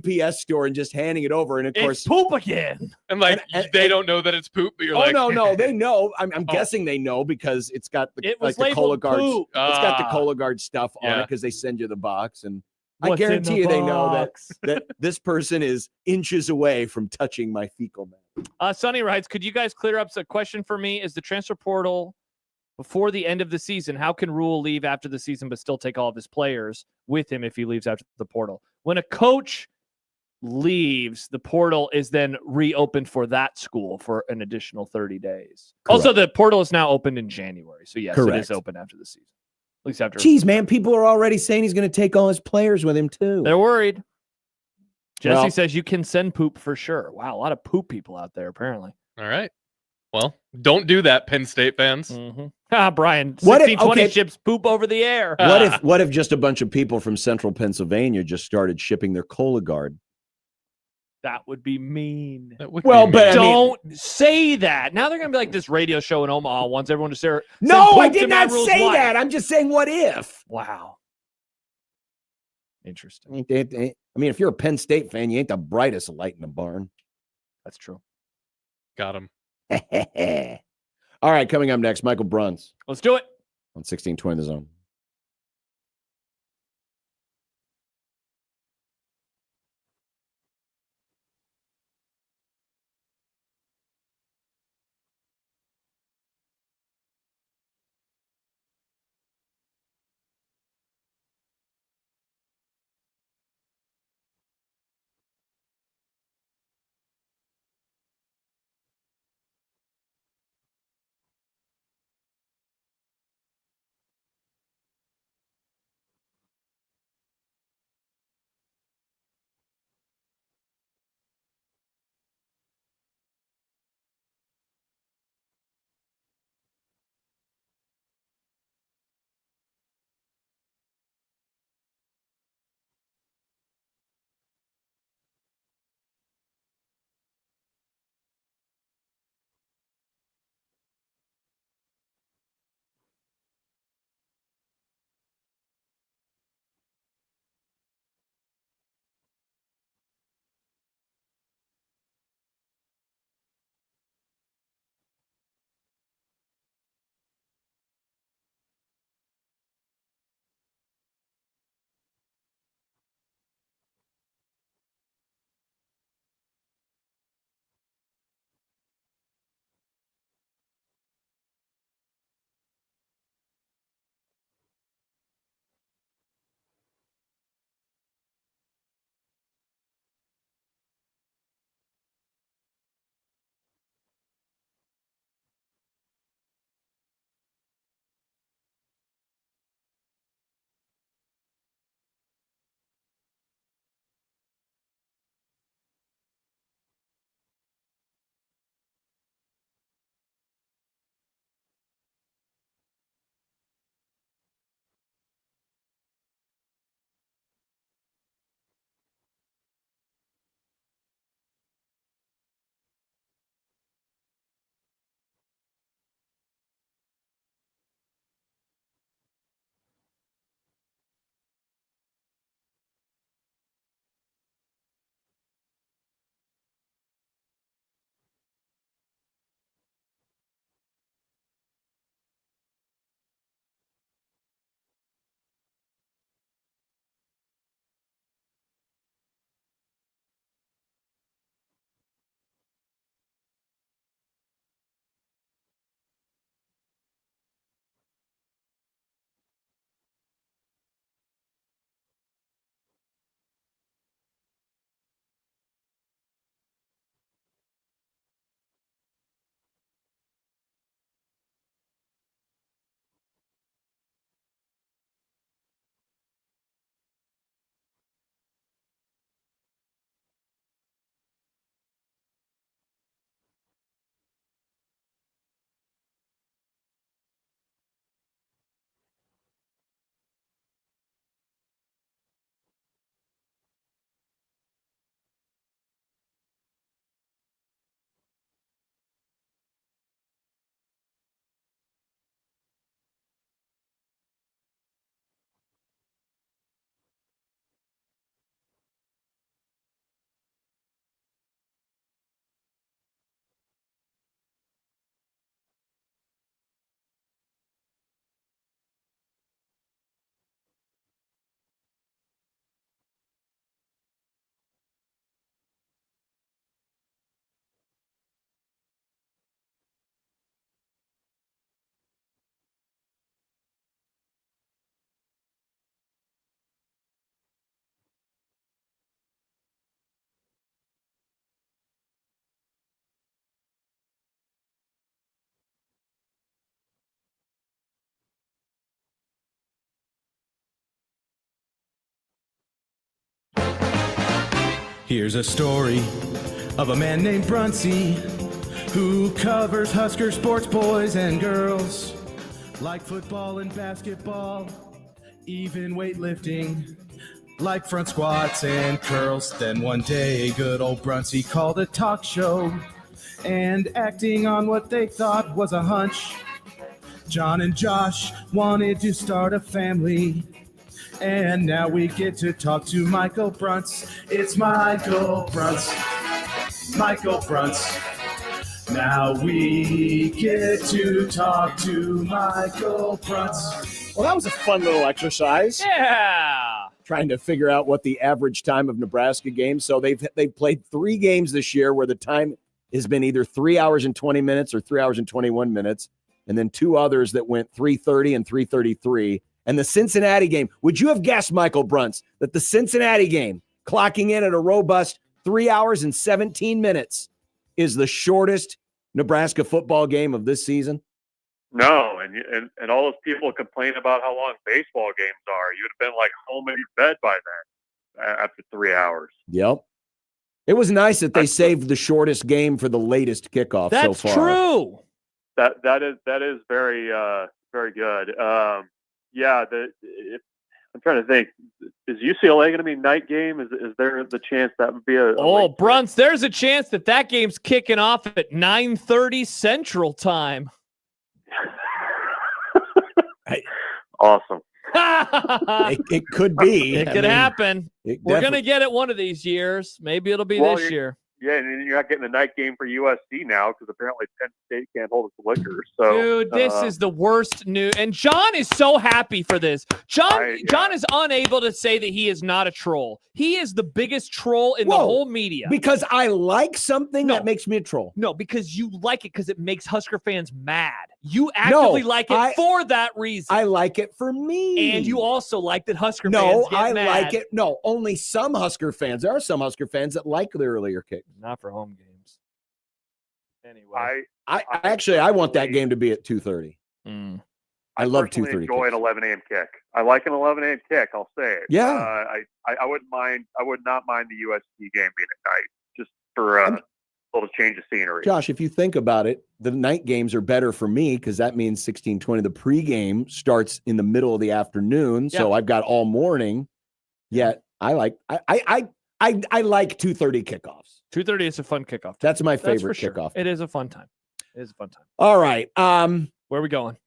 the UPS store and just handing it over, and of course, It's poop again. And like they don't know that it's poop, but you're oh like, no, they know. I'm guessing they know because it's got the It was like the labeled Cologuard. poop. It's got the Ah. Cologuard stuff on it Yeah. because they send you the box, and I What's in guarantee the you they know box? that this person is inches away from touching my fecal matter. Sonny writes, could you guys clear up a question for me? Is the transfer portal before the end of the season? How can Rule leave after the season but still take all of his players with him if he leaves after the portal? When a coach leaves, the portal is then reopened for that school for an additional 30 days. Also, the portal is now opened in January. So, yes, it Correct. is open after the season. At least after. Jeez, man, people are already saying he's going to take all his players with him too. They're worried. Jesse Well- says you can send poop for sure. Wow, a lot of poop people out there, apparently. all right. Well, don't do that, Penn State fans. Brian, What if- 1620 okay. ships poop over the air. What if just a bunch of people from central Pennsylvania just started shipping their Cologuard? That would be mean. That would Well, be but mean. I mean- Don't say that. Now they're going to be like this radio show in Omaha wants everyone to say. No, I did not say that. I'm just saying, what if? Wow. Interesting. I mean, if you're a Penn State fan, you ain't the brightest light in the barn. That's true. Got him. All right, coming up next, Michael Bruns Let's do it. on 1620 The Zone. Here's a story of a man named Brunsey who covers Husker sports, boys and girls, like football and basketball, even weightlifting, like front squats and curls. Then one day, good old Brunsey called a talk show, and acting on what they thought was a hunch, John and Josh wanted to start a family. And now we get to talk to Michael Brunts. It's Michael Brunts. Michael Brunts. Now we get to talk to Michael Brunts. Well, that was a fun little exercise. Yeah. Trying to figure out what the average time of Nebraska games. So they've played 3 games this year where the time has been either 3 hours and 20 minutes or 3 hours and 21 minutes, and then 2 others that went 3:30 and 3:33. And the Cincinnati game, would you have guessed, Michael Brunts, that the Cincinnati game, clocking in at a robust 3 hours and 17 minutes, is the shortest Nebraska football game of this season? No, and all those people complain about how long baseball games are. You'd have been like home in your bed by then after 3 hours. Yep. It was nice that they saved the shortest game for the latest kickoff so far. That's true. That is very very good. Yeah, I'm trying to think. Is UCLA going to be a night game? Is there the chance that would be a Brunts, there's a chance that game's kicking off at 9:30 Central Time. Awesome. It could be. It could happen. We're going to get it one of these years. Maybe it'll be this year. Yeah, and you're not getting a night game for USC now because apparently Penn State can't hold its liquor. So, dude, this is the worst news. And John is so happy for this. John is unable to say that he is not a troll. He is the biggest troll in the whole media. Because I like something that makes me a troll. No, because you like it because it makes Husker fans mad. You actively like it for that reason. I like it for me. And you also like that Husker fans get mad. like it. No, only some Husker fans. There are some Husker fans that like the earlier kick. Not for home games. Anyway. I want that game to be at 2:30. I love 2:30. Enjoy an 11 a.m. kick. I like an 11 a.m. kick. I'll say it. Yeah. I wouldn't mind. I would not mind the USC game being at night, just for a little change of scenery. Josh, if you think about it, the night games are better for me because that means 16:20. The pregame starts in the middle of the afternoon, so I've got all morning. Yet I like 2:30 kickoffs. 2:30 is a fun kickoff. That's my favorite kickoff. It is a fun time. All right. Where are we going?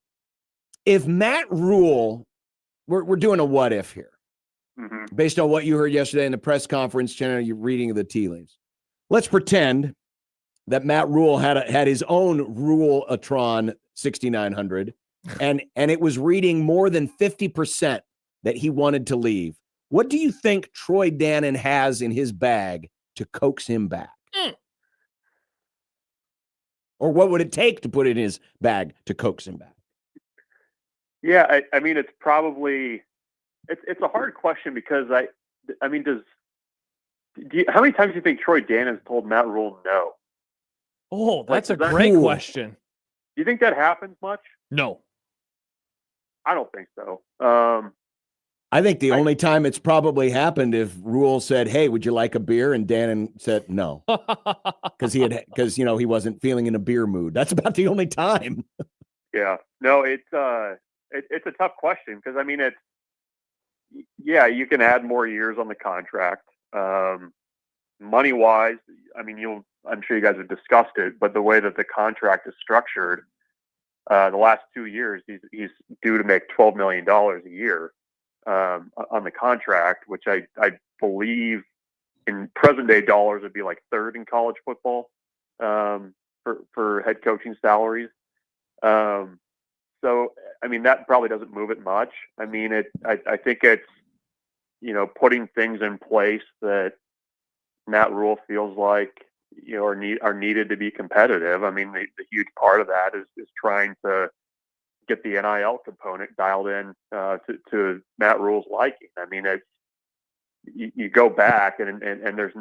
If Matt Rule, we're doing a what if here, based on what you heard yesterday in the press conference, channel, your reading of the tea leaves. Let's pretend that Matt Rule had his own Rule-atron 6900, and it was reading more than 50% that he wanted to leave. What do you think Troy Dannon has in his bag to coax him back? Or what would it take to put in his bag to coax him back? Yeah, I mean, it's probably it's a hard question because I mean, how many times do you think Troy Dannon's told Matt Rule no? Oh, that's a great question. Do you think that happens much? No, I don't think so. I think the only time it's probably happened if Rule said, "Hey, would you like a beer?" and Dannon said no, because he wasn't feeling in a beer mood. That's about the only time. Yeah, no, it's a tough question because I mean you can add more years on the contract. Money wise, I mean I'm sure you guys have discussed it, but the way that the contract is structured, the last 2 years he's due to make $12 million a year. On the contract, which I believe in present day dollars would be like third in college football for head coaching salaries. So, I mean, that probably doesn't move it much. I mean, I think it's, putting things in place that Matt Rule feels like, are needed to be competitive. I mean, the huge part of that is trying to get the NIL component dialed in to Matt Rule's liking. I mean, you go back and there's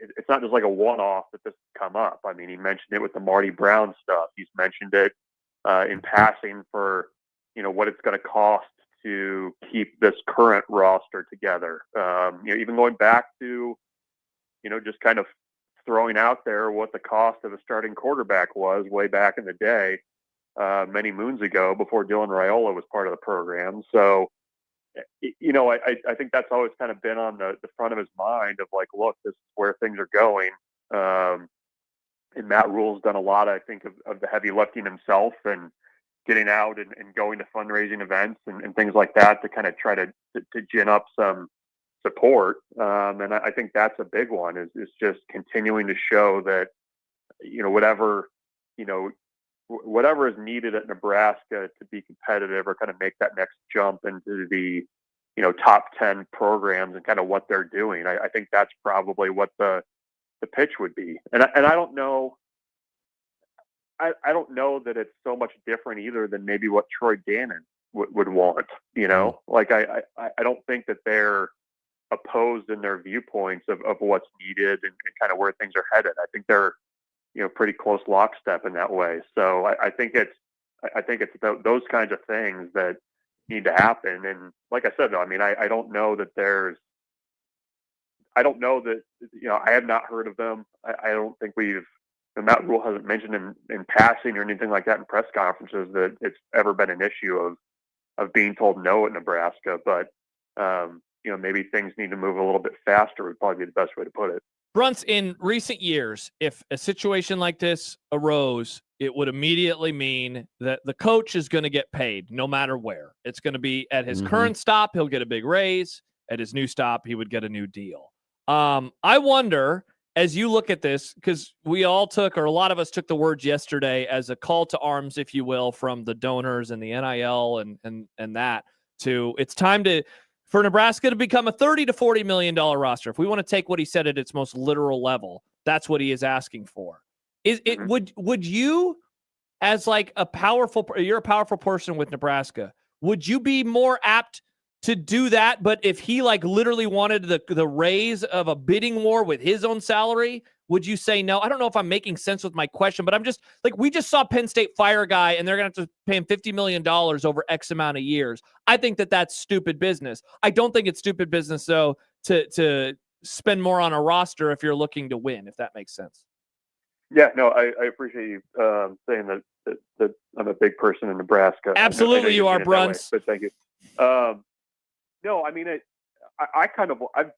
it's not just like a one-off that this come up. I mean, he mentioned it with the Marty Brown stuff. He's mentioned it in passing for, what it's going to cost to keep this current roster together. Even going back to just kind of throwing out there what the cost of a starting quarterback was way back in the day, many moons ago, before Dylan Raiola was part of the program. So, I think that's always kind of been on the front of his mind of like, look, this is where things are going. And Matt Rule's done a lot, I think, of the heavy lifting himself and getting out and going to fundraising events and things like that to kind of try to gin up some support. And I think that's a big one is just continuing to show that, whatever is needed at Nebraska to be competitive or kind of make that next jump into the, top 10 programs and kind of what they're doing. I think that's probably what the pitch would be. And I don't know. I don't know that it's so much different either than maybe what Troy Gannon would want, like I don't think that they're opposed in their viewpoints of what's needed and kind of where things are headed. I think they're, pretty close lockstep in that way. So I think it's those kinds of things that need to happen. And like I said, though, I mean, I don't know that I have not heard of them. I don't think Matt Rule hasn't mentioned in passing or anything like that in press conferences that it's ever been an issue of being told no at Nebraska. But, maybe things need to move a little bit faster would probably be the best way to put it. Brunts, in recent years, if a situation like this arose, it would immediately mean that the coach is going to get paid no matter where. It's going to be at his current stop, he'll get a big raise. At his new stop, he would get a new deal. I wonder, as you look at this, because we all took, or a lot of us took the words yesterday as a call to arms, if you will, from the donors and the NIL and that to it's time for Nebraska to become a $30 to $40 million roster. If we want to take what he said at its most literal level, that's what he is asking for. Would you, as like you're a powerful person with Nebraska, would you be more apt to do that? But if he like literally wanted the raise of a bidding war with his own salary, would you say no? I don't know if I'm making sense with my question, but I'm just like, we just saw Penn State fire a guy and they're going to have to pay him $50 million over X amount of years. I think that's stupid business. I don't think it's stupid business, though, to spend more on a roster if you're looking to win, if that makes sense. Yeah, no, I appreciate you saying that I'm a big person in Nebraska. Absolutely, you are, Bruns. But thank you. No, I mean, I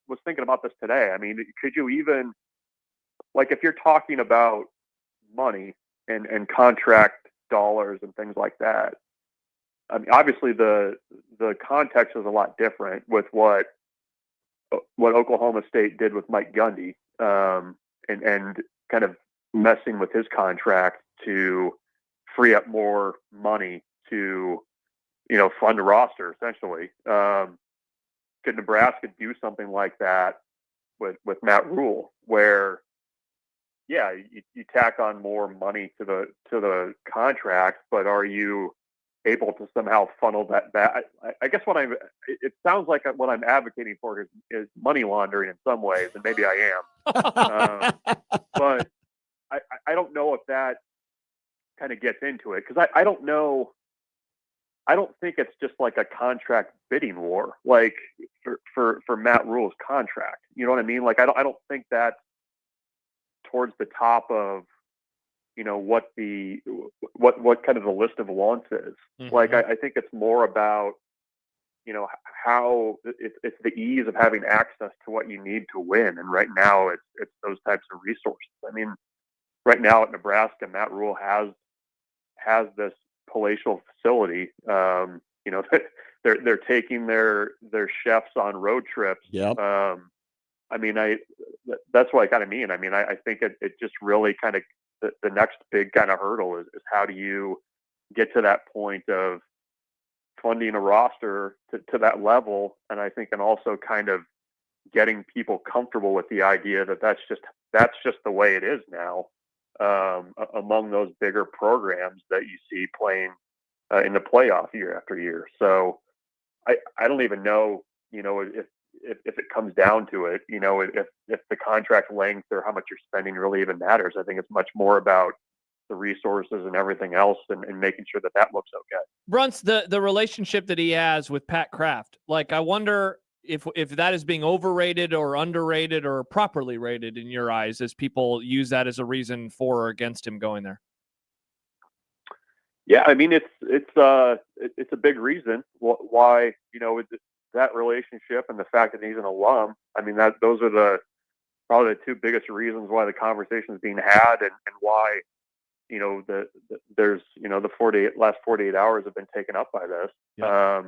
was thinking about this today. I mean, could you even, like, if you're talking about money and contract dollars and things like that, I mean, obviously the context is a lot different with what Oklahoma State did with Mike Gundy, and kind of messing with his contract to free up more money to, fund a roster essentially. Could Nebraska do something like that with Matt Rule, where, yeah, you tack on more money to the contract, but are you able to somehow funnel that back? I guess it sounds like what I'm advocating for is money laundering in some ways, and maybe I am. But I don't know if that kind of gets into it, because I don't know. I don't think it's just like a contract bidding war, like for Matt Rule's contract. You know what I mean? Like I don't think that towards the top of, what kind of the list of wants is. Mm-hmm. Like I think it's more about, how it's the ease of having access to what you need to win. And right now it's those types of resources. I mean, right now at Nebraska, Matt Rule has this palatial facility. They're taking their chefs on road trips. Yep. I mean, that's what I kind of mean. I mean, I think it just really kind of the next big kind of hurdle is how do you get to that point of funding a roster to that level, and I think, and also kind of getting people comfortable with the idea that that's just the way it is now, among those bigger programs that you see playing in the playoff year after year. So I don't even know, if it comes down to it, if the contract length or how much you're spending really even matters. I think it's much more about the resources and everything else and making sure that looks okay. Brunts, the relationship that he has with Pat Kraft, like, I wonder if that is being overrated or underrated or properly rated in your eyes, as people use that as a reason for or against him going there. Yeah, I mean it's a big reason why that relationship and the fact that he's an alum. I mean those are probably the two biggest reasons why the conversation is being had, and why there's the last 48 hours have been taken up by this. Yeah.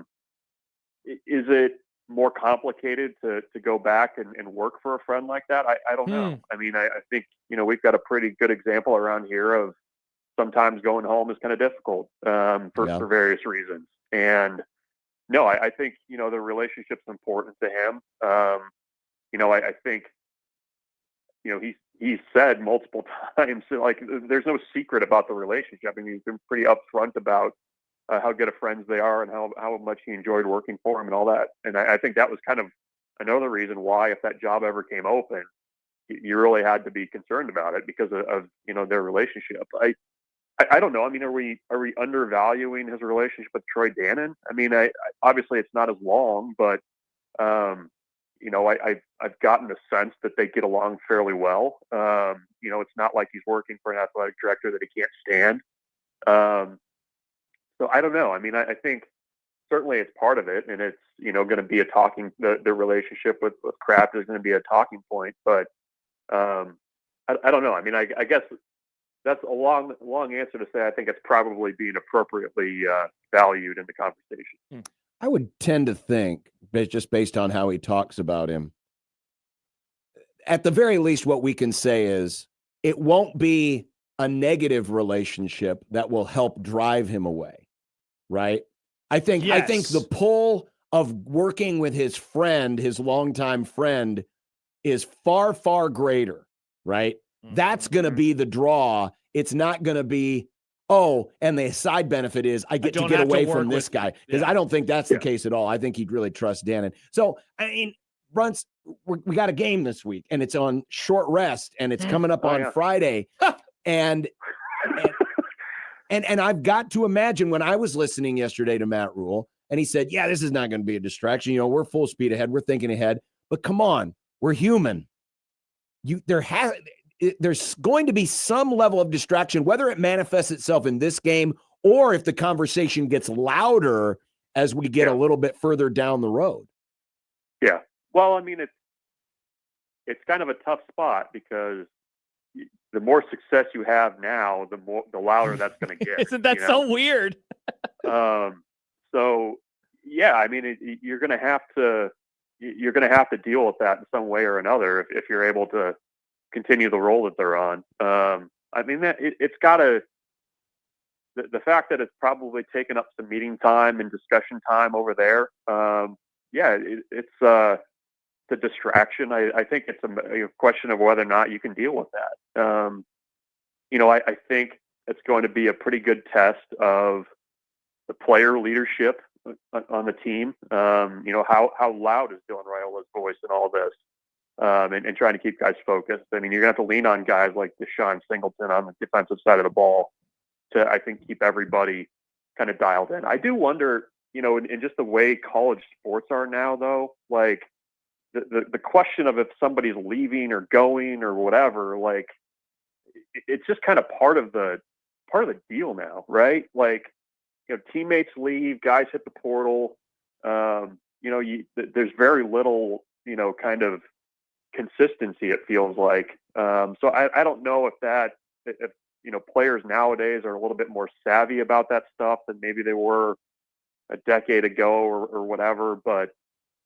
Is it more complicated to go back and work for a friend like that? I don't know. I mean, I think, we've got a pretty good example around here of sometimes going home is kind of difficult for various reasons. And no, I think, the relationship's important to him. I think, he's said multiple times, like, there's no secret about the relationship. I mean, he's been pretty upfront about how good of friends they are and how much he enjoyed working for him and all that. And I think that was kind of another reason why, if that job ever came open, you really had to be concerned about it because of their relationship. I don't know. I mean, are we undervaluing his relationship with Troy Dannon? I mean, obviously it's not as long, but I've gotten the sense that they get along fairly well. It's not like he's working for an athletic director that he can't stand. So I don't know. I mean, I think certainly it's part of it, and it's going to be a talking. The relationship with Kraft is going to be a talking point, but I don't know. I mean, I guess that's a long answer to say I think it's probably being appropriately valued in the conversation. I would tend to think, just based on how he talks about him, at the very least, what we can say is it won't be a negative relationship that will help drive him away, right? I think the pull of working with his friend, his longtime friend, is far, far greater, right? Mm-hmm. That's going to be the draw. It's not going to be, and the side benefit is I get to get away from this guy, because I don't think that's the case at all. I think he'd really trust Dannon. So, I mean, Brunts, we got a game this week, and it's on short rest, and it's coming up on Friday. And I've got to imagine, when I was listening yesterday to Matt Rule, and he said, yeah, this is not going to be a distraction. We're full speed ahead. We're thinking ahead. But come on, we're human. There's going to be some level of distraction, whether it manifests itself in this game or if the conversation gets louder as we get a little bit further down the road. Yeah. Well, I mean, it's kind of a tough spot, because the more success you have now, the louder that's going to get. Isn't that so weird? So yeah, I mean, you're going to have to deal with that in some way or another if you're able to continue the role that they're on. I mean, that it's got to, the fact that it's probably taken up some meeting time and discussion time over there. It's a distraction. I think it's a question of whether or not you can deal with that. I think it's going to be a pretty good test of the player leadership on the team. How loud is Dylan Raiola's voice in all this? And trying to keep guys focused. I mean, you're going to have to lean on guys like Deshaun Singleton on the defensive side of the ball to, I think, keep everybody kind of dialed in. I do wonder, in just the way college sports are now, though, like the question of if somebody's leaving or going or whatever, like it's just kind of part of the deal now, right? Like, teammates leave, guys hit the portal. There's very little, kind of consistency, it feels like. So I don't know if players nowadays are a little bit more savvy about that stuff than maybe they were a decade ago or whatever. But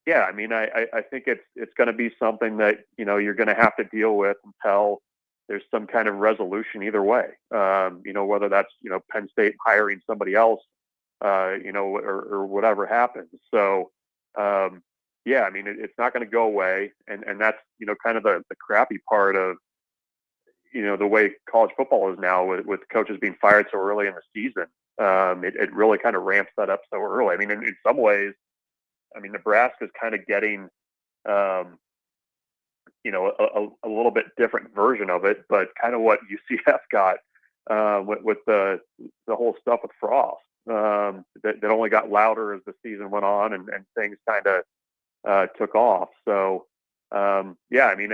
yeah, I mean, I think it's going to be something that, you're going to have to deal with until there's some kind of resolution either way. Whether that's, Penn State hiring somebody else, or whatever happens. So, yeah, I mean, it's not going to go away. And that's, kind of the crappy part of, the way college football is now with coaches being fired so early in the season. It really kind of ramps that up so early. I mean, in some ways, Nebraska's kind of getting, a little bit different version of it, but kind of what UCF got with the whole stuff with Frost. That only got louder as the season went on, and things kind of took off. So yeah, I mean,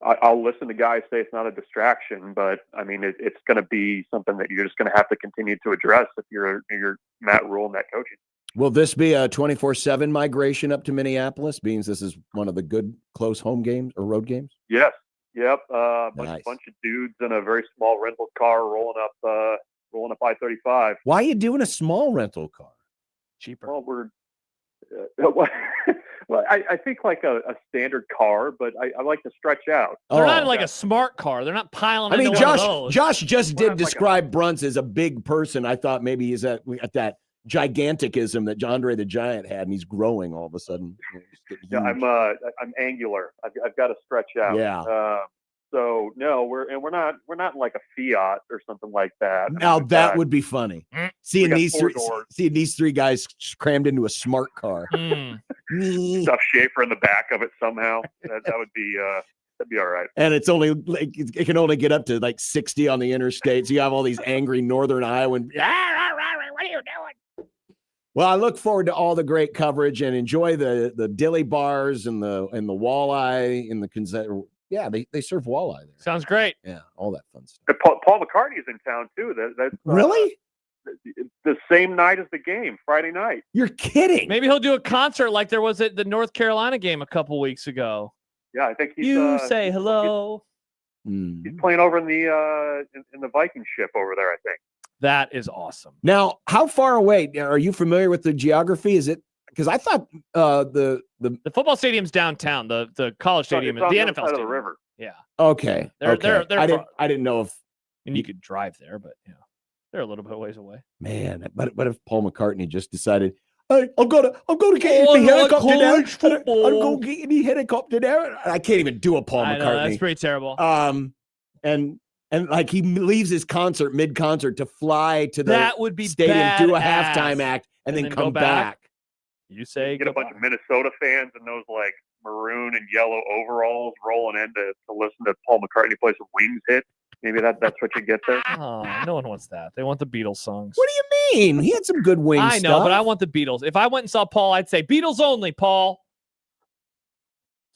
I'll listen to guys say it's not a distraction, but I mean, it's going to be something that you're just going to have to continue to address if you're Matt Rule and that coaching. Will this be a 24/7 migration up to Minneapolis? Means this is one of the good close home games or road games? Yes. Yep. Nice. Bunch of dudes in a very small rental car rolling up I-35. Why are you doing a small rental car? Cheaper. Well, we're well, I think like a standard car, but I like to stretch out. They're not like a smart car. They're not piling. I mean, into one of those. Josh just Well, did describe Bruns as a big person. I thought maybe he's at that giganticism that Andre the Giant had, and he's growing all of a sudden. Yeah, I'm angular. I've got to stretch out. Yeah. So no, we're not like a Fiat or something like that. Now that would be funny. Seeing these three guys crammed into a smart car. Stuff Schaefer in the back of it somehow. That would be that'd be all right. And it's only like it can only get up to like 60 on the interstate. So you have all these angry Northern Iowans. What are you doing? Well, I look forward to all the great coverage and enjoy the dilly bars and the walleye and the yeah, they serve walleye there. Sounds great. Yeah, all that fun stuff. Paul McCartney's in town too. That's really the same night as the game, Friday night. You're kidding. Maybe he'll do a concert like there was at the North Carolina game a couple weeks ago. Yeah, I think he's. You say hello. He's playing over in the Viking ship over there, I think. That is awesome. Now, how far away are you familiar with the geography? Is it because I thought the football stadium's downtown, the college stadium, it's on the other NFL side of the stadium. river. Yeah. Okay. They're I didn't know if I mean, you could drive there, but yeah, they're a little bit ways away. Man, but what if Paul McCartney just decided, hey, I'm gonna get in the helicopter now. I'm gonna get in the helicopter now. I can't even do a Paul I McCartney. know, that's pretty terrible. And like he leaves his concert mid-concert to fly to the That would be stadium, do a badass. halftime act, and then come go back. back. You say Get a bunch of Minnesota fans in those like maroon and yellow overalls rolling in to listen to Paul McCartney play some Wings hit. Maybe that's what you get there. Oh, no one wants that. They want the Beatles songs. What do you mean? He had some good Wings I know, stuff. but I want the Beatles. If I went and saw Paul, I'd say Beatles only, Paul.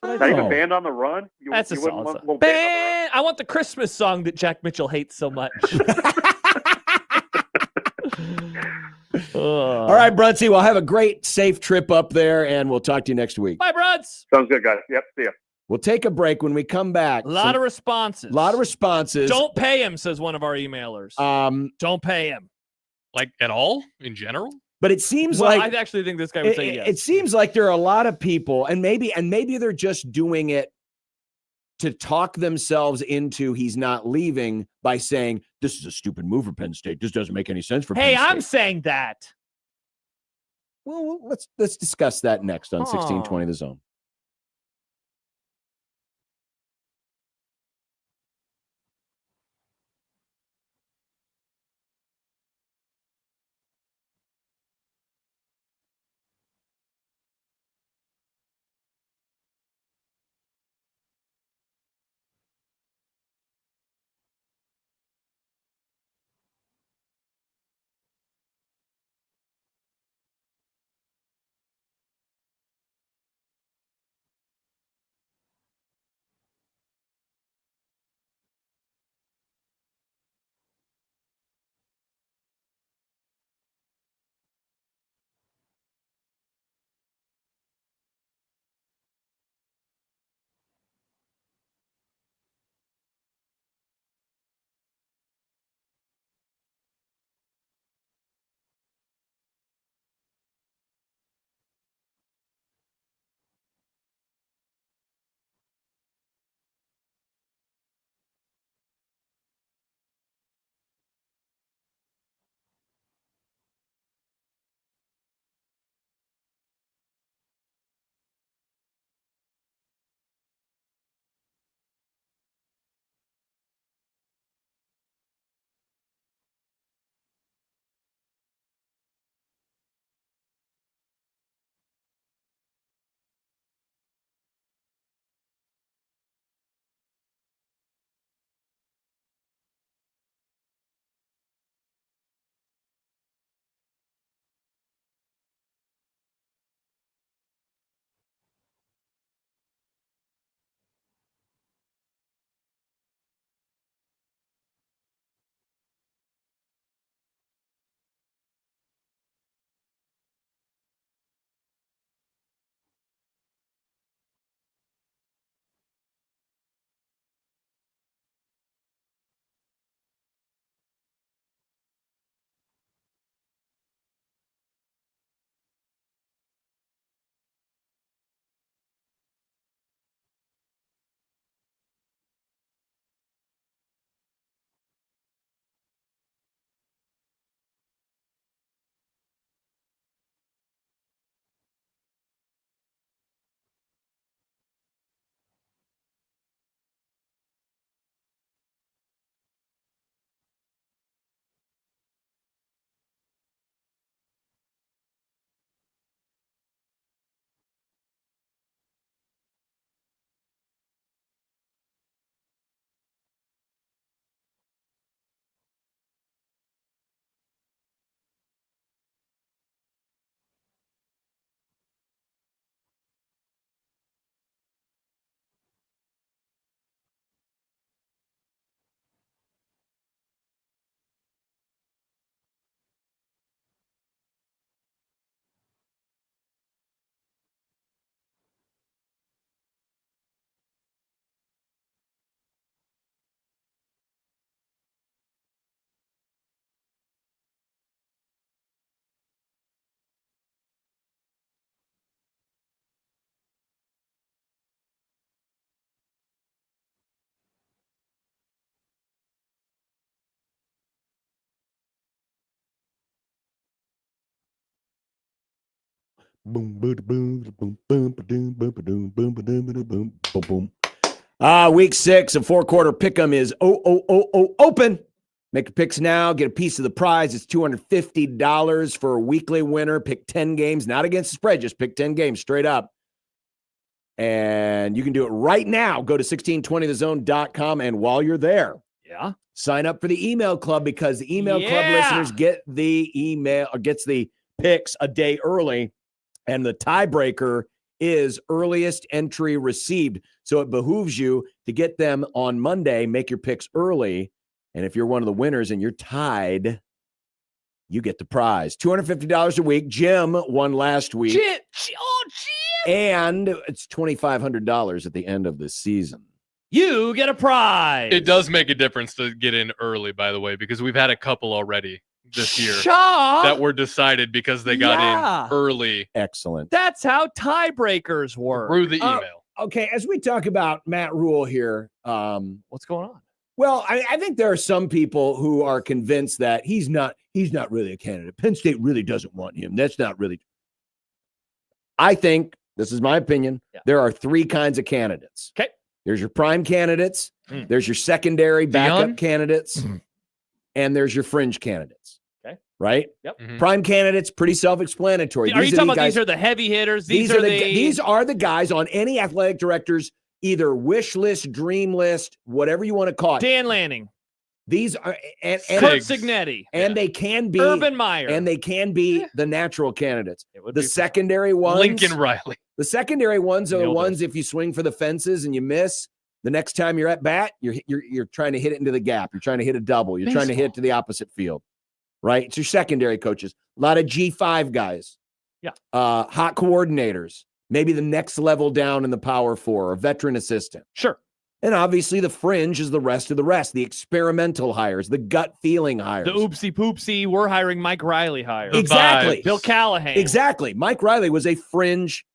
Not even Band on the Run? That's a wouldn't want song. a little Band on the Run? I want the Christmas song that Jack Mitchell hates so much. All right, Brunsy, well, have a great, safe trip up there, and we'll talk to you next week. Bye, Bruns. Sounds good, guys. Yep, see ya. We'll take a break. When we come back, A lot of responses. Don't pay him, says one of our emailers. Don't pay him. Like at all in general? But it seems Well, like I actually think this guy would say yes. It seems like there are a lot of people, and maybe they're just doing it to talk themselves into he's not leaving by saying this is a stupid move for Penn State. This doesn't make any sense for Hey, Penn State. I'm saying that. Well, let's discuss that next on 1620 The Zone. Boom, boom, boom, boom, boom, boom, boom, boom, boom, boom, boom, boom. Week 6 of 4-quarter pick'em is open. Make your picks now. Get a piece of the prize. It's $250 for a weekly winner. Pick 10 games, not against the spread. Just pick 10 games straight up. And you can do it right now. Go to 1620thezone.com. And while you're there, sign up for the email club, because the email club listeners get the email or gets the picks a day early. And the tiebreaker is earliest entry received. So it behooves you to get them on Monday, make your picks early. And if you're one of the winners and you're tied, you get the prize. $250 a week. Jim won last week. Jim. And it's $2,500 at the end of the season. You get a prize. It does make a difference to get in early, by the way, because we've had a couple already this year that were decided because they got in early. Excellent. That's how tiebreakers work. Through the email. Okay, as we talk about Matt Rule here, what's going on? Well, I think there are some people who are convinced that he's not really a candidate. Penn State really doesn't want him. That's not really. I think, this is my opinion, there are 3 kinds of candidates. Okay. There's your prime candidates, there's your secondary backup candidates, and there's your fringe candidates. Okay. Right? Yep. Prime candidates, pretty self-explanatory. Are you talking about these are the heavy hitters? These are the guys on any athletic director's either wish list, dream list, whatever you want to call it. Dan Lanning. These are and Kurt Signetti. And they can be Urban Meyer. And they can be the natural candidates. The secondary ones. Lincoln Riley. The secondary ones are the ones if you swing for the fences and you miss, the next time you're at bat, you're trying to hit it into the gap. You're trying to hit a double. You're trying to hit to the opposite field. Right? It's your secondary coaches. A lot of G5 guys. Yeah. Hot coordinators. Maybe the next level down in the Power 4 or veteran assistant. Sure. And obviously the fringe is the rest of the rest, the experimental hires, the gut feeling hires. The oopsie poopsie, we're hiring Mike Riley hire. Exactly. Bill Callahan. Exactly. Mike Riley was a fringe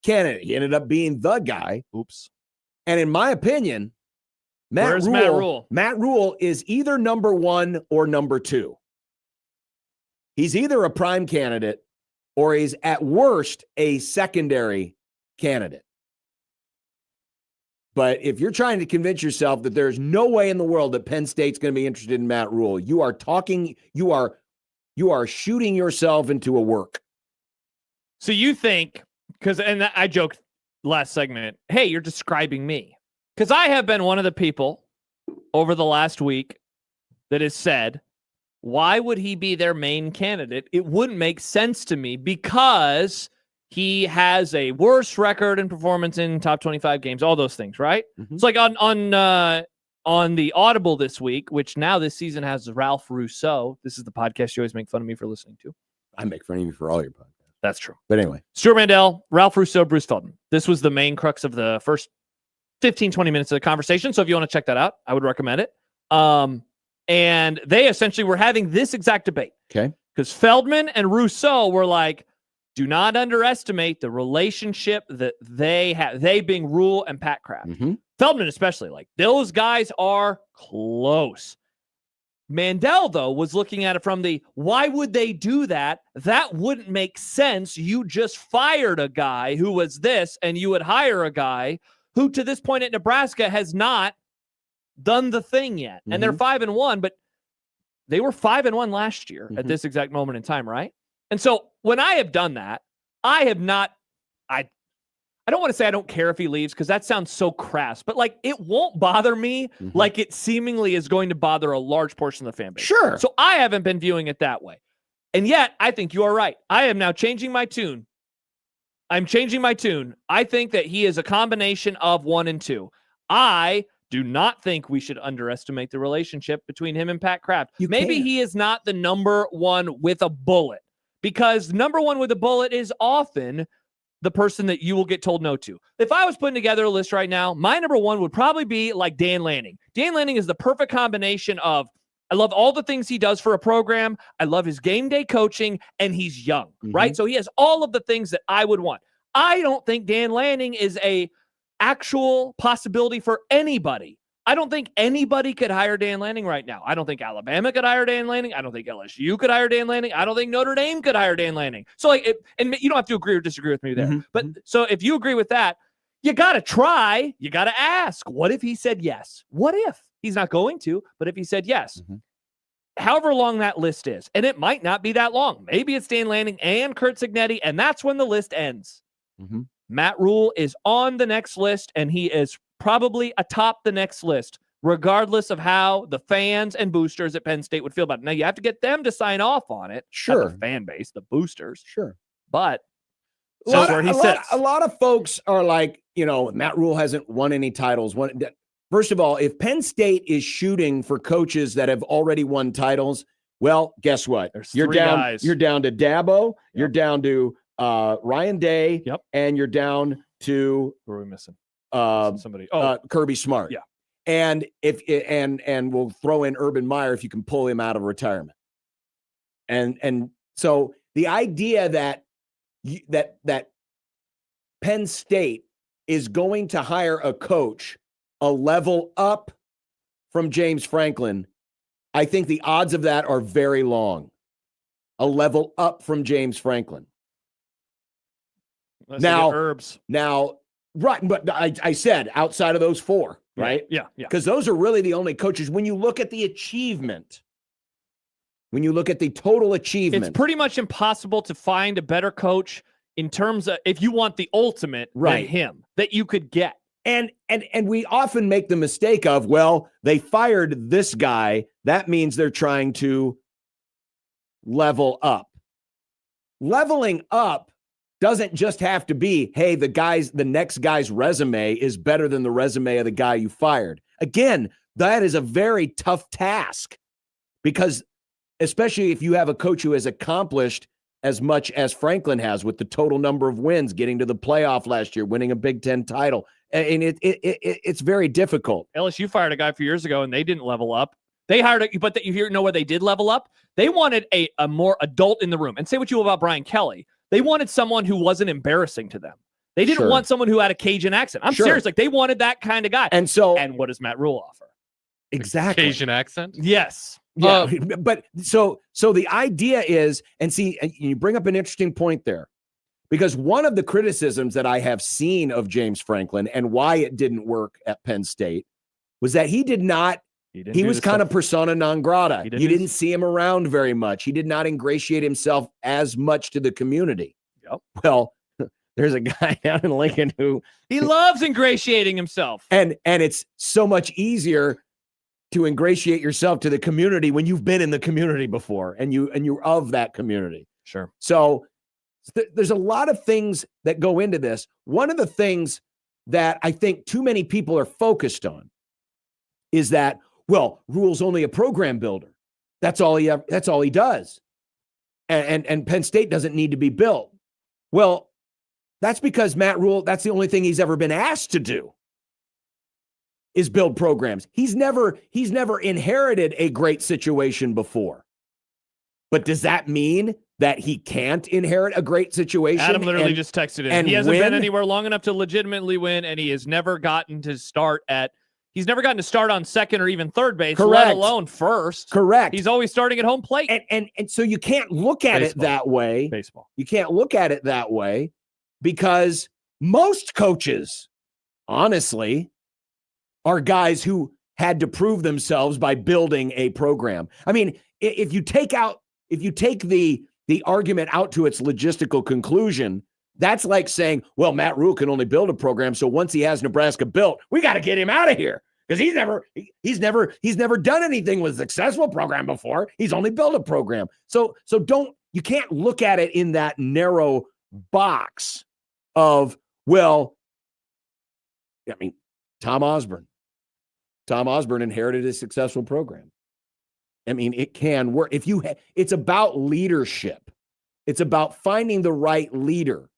candidate. He ended up being the guy. Oops. And in my opinion, Matt Rule is either number 1 or number 2. He's either a prime candidate or he's at worst a secondary candidate. But if you're trying to convince yourself that there's no way in the world that Penn State's going to be interested in Matt Rule, you are shooting yourself into a work. So you think, and I joked last segment, hey, you're describing me. Because I have been one of the people over the last week that has said, why would he be their main candidate? It wouldn't make sense to me because he has a worse record and performance in top 25 games, all those things, right? Mm-hmm. It's like on the Audible this week, which now this season has Ralph Rousseau. This is the podcast you always make fun of me for listening to. I make fun of you for all your podcasts. That's true. But anyway. Stuart Mandel, Ralph Rousseau, Bruce Feldman. This was the main crux of the first 15, 20 minutes of the conversation. So if you want to check that out, I would recommend it. And they essentially were having this exact debate. Okay. Because Feldman and Rousseau were like, do not underestimate the relationship that they have, they being Rule and Pat Kraft. Mm-hmm. Feldman especially, like, those guys are close. Mandel, though, was looking at it from the, why would they do that? That wouldn't make sense. You just fired a guy who was this, and you would hire a guy who, to this point at Nebraska, has not done the thing yet. Mm-hmm. And they're 5-1, but they were 5-1 last year at this exact moment in time, right? And so when I have done that, I have not, I don't want to say I don't care if he leaves because that sounds so crass, but like it won't bother me like it seemingly is going to bother a large portion of the fan base. Sure. So I haven't been viewing it that way. And yet I think you are right. I am now changing my tune. I'm changing my tune. I think that he is a combination of 1 and 2. I do not think we should underestimate the relationship between him and Pat Kraft. Maybe he is not the number 1 with a bullet, because number 1 with a bullet is often the person that you will get told no to. If I was putting together a list right now, my number 1 would probably be like Dan Lanning. Dan Lanning is the perfect combination of, I love all the things he does for a program. I love his game day coaching, and he's young, right? So he has all of the things that I would want. I don't think Dan Lanning is a actual possibility for anybody. I don't think anybody could hire Dan Lanning right now. I don't think Alabama could hire Dan Lanning. I don't think LSU could hire Dan Lanning. I don't think Notre Dame could hire Dan Lanning. So, and you don't have to agree or disagree with me there. Mm-hmm. But so if you agree with that, you got to try. You got to ask. What if he said yes? What if? He's not going to, but if he said yes, however long that list is, and it might not be that long. Maybe it's Dan Lanning and Curt Cignetti, and that's when the list ends. Matt Rule is on the next list, and he is probably atop the next list, regardless of how the fans and boosters at Penn State would feel about it. Now, you have to get them to sign off on it. Sure. Not the fan base, the boosters. Sure. But that's where he sits. A lot of folks are like, Matt Rule hasn't won any titles. First of all, if Penn State is shooting for coaches that have already won titles, well, guess what? You're down to Dabo, you're down to Ryan Day, and you're down to who are we missing? Somebody. Kirby Smart. Yeah. And and we'll throw in Urban Meyer if you can pull him out of retirement. And so the idea that that Penn State is going to hire a coach a level up from James Franklin, I think the odds of that are very long. A level up from James Franklin. Now, right, but I said outside of those four, right? Yeah. Because those are really the only coaches. When you look at the achievement, when you look at the total achievement, it's pretty much impossible to find a better coach in terms of if you want the ultimate than him that you could get. And we often make the mistake of, well, they fired this guy. That means they're trying to level up. Leveling up doesn't just have to be, hey, the next guy's resume is better than the resume of the guy you fired. Again, that is a very tough task because especially if you have a coach who has accomplished as much as Franklin has with the total number of wins, getting to the playoff last year, winning a Big Ten title. And it's very difficult. LSU fired a guy a few years ago and they didn't level up. They hired but you know where they did level up? They wanted a more adult in the room. And say what you will about Brian Kelly. They wanted someone who wasn't embarrassing to them. They didn't want someone who had a Cajun accent. I'm serious. Like they wanted that kind of guy. And what does Matt Rule offer? Exactly. Cajun accent? Yes. Yeah. But so the idea is, and see, you bring up an interesting point there, because one of the criticisms that I have seen of James Franklin and why it didn't work at Penn State was that he was kind of persona non grata. You didn't see him around very much. He did not ingratiate himself as much to the community. Yep. Well, there's a guy down in Lincoln who he loves ingratiating himself. And it's so much easier to ingratiate yourself to the community when you've been in the community before and you're of that community. Sure. So there's a lot of things that go into this. One of the things that I think too many people are focused on is that, well, Rule's only a program builder. That's all he does. And Penn State doesn't need to be built. Well, that's because Matt Rule, that's the only thing he's ever been asked to do is build programs. He's never inherited a great situation before. But does that mean that he can't inherit a great situation? Adam literally just texted in. He hasn't been anywhere long enough to legitimately win, and he has never gotten to start on second or even third base, let alone first. Correct. He's always starting at home plate. And so you can't look at it that way. Baseball. You can't look at it that way because most coaches, honestly, are guys who had to prove themselves by building a program. I mean, if you take the argument out to its logistical conclusion, that's like saying, well, Matt Rule can only build a program, so once he has Nebraska built, we got to get him out of here because he's never done anything with a successful program before. He's only built a program. So you can't look at it in that narrow box of, well, I mean, Tom Osborne inherited a successful program. I mean, it can work. It's about leadership. It's about finding the right leader.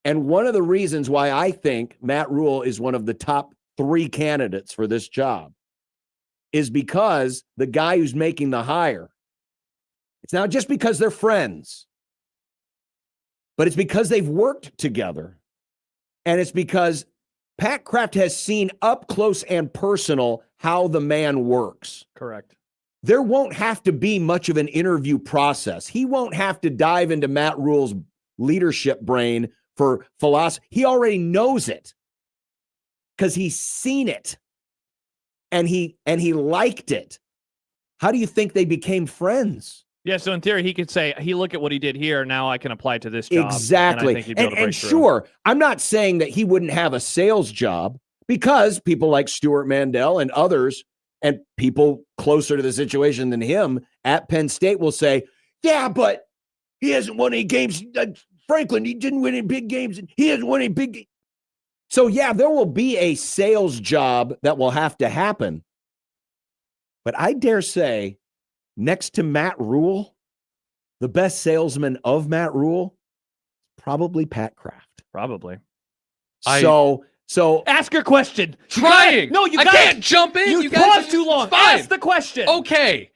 And one of the reasons why I think Matt Rule is one of the top 3 candidates for this job is because the guy who's making the hire, it's not just because they're friends, but it's because they've worked together. And it's because Pat Kraft has seen up close and personal how the man works. Correct. There won't have to be much of an interview process. He won't have to dive into Matt Rule's leadership brain for philosophy. He already knows it because he's seen it and he liked it. How do you think they became friends? Yeah, so in theory, he could say, look at what he did here. Now I can apply it to this job. Exactly. And I think he'd be able to break through. Sure, I'm not saying that he wouldn't have a sales job because people like Stuart Mandel and others and people closer to the situation than him at Penn State will say, yeah, but he hasn't won any games. Franklin, he didn't win any big games. And he hasn't won any big games. So, yeah, there will be a sales job that will have to happen. But I dare say, next to Matt Rule, the best salesman of Matt Rule, probably Pat Kraft. Probably. So ask your question. Trying. You I can't jump in. You paused too long. Ask the question. Okay.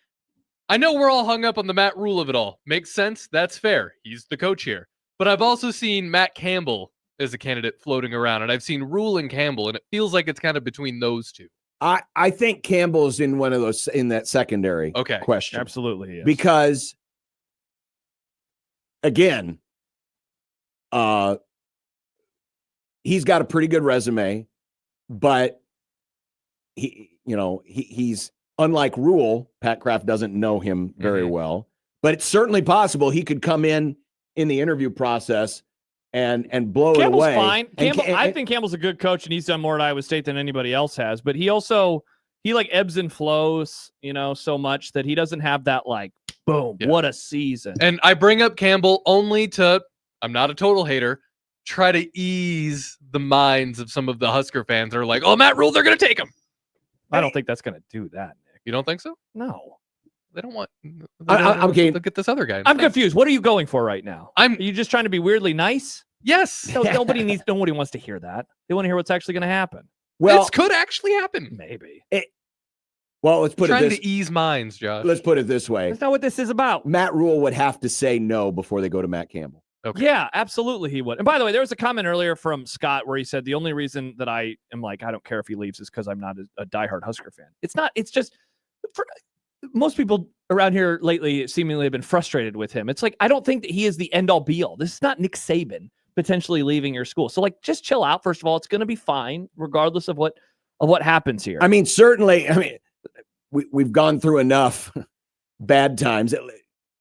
I know we're all hung up on the Matt Rule of it all. Makes sense. That's fair. He's the coach here. But I've also seen Matt Campbell as a candidate floating around, and I've seen Rule and Campbell, and it feels like it's kind of between those two. I think Campbell's in one of those in that secondary question. Absolutely, he is. Because again, he's got a pretty good resume, but he's unlike Rule. Pat Kraft doesn't know him very well, but it's certainly possible he could come in the interview process and blow it away. Fine. I think Campbell's a good coach, and he's done more at Iowa State than anybody else has. But he like ebbs and flows, so much that he doesn't have that like boom. Yeah. What a season! And I bring up Campbell only to, I'm not a total hater, try to ease the minds of some of the Husker fans that are like, oh, Matt Rule, they're going to take him. I don't think that's going to do that, Nick. You don't think so? No. They don't want. I'm kidding. Look at this other guy. I'm confused. What are you going for right now? Are you just trying to be weirdly nice? Yes. No, nobody wants to hear that. They want to hear what's actually going to happen. Well, this could actually happen. Maybe. Let's put trying it this. To ease minds, Josh. Let's put it this way. That's not what this is about. Matt Rule would have to say no before they go to Matt Campbell. Okay. Yeah, absolutely he would. And by the way, there was a comment earlier from Scott where he said the only reason that I am like, I don't care if he leaves is because I'm not a diehard Husker fan. It's not. It's just most people around here lately seemingly have been frustrated with him. It's like, I don't think that he is the end all be all. This is not Nick Saban potentially leaving your school. So like, just chill out. First of all, it's going to be fine regardless of what happens here. I mean, certainly, we've gone through enough bad times.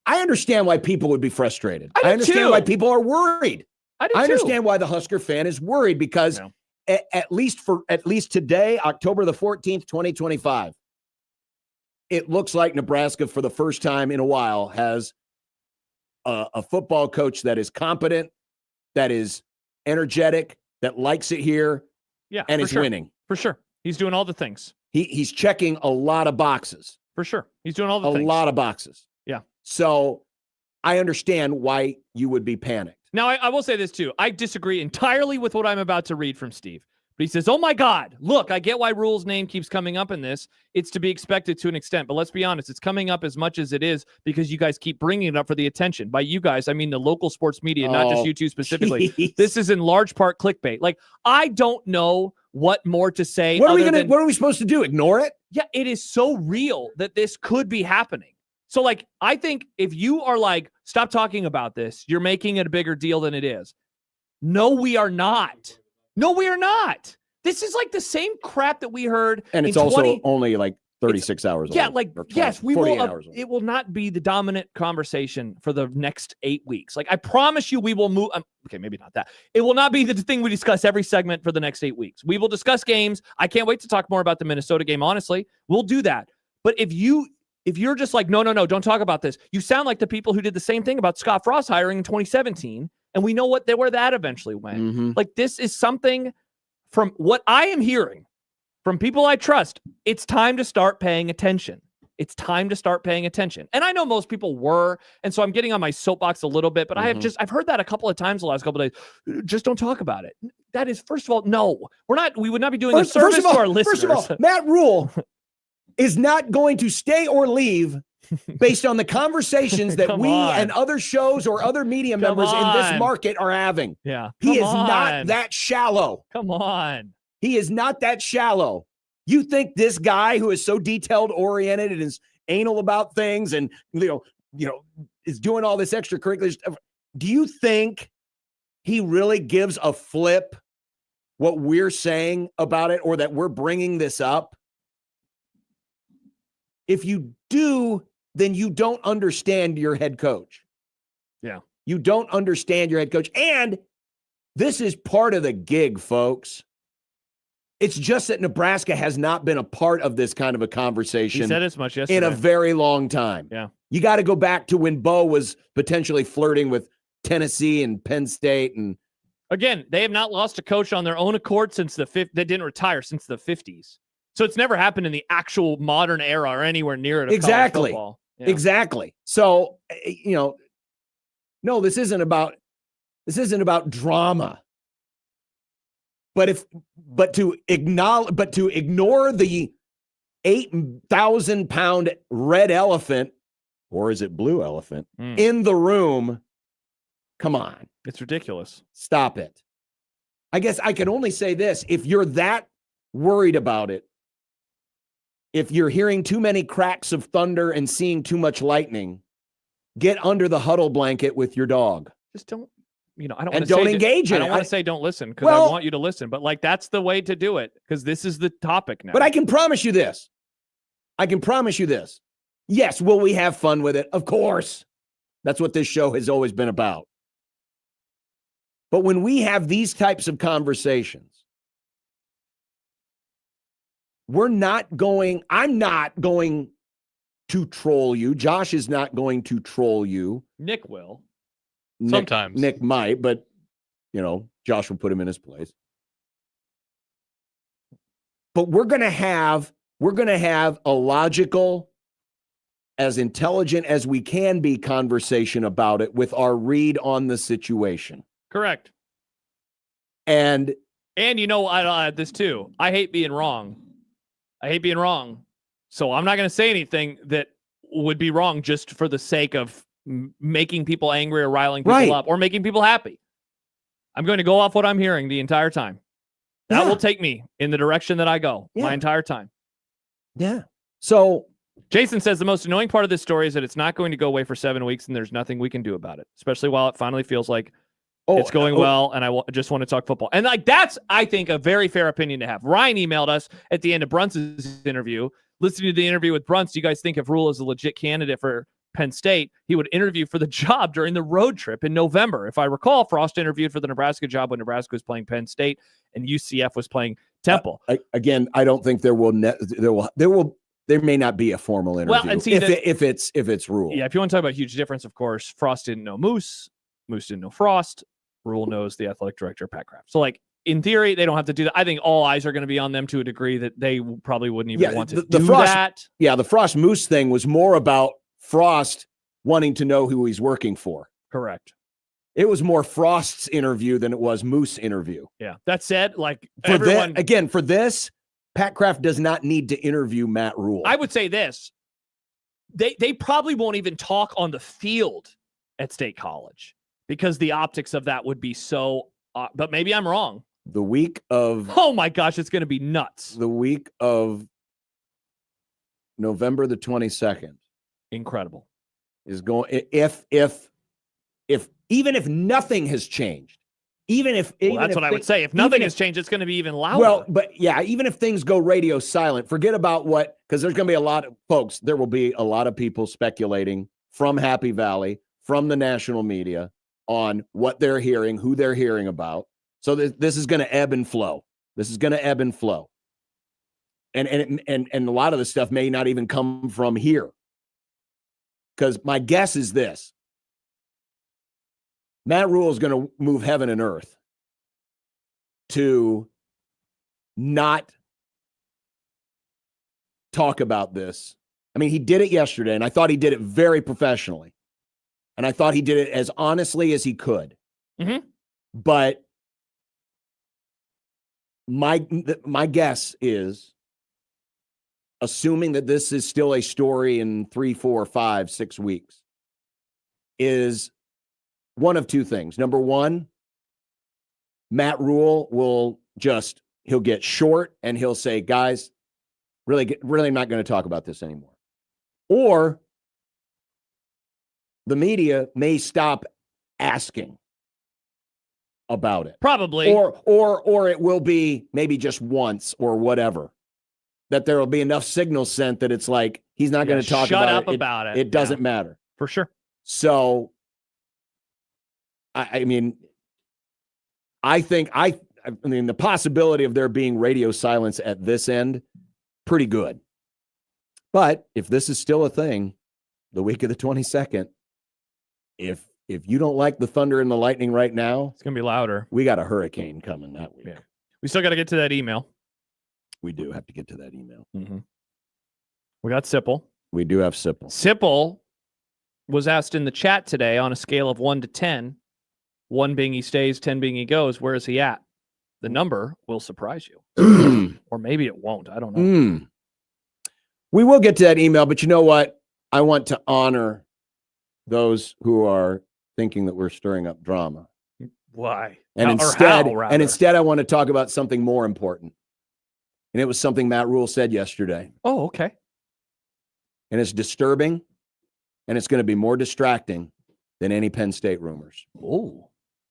I understand why people would be frustrated. I understand why people are worried. I understand why the Husker fan is worried because at least today, October the 14th, 2025, it looks like Nebraska for the first time in a while has a football coach that is competent, that is energetic, that likes it here, and is winning. For sure. He's doing all the things. He's checking a lot of boxes. For sure. He's doing all the things. A lot of boxes. Yeah. So I understand why you would be panicked. Now, I will say this too. I disagree entirely with what I'm about to read from Steve. But he says, oh my God, look, I get why Rule's name keeps coming up in this. It's to be expected to an extent. But let's be honest, it's coming up as much as it is because you guys keep bringing it up for the attention. By you guys, I mean the local sports media, not just you two specifically. Geez. This is in large part clickbait. Like, I don't know what more to say. What are we supposed to do? Ignore it? Yeah, it is so real that this could be happening. So, like, I think if you are like, stop talking about this, you're making it a bigger deal than it is. No, we are not. No, we are not. This is like the same crap that we heard. And it's also only like 36 hours. Yeah, like, yes, we will. It will not be the dominant conversation for the next 8 weeks. Like, I promise you, we will move. Okay, maybe not that. It will not be the thing we discuss every segment for the next 8 weeks. We will discuss games. I can't wait to talk more about the Minnesota game, honestly. We'll do that. But if you're just like, no, don't talk about this. You sound like the people who did the same thing about Scott Frost hiring in 2017. And we know where that eventually went. Mm-hmm. Like, this is something from what I am hearing from people I trust. It's time to start paying attention. It's time to start paying attention. And I know most people were. And so I'm getting on my soapbox a little bit, but I've heard that a couple of times the last couple of days. Just don't talk about it. That is, first of all, no, we would not be doing a service to our listeners. First of all, Matt Rule is not going to stay or leave based on the conversations that and other shows or other media members in this market are having. Yeah. He is not that shallow. Come on. He is not that shallow. You think this guy who is so detailed oriented and is anal about things and is doing all this extracurricular stuff, do you think he really gives a flip what we're saying about it or that we're bringing this up? If you do, then you don't understand your head coach. Yeah. You don't understand your head coach. And this is part of the gig, folks. It's just that Nebraska has not been a part of this kind of a conversation. He said as much yesterday. In a very long time. Yeah. You got to go back to when Bo was potentially flirting with Tennessee and Penn State. And again, they have not lost a coach on their own accord since they didn't retire since the 50s. So it's never happened in the actual modern era or anywhere near it. Exactly. Yeah. Exactly. So, no, this isn't about drama. But to ignore the 8,000-pound red elephant, or is it blue elephant, in the room, come on. It's ridiculous. Stop it. I guess I can only say this. If you're that worried about it, if you're hearing too many cracks of thunder and seeing too much lightning, get under the huddle blanket with your dog. Just don't. I don't and want to don't say engage in it. I don't want to say don't listen because I want you to listen, but that's the way to do it because this is the topic now. But I can promise you this. Yes, will we have fun with it? Of course. That's what this show has always been about. But when we have these types of conversations, I'm not going to troll you. Josh is not going to troll you. Nick will. Sometimes. Nick might, but, Josh will put him in his place. But we're going to have a logical, as intelligent as we can be conversation about it with our read on the situation. Correct. And I'll add this too. I hate being wrong. So I'm not going to say anything that would be wrong just for the sake of making people angry or riling people up or making people happy. I'm going to go off what I'm hearing the entire time. That will take me in the direction that I go my entire time. Yeah. So Jason says the most annoying part of this story is that it's not going to go away for 7 weeks and there's nothing we can do about it, especially while it finally feels like it's going well and I just want to talk football. And that's, I think, a very fair opinion to have. Ryan emailed us at the end of Bruns's interview. Listening to the interview with Bruns, do you guys think if Rule is a legit candidate for Penn State, he would interview for the job during the road trip in November? If I recall, Frost interviewed for the Nebraska job when Nebraska was playing Penn State and UCF was playing Temple. I don't think there may not be a formal interview. Well, and see, if it's Rule. Yeah, if you want to talk about a huge difference, of course, Frost didn't know Moose didn't know Frost. Rule knows the athletic director, Pat Kraft. So, in theory, they don't have to do that. I think all eyes are going to be on them to a degree that they probably wouldn't even want to do Frost, that. Yeah, the Frost Moose thing was more about Frost wanting to know who he's working for. Correct. It was more Frost's interview than it was Moose interview. Yeah. That said, for this, Pat Kraft does not need to interview Matt Rule. I would say this. They probably won't even talk on the field at State College because the optics of that would be so, but maybe I'm wrong. The week of... Oh my gosh, it's going to be nuts. The week of November the 22nd. Incredible. Is going... If even if nothing has changed, that's what I would say. If nothing has changed, it's going to be even louder. Well, but yeah, even if things go radio silent, forget about because there's going to be a lot of folks, there will be a lot of people speculating from Happy Valley, from the national media on what they're hearing, who they're hearing about. So this is going to ebb and flow. And a lot of the stuff may not even come from here. Because my guess is this. Matt Rule is going to move heaven and earth to not talk about this. I mean, he did it yesterday, and I thought he did it very professionally. And I thought he did it as honestly as he could. Mm-hmm. But my guess is, assuming that this is still a story in 3, 4, 5, 6 weeks, is one of two things. Number one, Matt Rule will just he'll get short and he'll say, guys, really not going to talk about this anymore. Or the media may stop asking about it. Probably. Or it will be maybe just once or whatever. That there will be enough signals sent that it's like he's not going to talk about it. It doesn't matter. For sure. So I mean, I mean the possibility of there being radio silence at this end, pretty good. But if this is still a thing, the week of the 22nd, if you don't like the thunder and the lightning right now, it's gonna be louder. We got a hurricane coming that week. Yeah. We still got to get to that email. We do have to get to that email. Mm-hmm. We got Sipple. We do have Sipple. Sipple was asked in the chat today on a scale of 1 to 10, 1 being he stays, 10 being he goes. Where is he at? The number will surprise you. Or maybe it won't. I don't know. We will get to that email, but you know what? I want to honor those who are thinking that we're stirring up drama. Why? And How, instead, I want to talk about something more important. And it was something Matt Rule said yesterday. Oh, okay. And it's disturbing, and it's going to be more distracting than any Penn State rumors. Oh.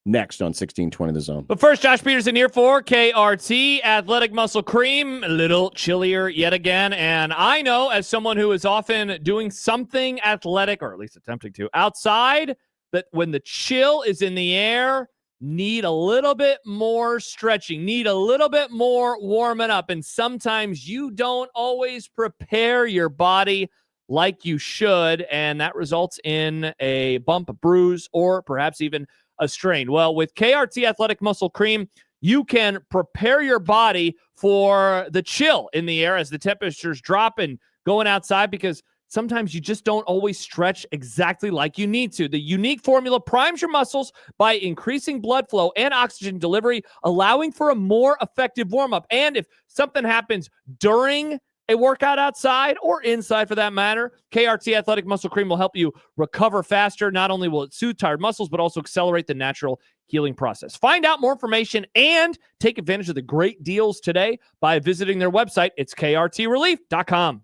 Next on 1620 The Zone. But first, Josh Peterson here for KRT Athletic Muscle Cream. A little chillier yet again. And I know, as someone who is often doing something athletic, or at least attempting to, outside, that when the chill is in the air, need a little bit more stretching, need a little bit more warming up. And sometimes you don't always prepare your body like you should, and that results in a bump, a bruise, or perhaps even a strain. Well, with KRT Athletic Muscle Cream, you can prepare your body for the chill in the air as the temperatures drop and going outside, because sometimes you just don't always stretch exactly like you need to. The unique formula primes your muscles by increasing blood flow and oxygen delivery, allowing for a more effective warm-up. And if something happens during a workout outside or inside for that matter, KRT Athletic Muscle Cream will help you recover faster. Not only will it soothe tired muscles, but also accelerate the natural healing process. Find out more information and take advantage of the great deals today by visiting their website. It's krtrelief.com.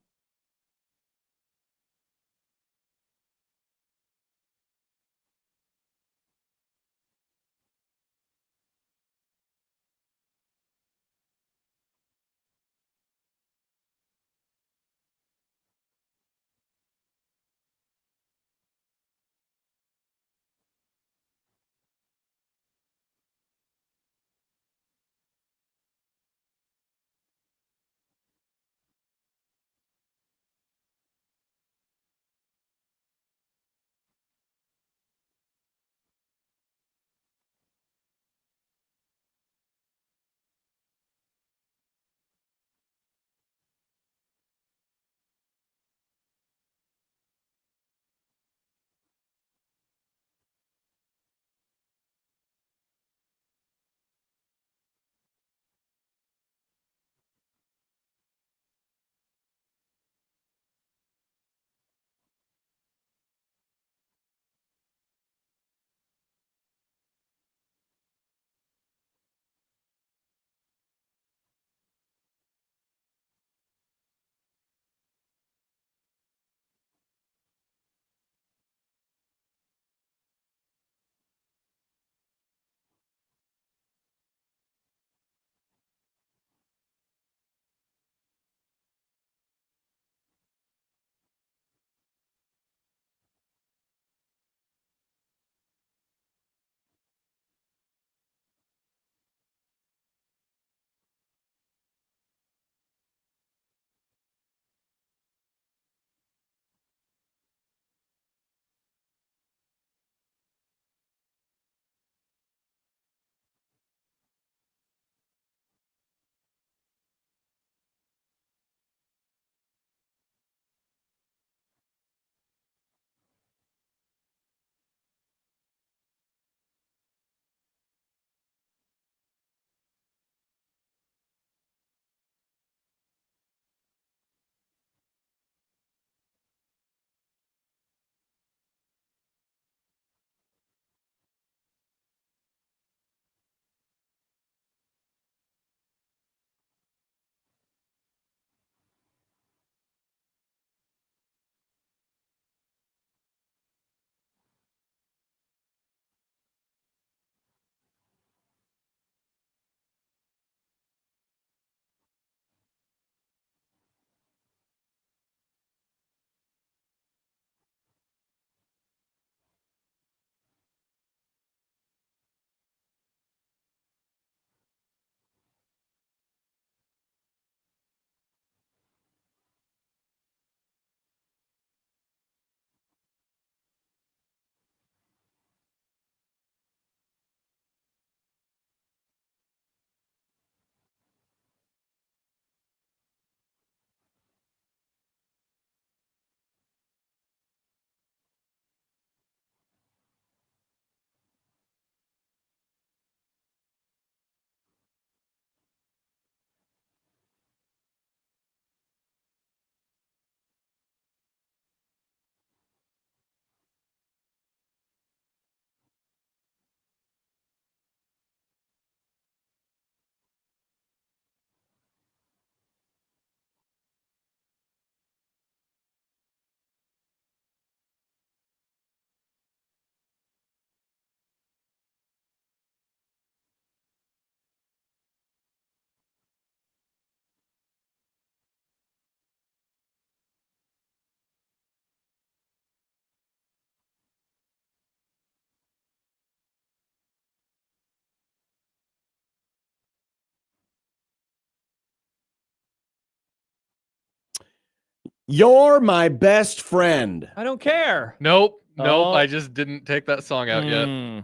You're my best friend. I don't care. Nope. Oh. I just didn't take that song out yet.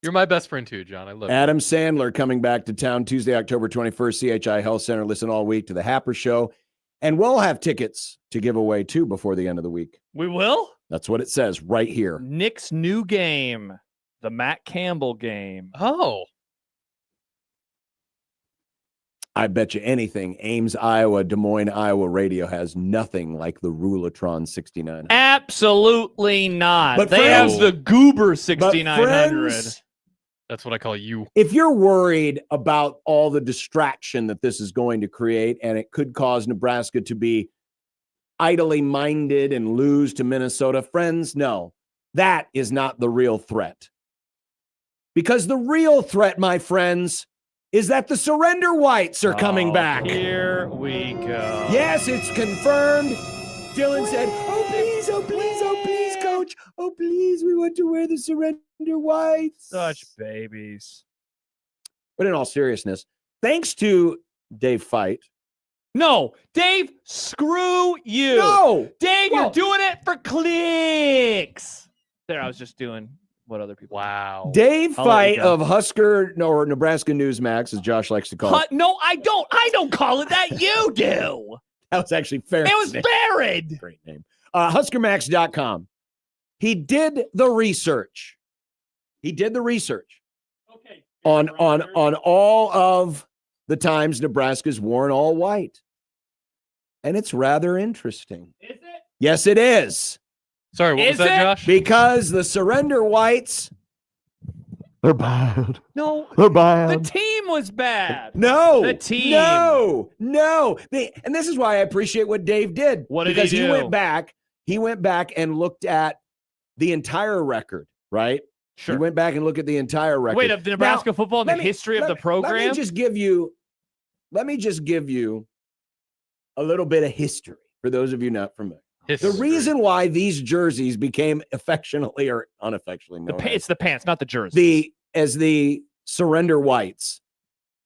You're my best friend too, John. I love you. Adam Sandler coming back to town Tuesday, October 21st, CHI Health Center. Listen all week to the Happer Show. And we'll have tickets to give away, too, before the end of the week. We will? That's what it says right here. Nick's new game, the Matt Campbell game. Oh. I bet you anything, Ames, Iowa, Des Moines, Iowa radio has nothing like the Rulatron 6900. Absolutely not. But they friends- have the Goober But 6900. friends, That's what I call you. if you're worried about all the distraction that this is going to create, and it could cause Nebraska to be idly minded and lose to Minnesota, friends, no, that is not the real threat. Because the real threat, my friends, is that the Surrender Whites are coming back. Here we go. Yes, it's confirmed. Dylan said, oh, please, coach. Oh, please, we want to wear the Surrender Whites. Such babies. But in all seriousness, thanks to Dave Fight. No, Dave, screw you. No. Dave, Well- you're doing it for clicks. There, I was just doing what other people. Wow. Dave I'll let Fight you go. of Husker or Nebraska Newsmax, as Josh likes to call it. No, I don't. I don't call it that. You do. That was actually fair. It was Barrett. Great name. HuskerMax.com. He did the research. Okay. on all of the times Nebraska's worn all white. And it's rather interesting. Is it? Yes, it is. Sorry, what was Is that, it? Josh? Because the Surrender Whites, they're bad. No, They're the bad. team was bad. No, The team. No. And this is why I appreciate what Dave did. What did he because do? He went back and looked at the entire record, right? Sure. He went back and looked at the entire record. Wait, of the Nebraska Now, football and the history of the program? Let me just give you a little bit of history for those of you not familiar. History. The reason why these jerseys became affectionately or unaffectionately known It's the pants, not the jersey. as the Surrender Whites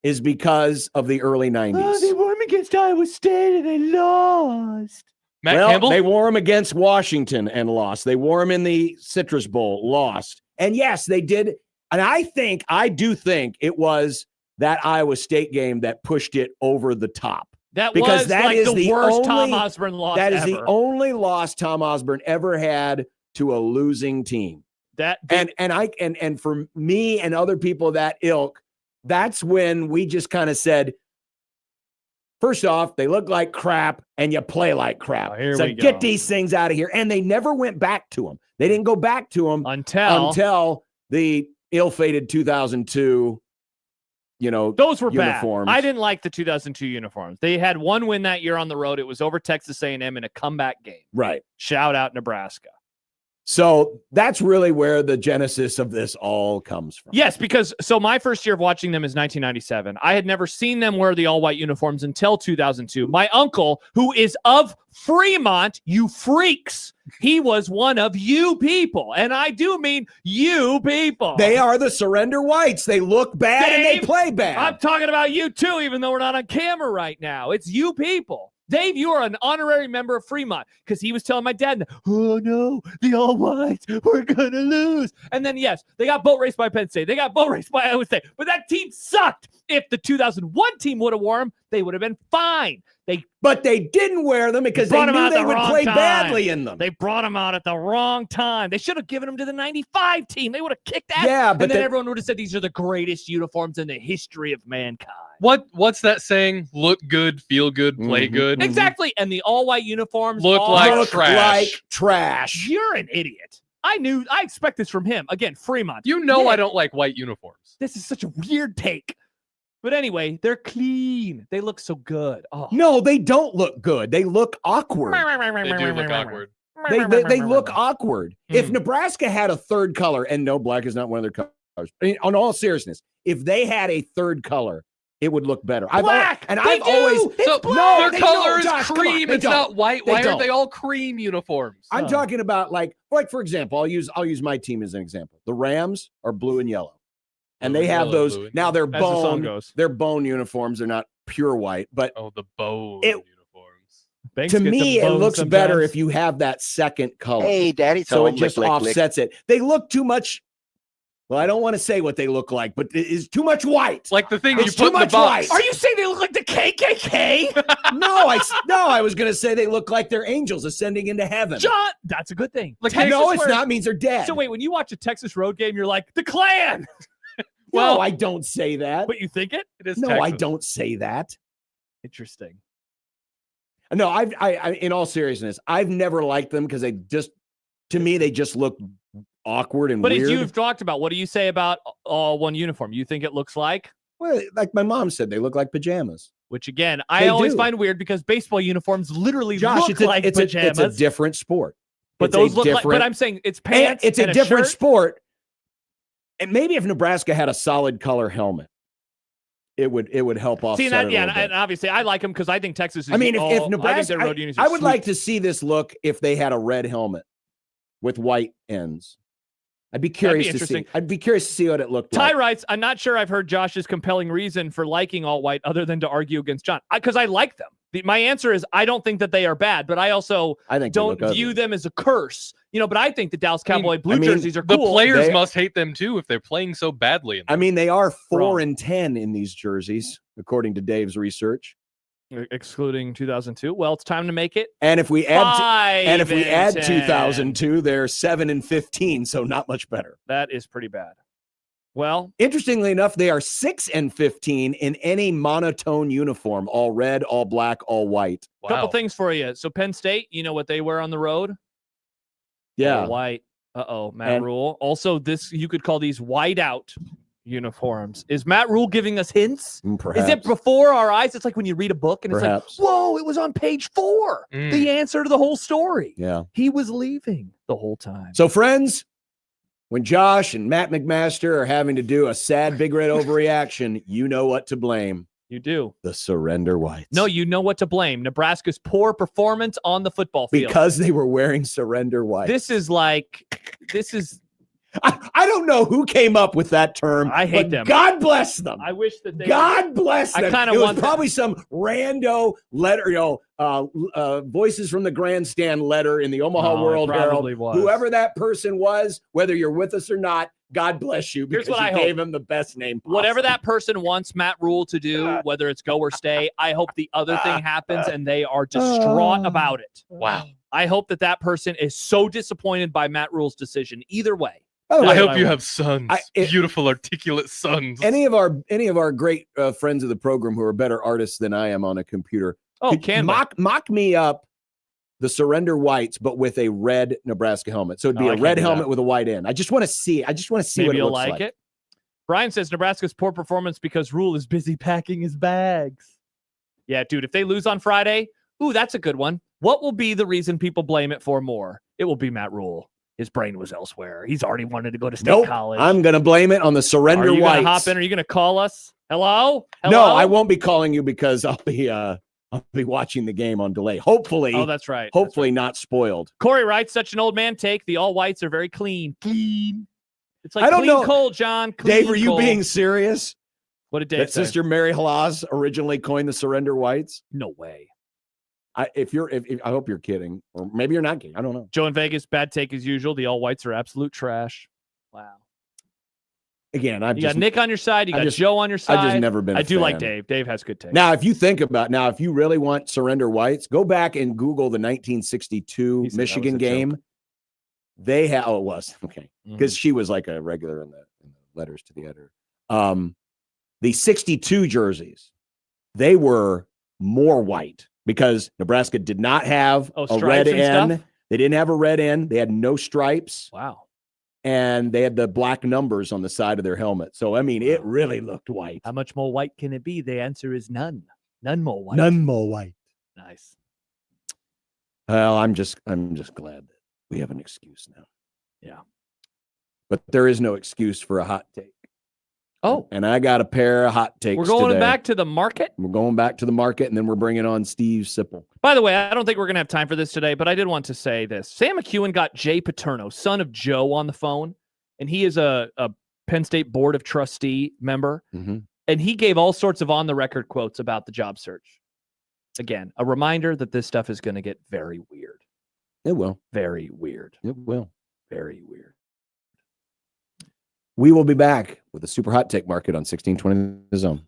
is because of the early 90s. wore them against Iowa State and they lost. Matt well, Campbell? they wore them against Washington and lost. They wore them in the Citrus Bowl, lost. And yes, they did. And I do think it was that Iowa State game that pushed it over the top. That Because was that like is the the worst Tom only- Osborne loss That is ever. the only loss Tom Osborne ever had to a losing team. And for me and other people of that ilk, that's when we just kind of said, first off, they look like crap and you play like crap. Oh, here so we go. get these things out of here. And they never went back to them. They didn't go back to them until the ill-fated 2002, those were uniforms. bad. I didn't like the 2002 uniforms. They had one win that year on the road. It was over Texas A&M in a comeback game. Right. Shout out Nebraska. So that's really where the genesis of this all comes from. Yes, because my first year of watching them is 1997. I had never seen them wear the all-white uniforms until 2002. My uncle, who is of Fremont, you freaks, he was one of you people. And I do mean you people. They are the Surrender Whites. They look bad and they Dave, play bad. I'm talking about you too, even though we're not on camera right now. It's you people. Dave, you are an honorary member of Fremont because he was telling my dad, oh no, the All Whites, we're going to lose. And then, yes, they got boat raced by Penn State. They got boat raced by Iowa State. But that team sucked. If the 2001 team would have worn them, they would have been fine. But they didn't wear them because they knew they would play badly in them. They brought them out at the wrong time. They should have given them to the 95 team. They would have kicked ass. Yeah, but and then everyone would have said these are the greatest uniforms in the history of mankind. What's that saying? Look good, feel good, play good. Exactly. And the all-white uniforms Look like trash. You're an idiot. I expect this from him. Again, Fremont. I don't like white uniforms. This is such a weird take. But anyway, they're clean. They look so good. Oh. No, they don't look good. They look awkward. They do look awkward. They look awkward. If Nebraska had a third color, and no, black is not one of their colors. I mean, on all seriousness, if they had a third color, it would look better. Black. Their color is cream. It's not white. Why are they all cream uniforms? I'm talking about like for example, I'll use my team as an example. The Rams are blue and yellow. And they have those now. They're bone. They're bone uniforms. They're not pure white, but the bone uniforms. Banks To gets me, a it bone looks better sometimes. if you have that second color. Hey, Daddy's so home. it just lick, lick, lick. offsets it. They look too much. Well, I don't want to say what they look like, but it is too much white. Like the thing It's you too put in the much box. white. Are you saying they look like the KKK? I was going to say they look like they're angels ascending into heaven. John, that's a good thing. Like, Texas no, it's wears- not. It means they're dead. So wait, when you watch a Texas road game, you're like, the Klan. Well, I don't say that. But you think it? It is No, Texas. I don't say that. Interesting. No, I in all seriousness, I've never liked them because to me, they just look awkward and But weird. as you've talked about, what do you say about all one uniform? You think it looks like? Well, like my mom said, they look like pajamas. Which again, I They always do. find weird because baseball uniforms literally Josh, look like pajamas. it's a different sport. but It's a those look like. different- But I'm saying it's pants. It's a and different shirt. sport. And maybe if Nebraska had a solid color helmet, it would help offset See, that, it a yeah, little bit. and obviously I like them because I think Texas is. I mean, if I think Nebraska, their road unis are I would like sweet. to see this look if they had a red helmet with white ends. I'd be curious to interesting. see. I'd be curious to see what it looked Ty like. writes, I'm not sure I've heard Josh's compelling reason for liking all white other than to argue against John. Because I like them. My answer is I don't think that they are bad, but I also I think they don't look view ugly. them as a curse. But I think the Dallas Cowboy blue I mean, jerseys are The cool. players They- must hate them too if they're playing so badly. I mean, they are 4 Wrong. and 10 in these jerseys, according to Dave's research. Excluding 2002. Well, it's time to make it And if we add 5 and 10. 2002, they're 7 and 15, so not much better. That is pretty bad. Well, Interestingly enough, they are 6 and 15 in any monotone uniform, all red, all black, all white. Wow. couple things for you. So Penn State, you know what they wear on the road? Yeah. All white. Matt And- Rule. Also, you could call these white out uniforms. Is Matt Rule giving us hints? Perhaps. Is it before our eyes? It's like when you read a book and Perhaps. it's like, whoa, it was on page 4. Mm. The answer to the whole story. Yeah. He was leaving the whole time. So, friends, when Josh and Matt McMaster are having to do a sad Big Red overreaction, you know what to blame. You do. The surrender whites. No, you know what to blame. Nebraska's poor performance on the football field. Because they were wearing surrender whites. this is I don't know who came up with that term. I hate but them. God bless them. I wish that they God bless I them. kinda It was want that. probably some rando letter, voices from the grandstand letter in the Omaha No, it World probably Herald. was. Whoever that person was, whether you're with us or not, God bless you because what you I hope. gave him the best name possible. whatever that person wants Matt Rule to do, whether it's go or stay, I hope the other thing happens and they are distraught about it. Wow. I hope that person is so disappointed by Matt Rule's decision. Either way. By the I way, hope you have sons. it- Beautiful, articulate sons. any of our great friends of the program who are better artists than I am on a computer. Oh, could Canva. mock me up the surrender whites, but with a red Nebraska helmet. So it'd be No, I a can't red do helmet that. with a white end. I just want to see. I just want to see Maybe what it you'll looks like it. Brian says Nebraska's poor performance because Rule is busy packing his bags. Yeah, dude, if they lose on Friday, ooh, that's a good one. What will be the reason people blame it for more? It will be Matt Rule. His brain was elsewhere. He's already wanted to go to state Nope. college. I'm going to blame it on the surrender Are you whites. gonna hop in? Are you gonna call us? Hello? No, I won't be calling you because I'll be watching the game on delay. Hopefully. Oh, that's right. Hopefully not spoiled. Corey writes, such an old man take. The all whites are very clean. Clean. It's like I don't clean know. coal, John. Clean Dave, are you coal. being serious? What did Dave That say? Sister Mary Halaz originally coined the surrender whites? No way. If I hope you're kidding, or maybe you're not kidding. I don't know. Joe in Vegas, bad take as usual. The all whites are absolute trash. Wow. Again, You got Nick on your side. You got Joe on your side. I've just never been. I a do like fan. Dave. Dave has good taste. Now, if you think about if you really want surrender whites, go back and Google the 1962 He said that Michigan was a game. joke. They had it was okay Mhm. because she was like a regular in the letters to the editor. The 62 jerseys, they were more white because Nebraska did not have a stripes red and end. stuff? They didn't have a red end. They had no stripes. Wow. And they had the black numbers on the side of their helmet. So I mean, it really looked white. How much more white can it be? The answer is none. None more white. None more white. Nice. Well, I'm just glad that we have an excuse now. Yeah. But there is no excuse for a hot take. Oh. And I got a pair of hot takes. We're going today. back to the market. We're going back to the market, and then we're bringing on Steve Sipple. By the way, I don't think we're going to have time for this today, but I did want to say this. Sam McEwen got Jay Paterno, son of Joe, on the phone, and he is a Penn State Board of Trustee member, Mm-hmm. and he gave all sorts of on-the-record quotes about the job search. again, a reminder that this stuff is going to get very weird. It will. Very weird. It will. Very weird. We will be back with a super hot take market on 1620 The Zone.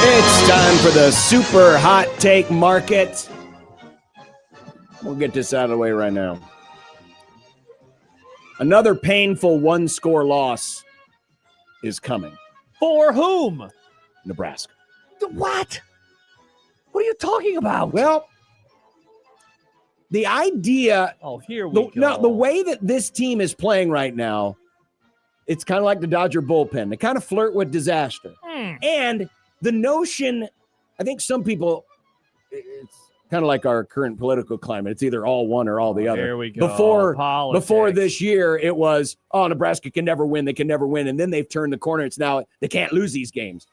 It's time for the super hot take market. We'll get this out of the way right now. Another painful one-score loss is coming. For whom? Nebraska. What? What are you talking about? Well, the idea... Oh, here we go. Now, the way that this team is playing right now, it's kind of like the Dodger bullpen. They kind of flirt with disaster. And the notion, I think some people, it's kind of like our current political climate. It's either all one or all the other. Here we go. Before this year, it was, oh, Nebraska can never win. They can never win. And then they've turned the corner. It's now they can't lose these games.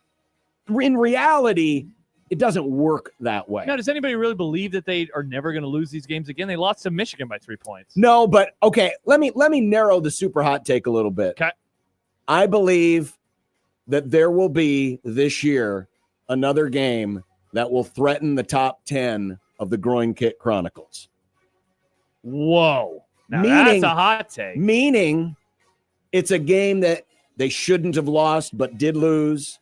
In reality, it doesn't work that way. Now, does anybody really believe that they are never going to lose these games again? They lost to Michigan by 3 points. No, but okay, let me narrow the super hot take a little bit. Okay. I believe that there will be this year another game that will threaten the top 10 of the Groin Kit Chronicles. Whoa. Now that's a hot take. Meaning it's a game that they shouldn't have lost but did lose,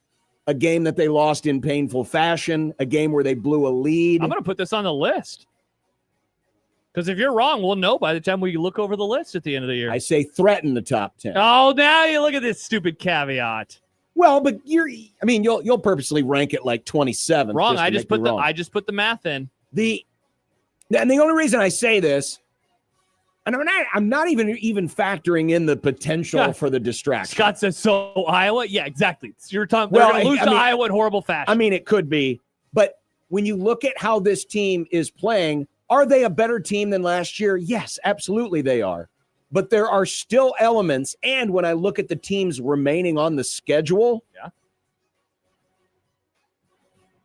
a game that they lost in painful fashion, a game where they blew a lead. I'm going to put this on the list. Because if you're wrong, we'll know by the time we look over the list at the end of the year. I say threaten the top 10. Oh, now you look at this stupid caveat. Well, but you'll purposely rank it like 27th. Wrong. I just put the math in. And the only reason I say this, and I'm not even factoring in the potential for the distraction. Scott says, so Iowa? Yeah, exactly. You're talking, they're going to lose to Iowa in horrible fashion. I mean, it could be. But when you look at how this team is playing, are they a better team than last year? Yes, absolutely they are. But there are still elements. And when I look at the teams remaining on the schedule,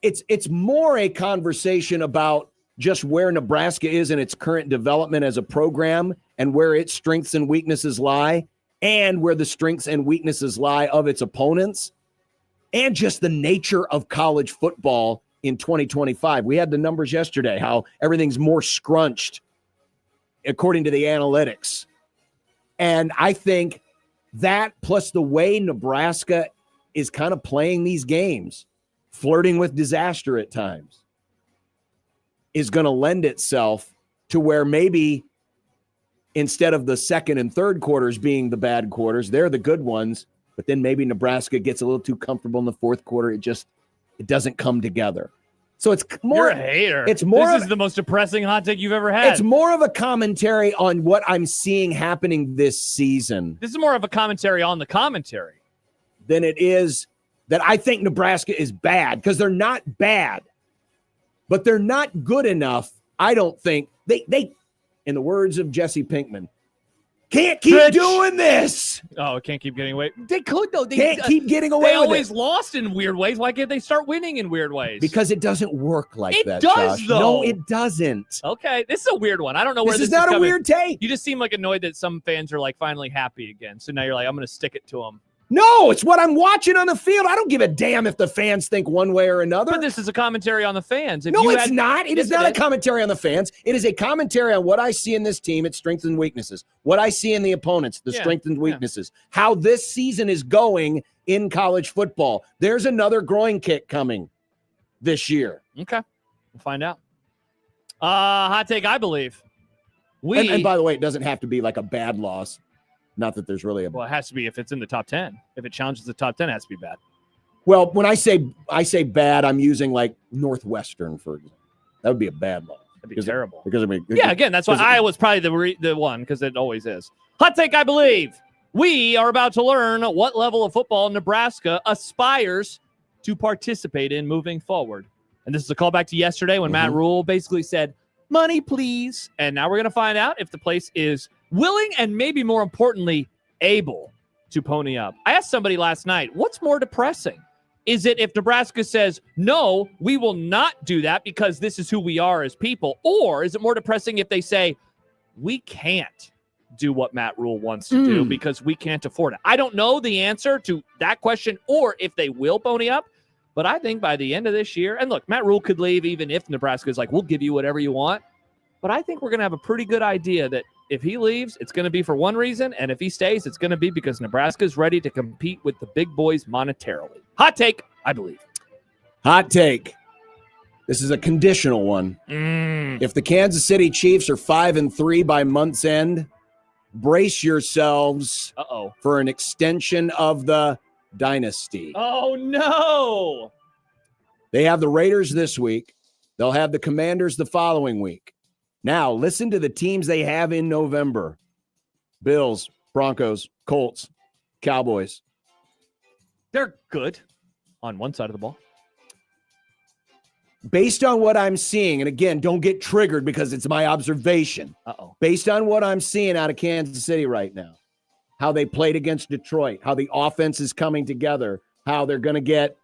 it's more a conversation about just where Nebraska is in its current development as a program and where its strengths and weaknesses lie and where the strengths and weaknesses lie of its opponents and just the nature of college football in 2025. We had the numbers yesterday, how everything's more scrunched according to the analytics. And I think that plus the way Nebraska is kind of playing these games, flirting with disaster at times, is going to lend itself to where maybe instead of the second and third quarters being the bad quarters, they're the good ones, but then maybe Nebraska gets a little too comfortable in the fourth quarter. It doesn't come together. So it's more. You're a hater. It's more. This is the most depressing hot take you've ever had. It's more of a commentary on what I'm seeing happening this season. This is more of a commentary on the commentary than it is that I think Nebraska is bad, because they're not bad, but they're not good enough. I don't think they, in the words of Jesse Pinkman, can't keep doing this. Oh, can't keep getting away. They could, though. They can't keep getting away They with always it. lost in weird ways. Why can't they start winning in weird ways? Because it doesn't work like it that, does, Josh. though. No, it doesn't. Okay, this is a weird one. I don't know where This this is not a coming. weird take. You just seem like annoyed that some fans are like finally happy again. So now you're like, I'm going to stick it to them. No, it's what I'm watching on the field. I don't give a damn if the fans think one way or another. But this is a commentary on the fans. No, it's not. It is not a commentary on the fans. It is a commentary on what I see in this team, its strengths and weaknesses, what I see in the opponents, the strengths and weaknesses, how this season is going in college football. There's another groin kick coming this year. Okay, we'll find out. Hot take, I believe. And by the way, it doesn't have to be like a bad loss. Not that there's really a. Well, it has to be if it's in the top 10. If it challenges the top 10, it has to be bad. Well, when I say bad, I'm using like Northwestern, for example. That would be a bad loss. That'd be terrible. Again, that's why Iowa's probably the one, because it always is. Hot take, I believe. We are about to learn what level of football Nebraska aspires to participate in moving forward. And this is a callback to yesterday when Matt Rule basically said, money, please. And now we're going to find out if the place is willing and maybe more importantly, able to pony up. I asked somebody last night, what's more depressing? Is it if Nebraska says, no, we will not do that because this is who we are as people? Or is it more depressing if they say, we can't do what Matt Rule wants to do because we can't afford it? I don't know the answer to that question or if they will pony up, but I think by the end of this year, and look, Matt Rule could leave even if Nebraska is like, we'll give you whatever you want. But I think we're going to have a pretty good idea that if he leaves, it's going to be for one reason. And if he stays, it's going to be because Nebraska is ready to compete with the big boys monetarily. Hot take, I believe. Hot take. This is a conditional one. If the Kansas City Chiefs are 5-3 by month's end, brace yourselves for an extension of the dynasty. Oh, no. They have the Raiders this week. They'll have the Commanders the following week. Now, listen to the teams they have in November. Bills, Broncos, Colts, Cowboys. They're good on one side of the ball. Based on what I'm seeing, and again, don't get triggered because it's my observation. Based on what I'm seeing out of Kansas City right now, how they played against Detroit, how the offense is coming together, how they're going to get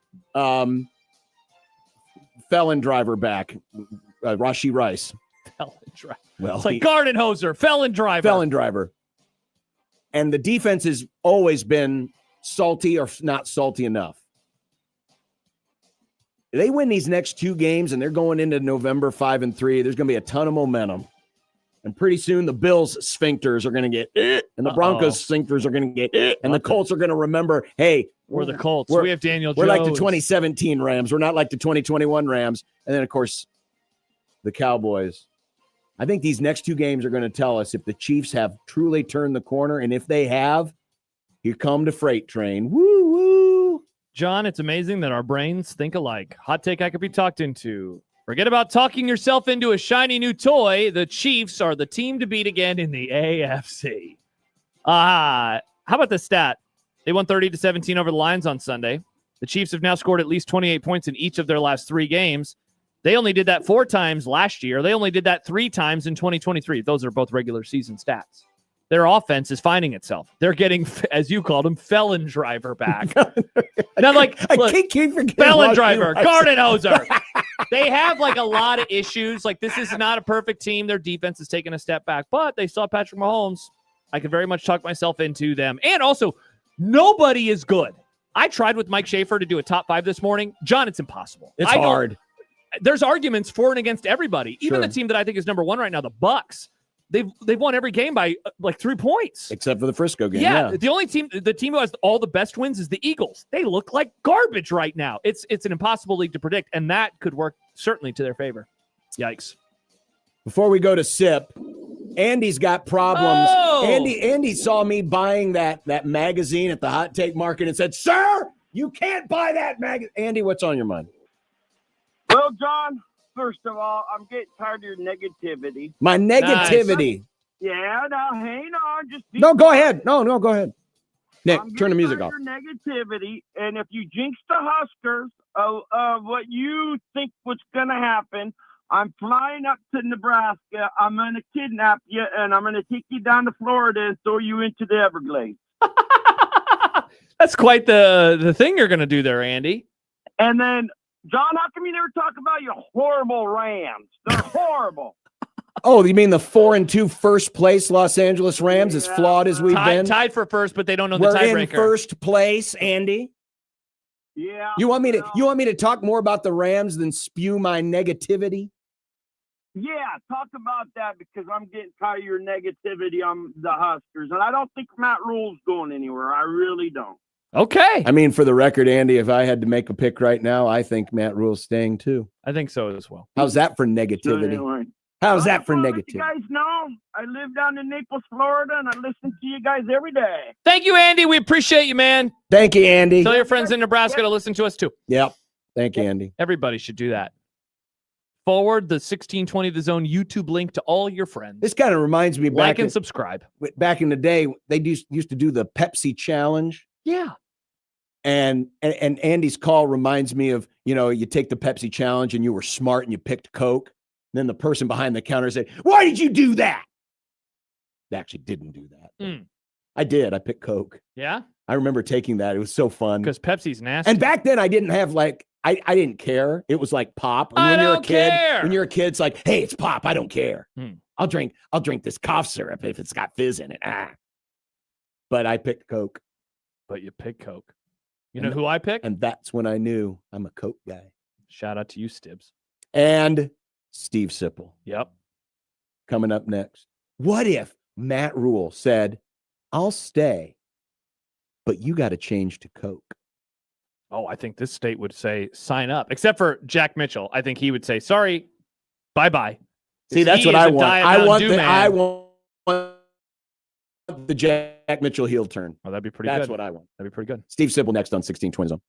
felon driver back, Rashee Rice. Felon driver. Well, it's like garden hoser, felon driver. Felon driver. And the defense has always been salty or not salty enough. They win these next 2 games, and they're going into November 5-3. There's going to be a ton of momentum. And pretty soon the Bills' sphincters are going to get and the Broncos' sphincters are going to get and the Colts are going to remember, hey, we're the Colts. We have Daniel We're Jones. like the 2017 Rams. We're not like the 2021 Rams. And then, of course, the Cowboys. I think these next 2 games are going to tell us if the Chiefs have truly turned the corner. And if they have, here come the freight train. Woo, woo. John, it's amazing that our brains think alike. Hot take I could be talked into. Forget about talking yourself into a shiny new toy. The Chiefs are the team to beat again in the AFC. How about this stat? They won 30-17 over the Lions on Sunday. The Chiefs have now scored at least 28 points in each of their last 3 games. They only did that 4 times last year. They only did that 3 times in 2023. Those are both regular season stats. Their offense is finding itself. They're getting, as you called him, felon driver back. And I'm like, look, I keep forgetting felon driver, garden hoser. They have like a lot of issues. Like, this is not a perfect team. Their defense is taking a step back, but they saw Patrick Mahomes. I could very much talk myself into them. And also, nobody is good. I tried with Mike Schaefer to do a top 5 this morning. John, it's impossible. It's hard. There's arguments for and against everybody. Even Sure. the team that I think is number 1 right now, the Bucks. They've won every game by like 3 points. Except for the Frisco game. Yeah, the only team, the team who has all the best wins is the Eagles. They look like garbage right now. It's an impossible league to predict, and that could work certainly to their favor. Yikes. Before we go to SIP, Andy's got problems. Oh! Andy saw me buying that magazine at the hot take market and said, "Sir, you can't buy that magazine." Andy, what's on your mind? Well, John, first of all, I'm getting tired of your negativity. My negativity. Nice. Yeah, now hang on. Just No, go ahead. No, go ahead. Nick, I'm turn the music tired off. of your negativity, and if you jinx the Huskers of what you think was going to happen, I'm flying up to Nebraska. I'm going to kidnap you, and I'm going to take you down to Florida and throw you into the Everglades. That's quite the thing you're going to do there, Andy. And then, John, how come you never talk about your horrible Rams? They're horrible. Oh, you mean the 4-2 first place Los Angeles Rams, as flawed as we've been? Tied for first, but they don't know We're the tiebreaker. in first place, Andy. Yeah. You want me to talk more about the Rams than spew my negativity? Yeah, talk about that because I'm getting tired of your negativity on the Huskers. And I don't think Matt Rule's going anywhere. I really don't. Okay. I mean, for the record, Andy, if I had to make a pick right now, I think Matt Rule's staying too. I think so as well. How's that for negativity? Anyway. How's that for Let negativity? you guys know, I live down in Naples, Florida, and I listen to you guys every day. Thank you, Andy. We appreciate you, man. Thank you, Andy. Tell your friends in Nebraska to listen to us too. Yep. Thank you, Andy. Everybody should do that. Forward the 1620 The Zone YouTube link to all your friends. This kind of reminds me Like and subscribe. Back in the day, they used to do the Pepsi challenge. Yeah. And Andy's call reminds me of, you take the Pepsi challenge and you were smart and you picked Coke. And then the person behind the counter said, "Why did you do that?" They actually didn't do that. I did. I picked Coke. Yeah? I remember taking that. It was so fun. Because Pepsi's nasty. And back then I didn't have I didn't care. It was like pop. And when you're a kid, it's like, hey, it's pop. I don't care. I'll drink this cough syrup if it's got fizz in it. But I picked Coke. But you picked Coke. You know who I picked? And that's when I knew I'm a Coke guy. Shout out to you, Stibbs. And Steve Sipple. Yep. Coming up next. What if Matt Rule said, "I'll stay, but you got to change to Coke"? Oh, I think this state would say sign up, except for Jack Mitchell. I think he would say, sorry, bye-bye. See, that's what I want. I want the Jack Mitchell heel turn. Oh, that'd be pretty good. That's what I want. That'd be pretty good. Steve Sipple next on 1620 Zone.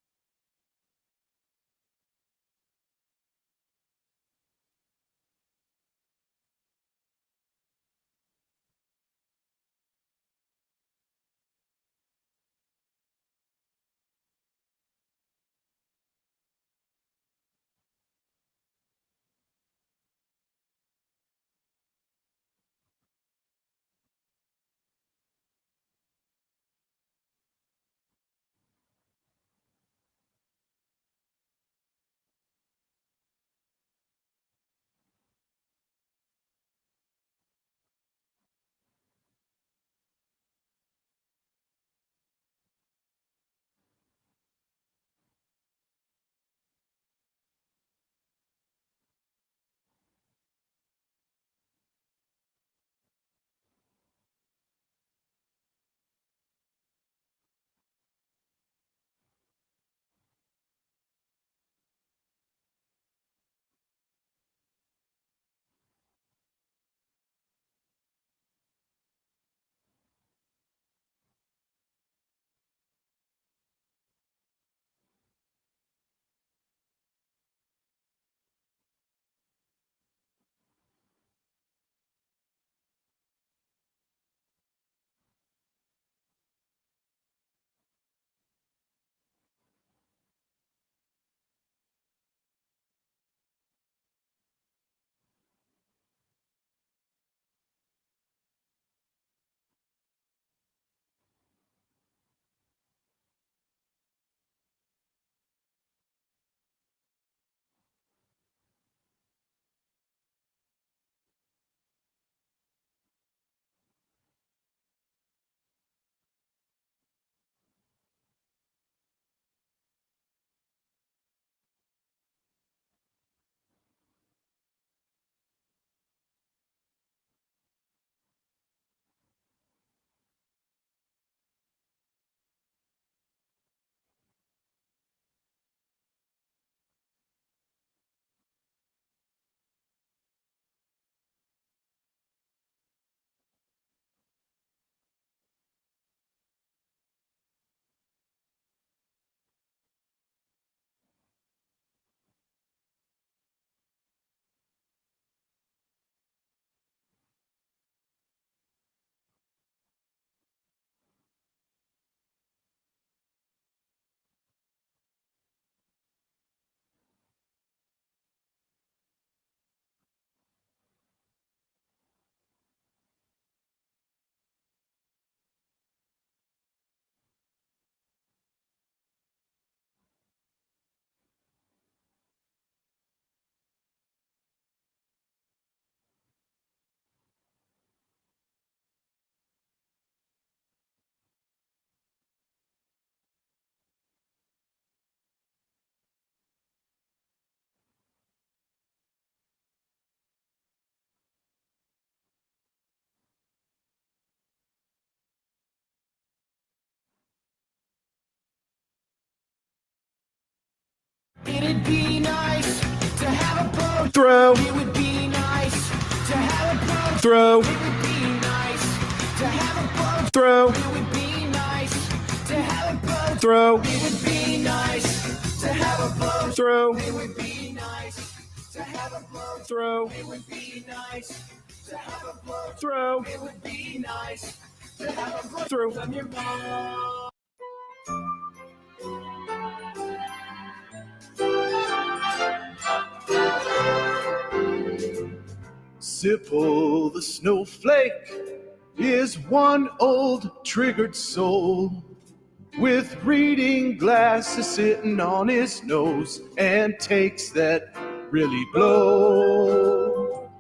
it'd be nice to have a boat. Throw. It would be nice to have a boat. Throw. It would be nice to have a boat. Throw. It would be nice to have a boat. Throw. It would be nice to have a boat. Throw. It would be nice to have a boat. Throw. It would be nice to have a boat. Throw. It would be nice to have a boat. Throw. From your mom. Sipple the snowflake is one old triggered soul with reading glasses sitting on his nose and takes that really blow.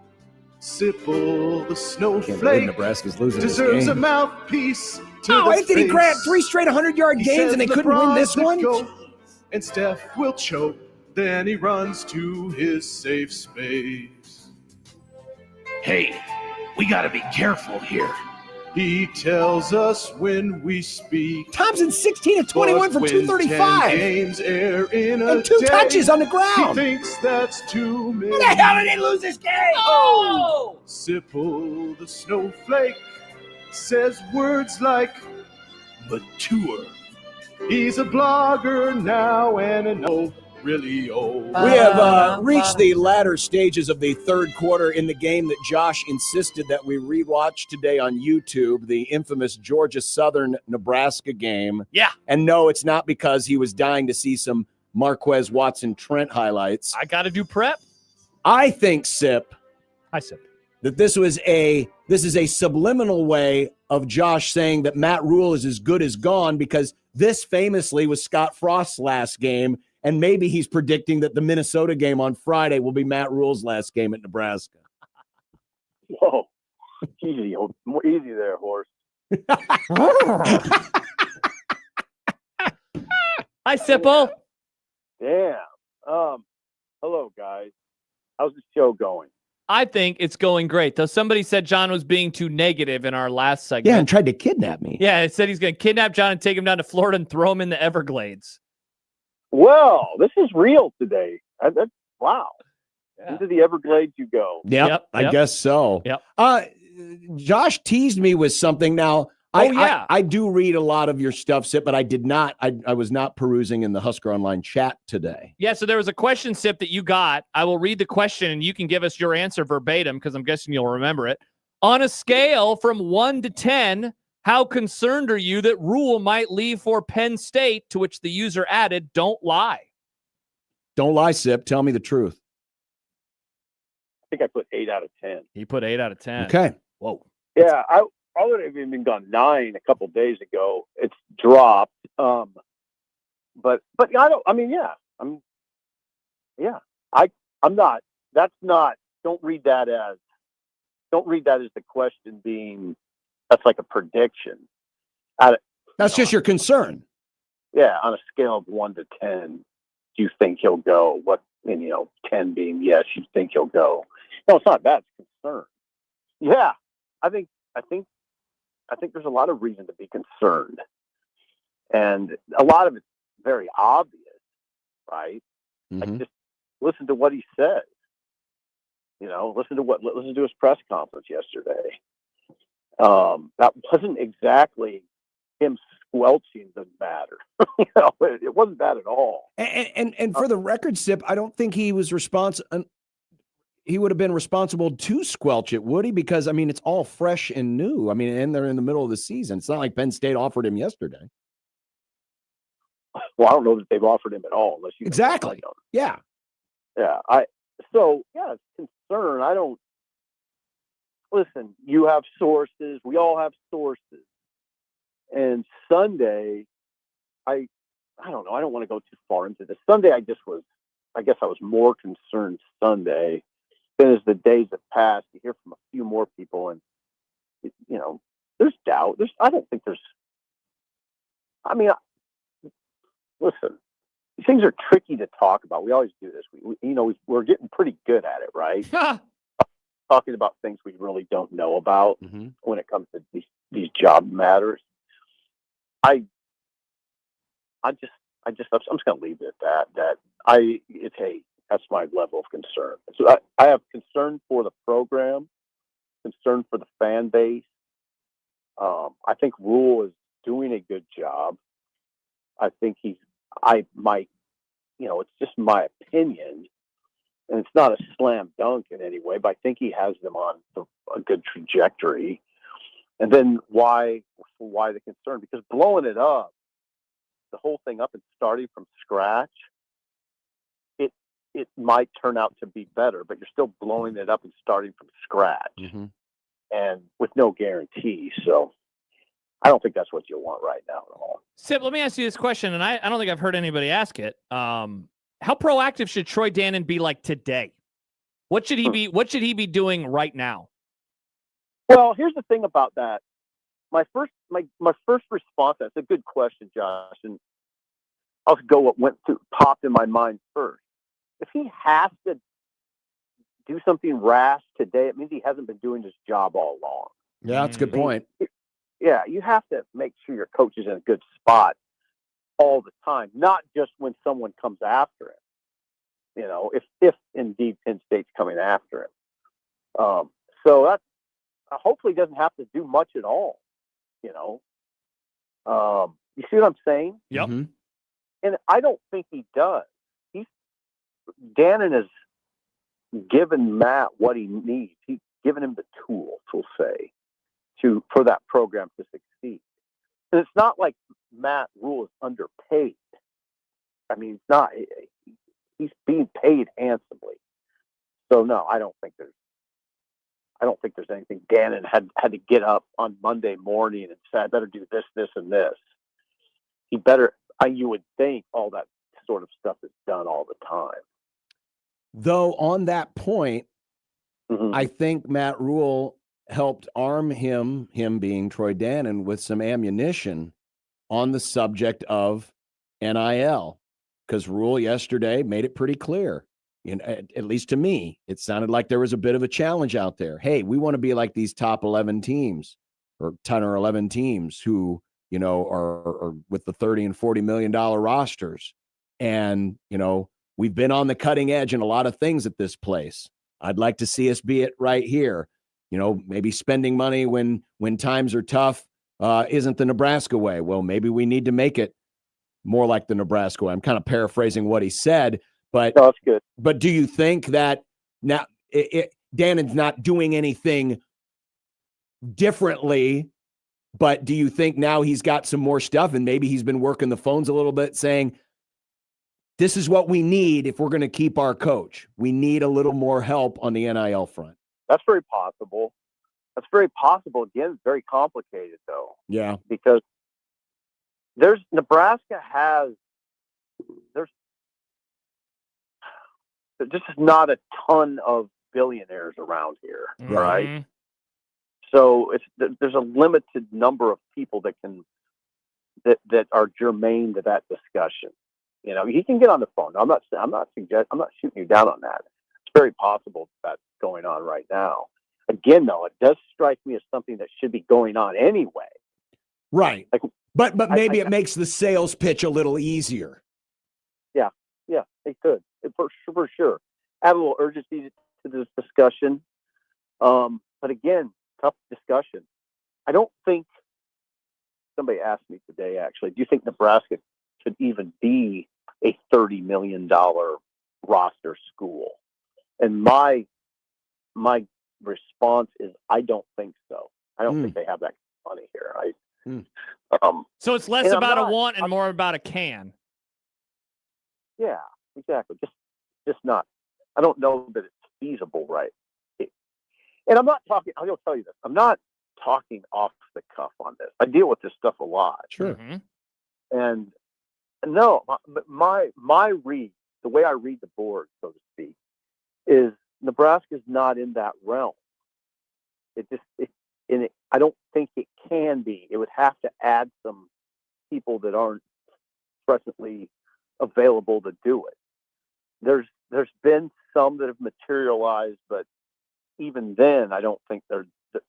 Sipple the snowflake Nebraska's losing deserves this a game. mouthpiece to Oh, the Anthony face. Grant, 3 straight 100-yard He games says and they couldn't win LeBron's this the one? GOAT, and Steph will choke. Then he runs to his safe space. Hey, we gotta be careful here. He tells us when we speak. Thompson 16 of 21 for But when 235. 10 games air in a And 2 day, touches on the ground. He thinks that's too many. How the hell did they lose this game? Oh! Sipple the snowflake says words like mature. He's a blogger now and an old, really old. We have reached the latter stages of the third quarter in the game that Josh insisted that we rewatch today on YouTube, the infamous Georgia Southern Nebraska game. Yeah. And no, it's not because he was dying to see some Marquez Watson Trent highlights. I got to do prep. I think, Sip, Hi, Sip. that this is a subliminal way of Josh saying that Matt Rule is as good as gone, because this famously was Scott Frost's last game, and maybe he's predicting that the Minnesota game on Friday will be Matt Rule's last game at Nebraska. Whoa, easy there, horse. Hi, Sipple. Damn. Hello, guys. How's the show going? I think it's going great. Though somebody said John was being too negative in our last segment. Yeah, and tried to kidnap me. Yeah, it said he's going to kidnap John and take him down to Florida and throw him in the Everglades. Well, this is real today. Wow. Yeah. Into the Everglades you go. Yep, I guess so. Yep. Josh teased me with something. Now, yeah. I do read a lot of your stuff, Sip, but I did not. I was not perusing in the Husker Online chat today. Yeah, so there was a question, Sip, that you got. I will read the question, and you can give us your answer verbatim, because I'm guessing you'll remember it. On a scale from 1 to 10, how concerned are you that Rule might leave for Penn State? To which the user added, "Don't lie." Don't lie, Sip. Tell me the truth. I think I put 8 out of 10. He put 8 out of 10. Okay. Whoa. Yeah, I would have even gone 9 a couple days ago. It's dropped. But I don't. I mean, yeah. I'm not. That's not. Don't read that as the question being. That's like a prediction. That's just your concern. Yeah, on a scale of 1 to 10, do you think he'll go? What, 10 being yes, you think he'll go. No, it's not that. It's concern. Yeah, I think there's a lot of reason to be concerned, and a lot of it's very obvious, right? Like, just listen to what he says. Listen to his press conference yesterday. That wasn't exactly him squelching the matter. It wasn't that at all. And for the record, Sip, I don't think he was responsible. He would have been responsible to squelch it, would he? Because, I mean, it's all fresh and new. I mean, and they're in the middle of the season. It's not like Penn State offered him yesterday. Well, I don't know that they've offered him at all, unless you exactly. Yeah. Yeah. It's concern. I don't listen. You have sources. We all have sources. And Sunday, I don't know. I don't want to go too far into this. Sunday, I guess I was more concerned Sunday. Then as the days have passed, you hear from a few more people, and there's doubt. Listen, these things are tricky to talk about. We always do this. We're getting pretty good at it, right? Talking about things we really don't know about when it comes to these job matters. I'm just going to leave it at that. That's my level of concern. So I have concern for the program, concern for the fan base. I think Rule is doing a good job. I think it's just my opinion, and it's not a slam dunk in any way, but I think he has them on a good trajectory. And then why the concern? Because blowing it up, the whole thing up and starting from scratch, it might turn out to be better, but you're still blowing it up and starting from scratch, and with no guarantee. So I don't think that's what you want right now at all. Sip, let me ask you this question, and I don't think I've heard anybody ask it. How proactive should Troy Dannon be like today? What should he be doing right now? Well, here's the thing about that. My first response, that's a good question, Josh, and I'll go what popped in my mind first. If he has to do something rash today, it means he hasn't been doing his job all along. Yeah, that's a good point. Yeah, you have to make sure your coach is in a good spot all the time, not just when someone comes after him. If indeed Penn State's coming after him. So that hopefully doesn't have to do much at all. You see what I'm saying? Yep. Mm-hmm. And I don't think he does. Dannon has given Matt what he needs. He's given him the tools, we'll say, for that program to succeed. And it's not like Matt Rule is underpaid. I mean, it's not. He's being paid handsomely. So no, I don't think there's anything. Dannon had to get up on Monday morning and say, I better do this, this, and this. You would think all that sort of stuff is done all the time. Though on that point, I think Matt Rule helped arm him being Troy Dannon, with some ammunition on the subject of NIL, because Rule yesterday made it pretty clear. At least to me, it sounded like there was a bit of a challenge out there. Hey, we want to be like these top 11 teams, or 10 or 11 teams who, are with the 30 and $40 million rosters. And, we've been on the cutting edge in a lot of things at this place. I'd like to see us be it right here. Maybe spending money when times are tough isn't the Nebraska way. Well, maybe we need to make it more like the Nebraska way. I'm kind of paraphrasing what he said, but no, that's good. But do you think that now Dannon's not doing anything differently, but do you think now he's got some more stuff and maybe he's been working the phones a little bit, saying, this is what we need if we're going to keep our coach. We need a little more help on the NIL front. That's very possible. Again, it's very complicated, though. Yeah. Because Nebraska has just not a ton of billionaires around here, right? So there's a limited number of people that are germane to that discussion. He can get on the phone. I'm not shooting you down on that. It's very possible that's going on right now. Again, though, it does strike me as something that should be going on anyway. Right. But maybe it makes the sales pitch a little easier. Yeah, it could. For sure. Add a little urgency to this discussion. But again, tough discussion. I don't think, somebody asked me today, actually, do you think Nebraska could even be a $30 million roster school? And my response is, I don't think so. I don't think they have that money here. So it's less about a want and more about a can. Yeah, exactly. Just not. I don't know that it's feasible, right? And I'm not talking. I'll tell you this. I'm not talking off the cuff on this. I deal with this stuff a lot. Sure. And no, but my read, the way I read the board, so to speak, is Nebraska's not in that realm. I don't think it can be. It would have to add some people that aren't presently available to do it. There's been some that have materialized, but even then, I don't think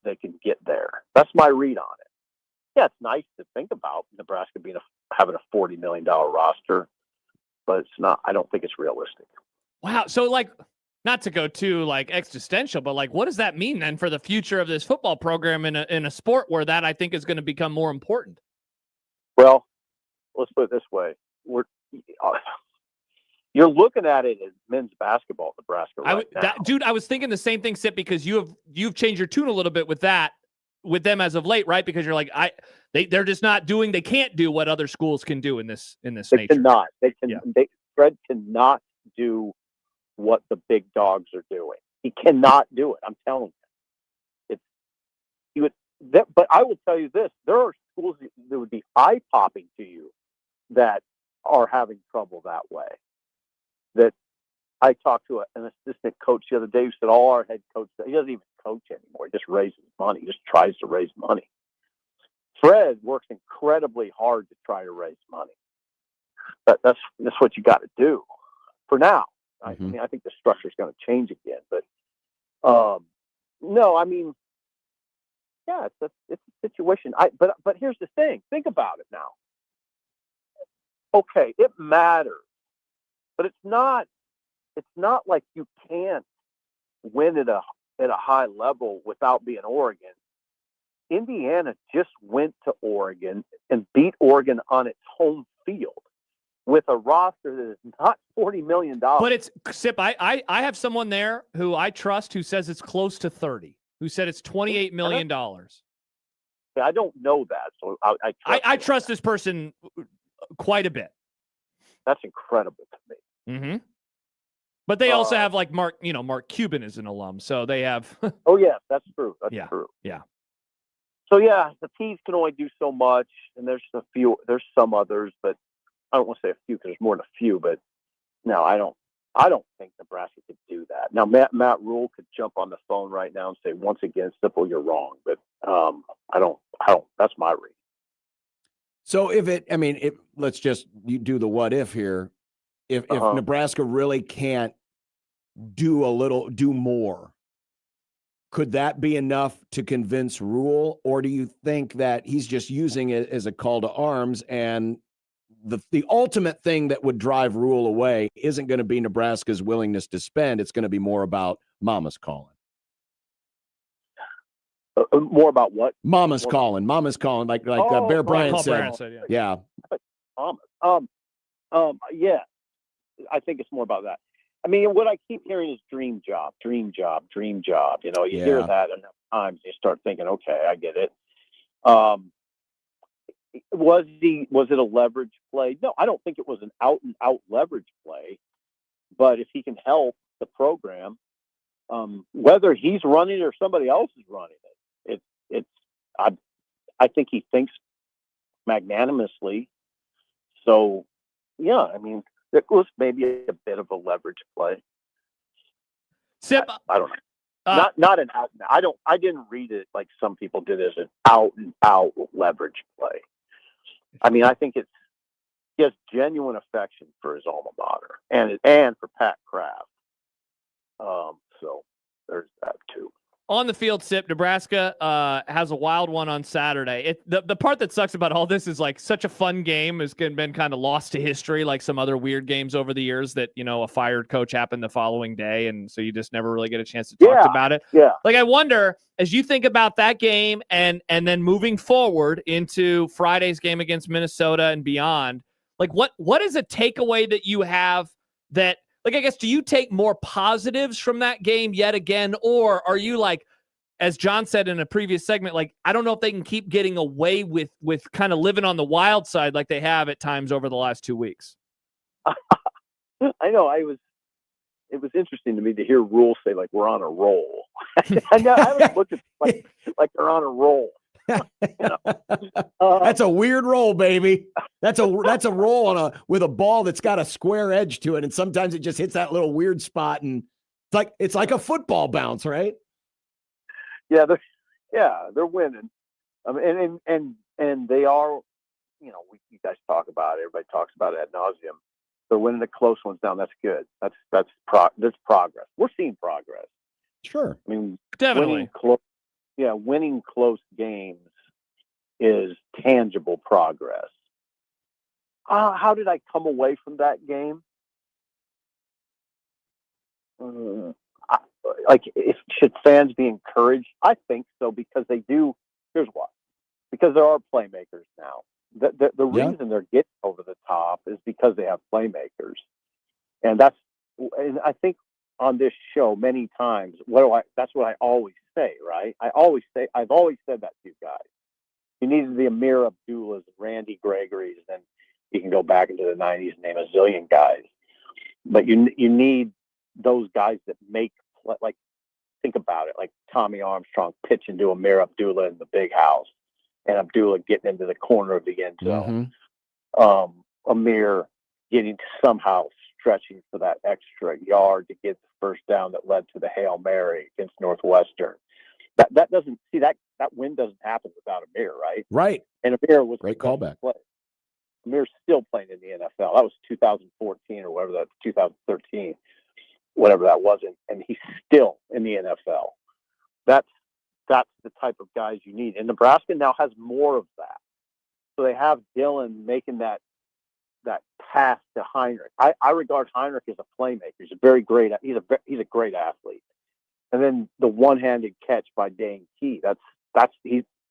they can get there. That's my read on it. Yeah, it's nice to think about Nebraska having a $40 million roster, but it's not. I don't think it's realistic. Wow. So, like, not to go too like existential, but like, what does that mean then for the future of this football program in a sport where that I think is going to become more important? Well, let's put it this way: you're looking at it as men's basketball at Nebraska right now. Dude, I was thinking the same thing, Sip, because you've changed your tune a little bit with them as of late, right? Because you're like, they're just not doing, they can't do what other schools can do in this They nature. cannot. Fred cannot do what the big dogs are doing. He cannot do it. I'm telling you. But I will tell you this: there are schools that would be eye-popping to you that are having trouble that way. That I talked to an assistant coach the other day who said all our head coach, he doesn't even coach anymore. He just raises money. He just tries to raise money. Fred works incredibly hard to try to raise money. But that's what you got to do for now. I mean, I think the structure is going to change again, but no, I mean, yeah, it's a situation. But here's the thing: think about it now. Okay, it matters, but it's not like you can't win at a high level without being Oregon. Indiana just went to Oregon and beat Oregon on its home field with a roster that is not $40 million. But it's Sip. I have someone there who I trust who says it's close to 30. Who said it's $28 million. I don't know that, so I trust this person quite a bit. That's incredible to me. Mm-hmm. But they also have like Mark Cuban is an alum, so they have. Oh yeah, that's true. That's true. Yeah. So yeah, the P's can only do so much, and there's some others, but I don't want to say a few because there's more than a few. But no, I don't think Nebraska could do that. Now Matt Rule could jump on the phone right now and say, once again, Sipple, you're wrong. But I don't. That's my read. So let's just do the what if here. If Nebraska really can't do more, could that be enough to convince Rule, or do you think that he's just using it as a call to arms, and the ultimate thing that would drive Rule away isn't going to be Nebraska's willingness to spend? It's going to be more about Mama's calling. More about what? Mama's calling, like Bear Bryant said. Yeah. Thomas. Yeah. I think it's more about that. I mean, what I keep hearing is dream job. You hear that enough times, you start thinking, okay, I get it. Was it a leverage play? No, I don't think it was an out and out leverage play. But if he can help the program, whether he's running it or somebody else is running it, I think he thinks magnanimously. So yeah, I mean, it was maybe a bit of a leverage play. Sip, I don't know. Not an out. I didn't read it like some people did as an out and out leverage play. I mean, I think he has genuine affection for his alma mater and for Pat Kraft. So there's that too. On the field, Sip, Nebraska has a wild one on Saturday. The part that sucks about all this is like such a fun game has been kind of lost to history, like some other weird games over the years that, a fired coach happened the following day. And so you just never really get a chance to talk about it. Yeah. Like, I wonder, as you think about that game and then moving forward into Friday's game against Minnesota and beyond, like what is a takeaway that you have that, like, I guess, do you take more positives from that game yet again? Or are you like, as John said in a previous segment, like, I don't know if they can keep getting away with kind of living on the wild side like they have at times over the last 2 weeks? I know. It was interesting to me to hear Rule say, like, we're on a roll. I haven't looked at like they're on a roll. That's a weird roll, baby. That's a roll with a ball that's got a square edge to it, and sometimes it just hits that little weird spot, and it's like a football bounce, right? Yeah, they're winning. And they are. You guys talk about it. Everybody talks about it ad nauseum. They're winning the close ones down. That's good. That's progress. We're seeing progress. Sure. I mean, definitely. Winning close games is tangible progress. How did I come away from that game? Should fans be encouraged? I think so, because they do. Here's why. Because there are playmakers now. The reason they're getting over the top is because they have playmakers. And I think on this show many times, that's what I always say, right? I've always said that to you guys. You need the Amir Abdullahs, Randy Gregory's, and you can go back into the 90s and name a zillion guys. But you need those guys that make, like, think about it, like Tommy Armstrong pitching to Amir Abdullah in the big house, and Abdullah getting into the corner of the end zone. Amir getting somehow stretching for that extra yard to get the first down that led to the Hail Mary against Northwestern. That doesn't see that win doesn't happen without Amir, right? Right. And Amir was great callback. Amir's still playing in the NFL. That was 2014 or whatever, that 2013, whatever that was, and he's still in the NFL. That's the type of guys you need. And Nebraska now has more of that. So they have Dylan making that pass to Heinrich. I regard Heinrich as a playmaker. He's a very great. He's a great athlete. And then the one-handed catch by Dane Key.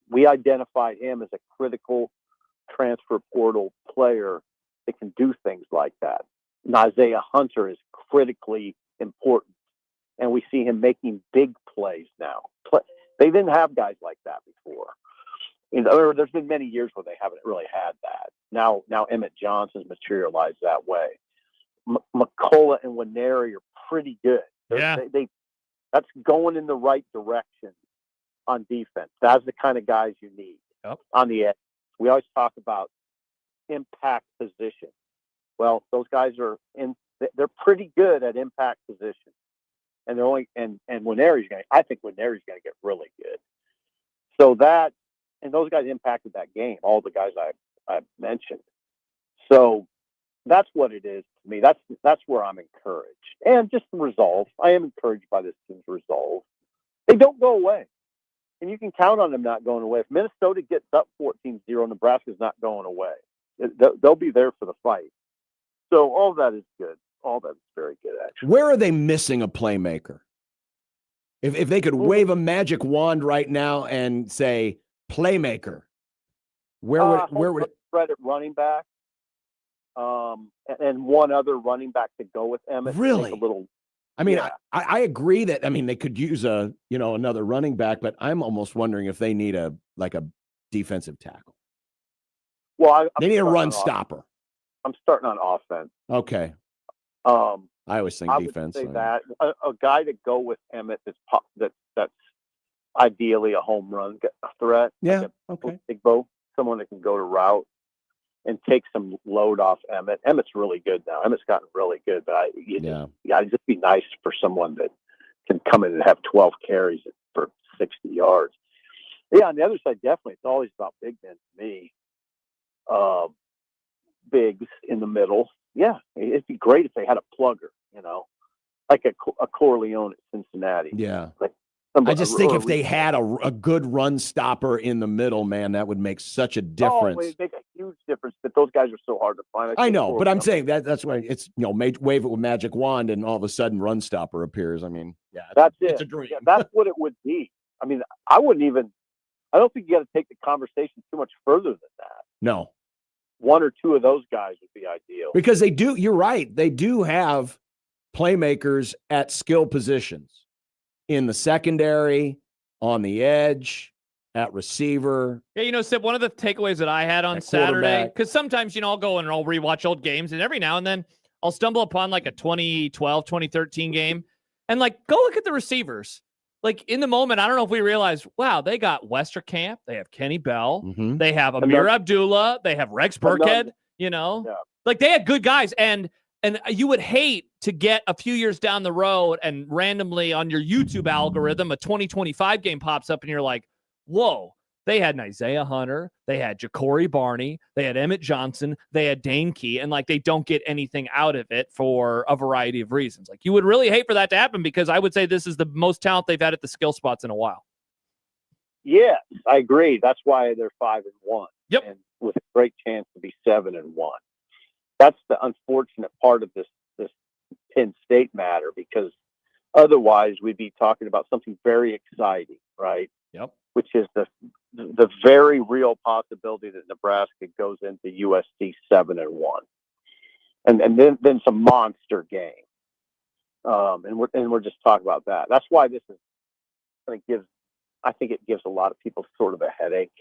We identified him as a critical transfer portal player that can do things like that. And Isaiah Hunter is critically important, and we see him making big plays now. They didn't have guys like that before. There's been many years where they haven't really had that. Now Emmett Johnson's materialized that way. McCullough and Winery are pretty good. That's going in the right direction on defense. That's the kind of guys you need on the edge. We always talk about impact position. Well, those guys they're pretty good at impact position. And they're only and I think Winery's going to get really good. So and those guys impacted that game, all the guys I mentioned. So that's what it is to me. That's where I'm encouraged. And just the resolve. I am encouraged by this team's resolve. They don't go away. And you can count on them not going away. If Minnesota gets up 14-0, Nebraska's not going away. They'll be there for the fight. So all that is good. All that's very good, actually. Where are they missing a playmaker? If they could wave a magic wand right now and say, playmaker, where would it? Spread at running back, and one other running back to go with Emmett. Really? I agree that they could use another running back, but I'm almost wondering if they need a defensive tackle. Well, they need a run stopper. I'm starting on offense. Okay. I always think defense. Would say that a guy to go with Emmett that's ideally a home run threat. Yeah. Okay. Big bow, someone that can go to route and take some load off Emmett. Emmett's really good now. Emmett's gotten really good, but it'd just be nice for someone that can come in and have 12 carries for 60 yards. Yeah, on the other side, definitely, it's always about big men to me. Bigs in the middle. Yeah, it'd be great if they had a plugger, like a Corleone at Cincinnati. Yeah. Like I just think if they had a good run stopper in the middle, man, that would make such a difference. Oh, it would make a huge difference, but those guys are so hard to find. I know, but I'm saying that's why it's, wave it with magic wand and all of a sudden run stopper appears. That's it. It's a dream. Yeah, that's what it would be. I don't think you got to take the conversation too much further than that. No. One or two of those guys would be ideal. Because you're right. They do have playmakers at skill positions. In the secondary, on the edge, at receiver. Yeah, Sip, one of the takeaways that I had on Saturday, because sometimes, I'll go and I'll rewatch old games, and every now and then I'll stumble upon like a 2012, 2013 game, and go look at the receivers. In the moment, I don't know if we realize, wow, they got Westerkamp, they have Kenny Bell, they have Amir Abdullah, they have Rex Burkhead, they had good guys, and you would hate to get a few years down the road and randomly on your YouTube algorithm, a 2025 game pops up and you're like, whoa, they had an Isaiah Hunter, they had Ja'Cory Barney, they had Emmett Johnson, they had Dane Key, and they don't get anything out of it for a variety of reasons. You would really hate for that to happen, because I would say this is the most talent they've had at the skill spots in a while. Yes, I agree. That's why they're 5-1. Yep. And with a great chance to be 7-1. that's the unfortunate part of this Penn State matter, because otherwise we'd be talking about something very exciting, right? Yep. Which is the very real possibility that Nebraska goes into USC 7-1, and then some monster game. And we're just talking about that. That's why this is, I think it gives a lot of people sort of a headache.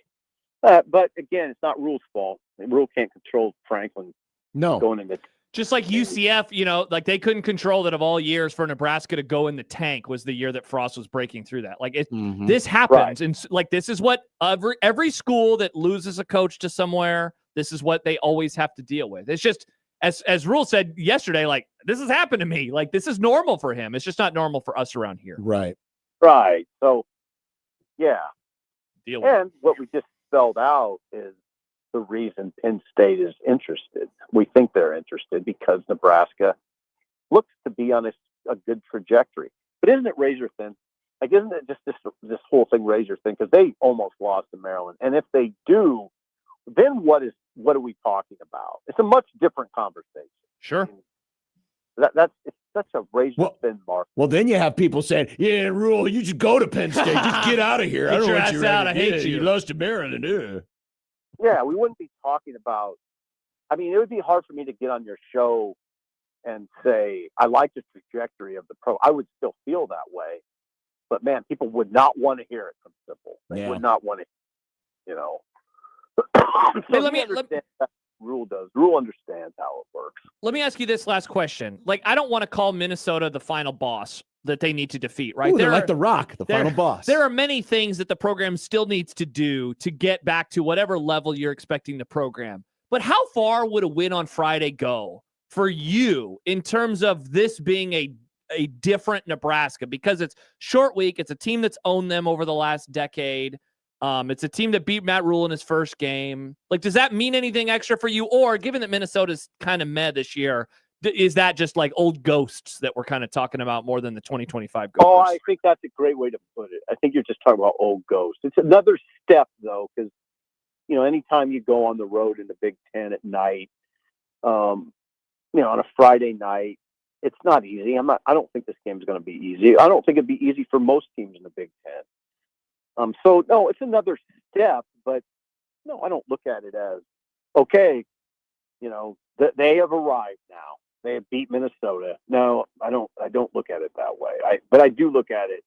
But again, it's not Rule's fault. Rule can't control Franklin going into. Just like UCF, like they couldn't control that of all years for Nebraska to go in the tank was the year that Frost was breaking through that. Like this happens. Right. And like, this is what every school that loses a coach to somewhere, this is what they always have to deal with. It's just, as Rule said yesterday, like, this has happened to me. Like, this is normal for him. It's just not normal for us around here. Right. Right. So, yeah. Deal with and what we just spelled out is the reason Penn State is interested. We think they're interested because Nebraska looks to be on a good trajectory. But isn't it razor thin? Like, isn't it just this whole thing razor thin? Because they almost lost to Maryland. And if they do, then what are we talking about? It's a much different conversation. Sure. It's such a razor thin mark. Well, then you have people saying, "Yeah, Rule, you should go to Penn State. Just get out of here. I don't want you out. I hate you. You lost to Maryland." Yeah, we wouldn't be talking about. I mean, it would be hard for me to get on your show and say I like the trajectory of the pro. I would still feel that way, but man, people would not want to hear it from Simple. They would not want to, So hey, let me Rule does. Rule understands how it works. Let me ask you this last question. Like, I don't want to call Minnesota the final boss that they need to defeat, right? Ooh, they're like the Rock, the final boss. There are many things that the program still needs to do to get back to whatever level you're expecting the program. But how far would a win on Friday go for you in terms of this being a different Nebraska? Because it's short week. It's a team that's owned them over the last decade. It's a team that beat Matt Rule in his first game. Like, does that mean anything extra for you? Or given that Minnesota's kind of meh this year, is that just like old ghosts that we're kind of talking about more than the 2025 Gophers? Oh, I think that's a great way to put it. I think you're just talking about old ghosts. It's another step, though, because, anytime you go on the road in the Big Ten at night, on a Friday night, it's not easy. I don't think this game's going to be easy. I don't think it'd be easy for most teams in the Big Ten. So no, it's another step, but no, I don't look at it as, okay, they have arrived now. They have beat Minnesota. No, I don't look at it that way. But I do look at it,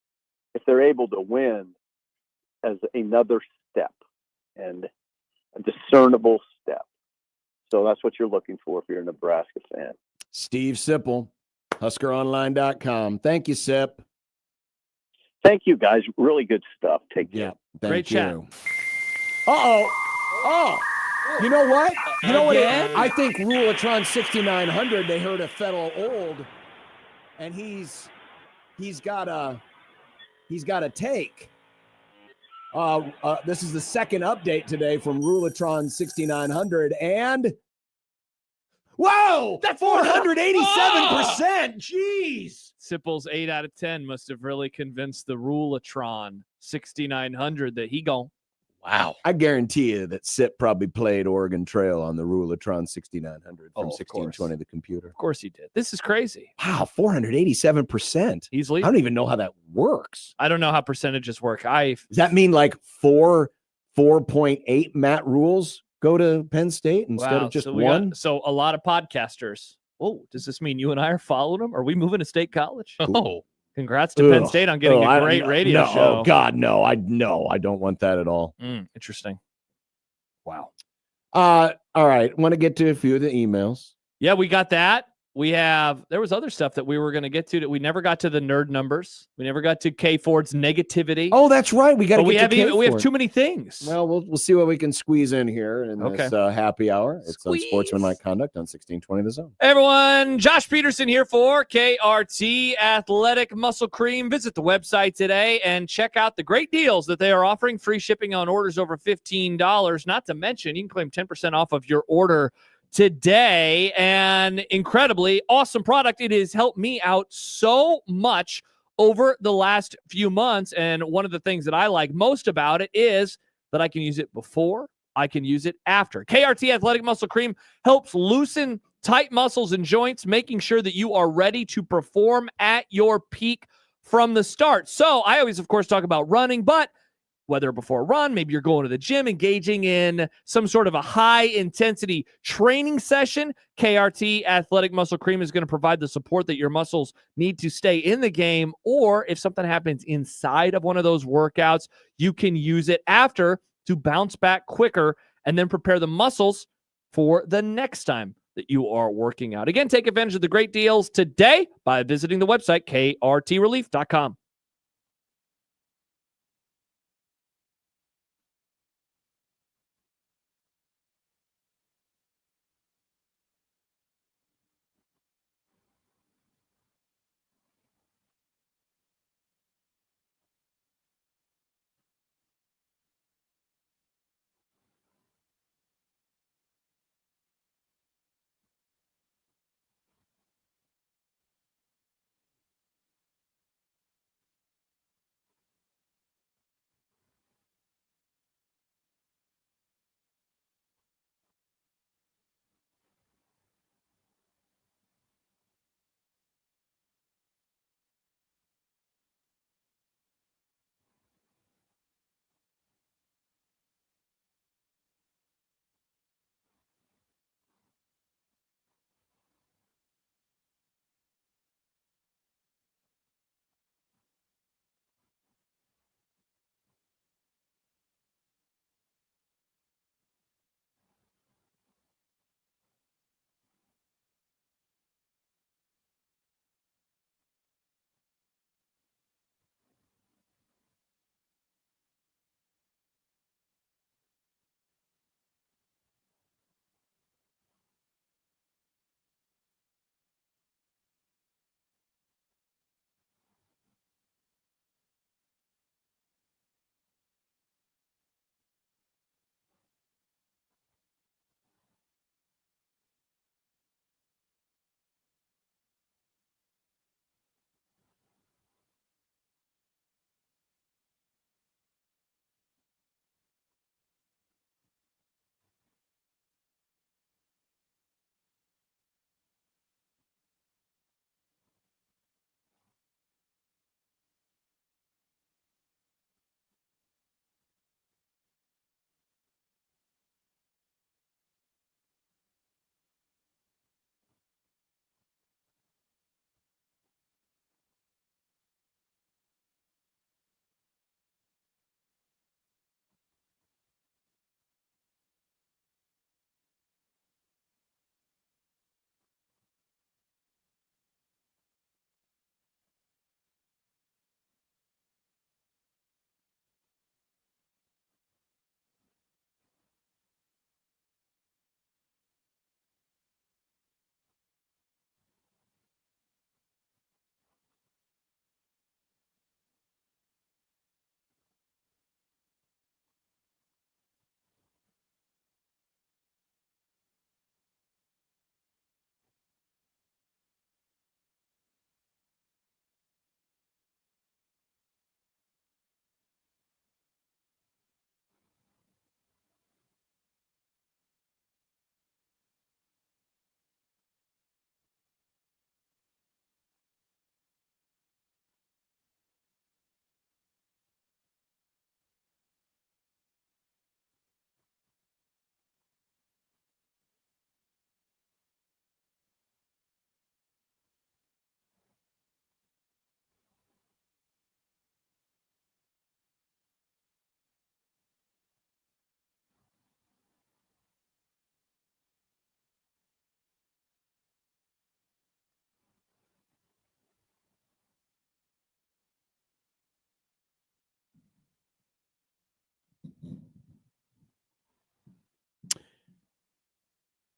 if they're able to win, as another step and a discernible step. So that's what you're looking for if you're a Nebraska fan. Steve Sipple, HuskerOnline.com. Thank you, Sip. Thank you, guys. Really good stuff. Take care. Yeah, thank Great you. chat. Oh, you know what? You know what? I think Rulatron 6900. They heard a fellow old, and he's got a take. This is the second update today from Rulatron 6900, and whoa, that's 487%. Jeez. Sipple's 8 out of 10 must have really convinced the Rulatron 6900 that he gone. Wow. I guarantee you that Sip probably played Oregon Trail on the Rulatron 6900 from 1620 the computer. Of course he did. This is crazy. Wow, 487%. Easily. I don't even know how that works. I don't know how percentages work. Does that mean like 4.8 Matt Rules go to Penn State instead of just one? So a lot of podcasters. Oh, does this mean you and I are following them? Are we moving to State College? Oh. Congrats to Penn State on getting a great radio show. Oh, God, no. I don't want that at all. Interesting. Wow. All right. Want to get to a few of the emails. Yeah, we got that. There was other stuff that we were going to get to that we never got to. The nerd numbers. We never got to K Ford's negativity. Oh, that's right. We got to get to K Ford. We have too many things. Well, we'll see what we can squeeze in here in this happy hour. It's Unsportsmanlike Conduct on 1620 The Zone. Hey everyone, Josh Peterson here for KRT Athletic Muscle Cream. Visit the website today and check out the great deals that they are offering. Free shipping on orders over $15. Not to mention, you can claim 10% off of your order today, and incredibly awesome product. It has helped me out so much over the last few months, and one of the things that I like most about it is that I can use it before, I can use it after. KRT Athletic Muscle Cream helps loosen tight muscles and joints, making sure that you are ready to perform at your peak from the start. So I always, of course, talk about running, but whether before a run, maybe you're going to the gym, engaging in some sort of a high-intensity training session, KRT Athletic Muscle Cream is going to provide the support that your muscles need to stay in the game. Or if something happens inside of one of those workouts, you can use it after to bounce back quicker and then prepare the muscles for the next time that you are working out. Again, take advantage of the great deals today by visiting the website, krtrelief.com.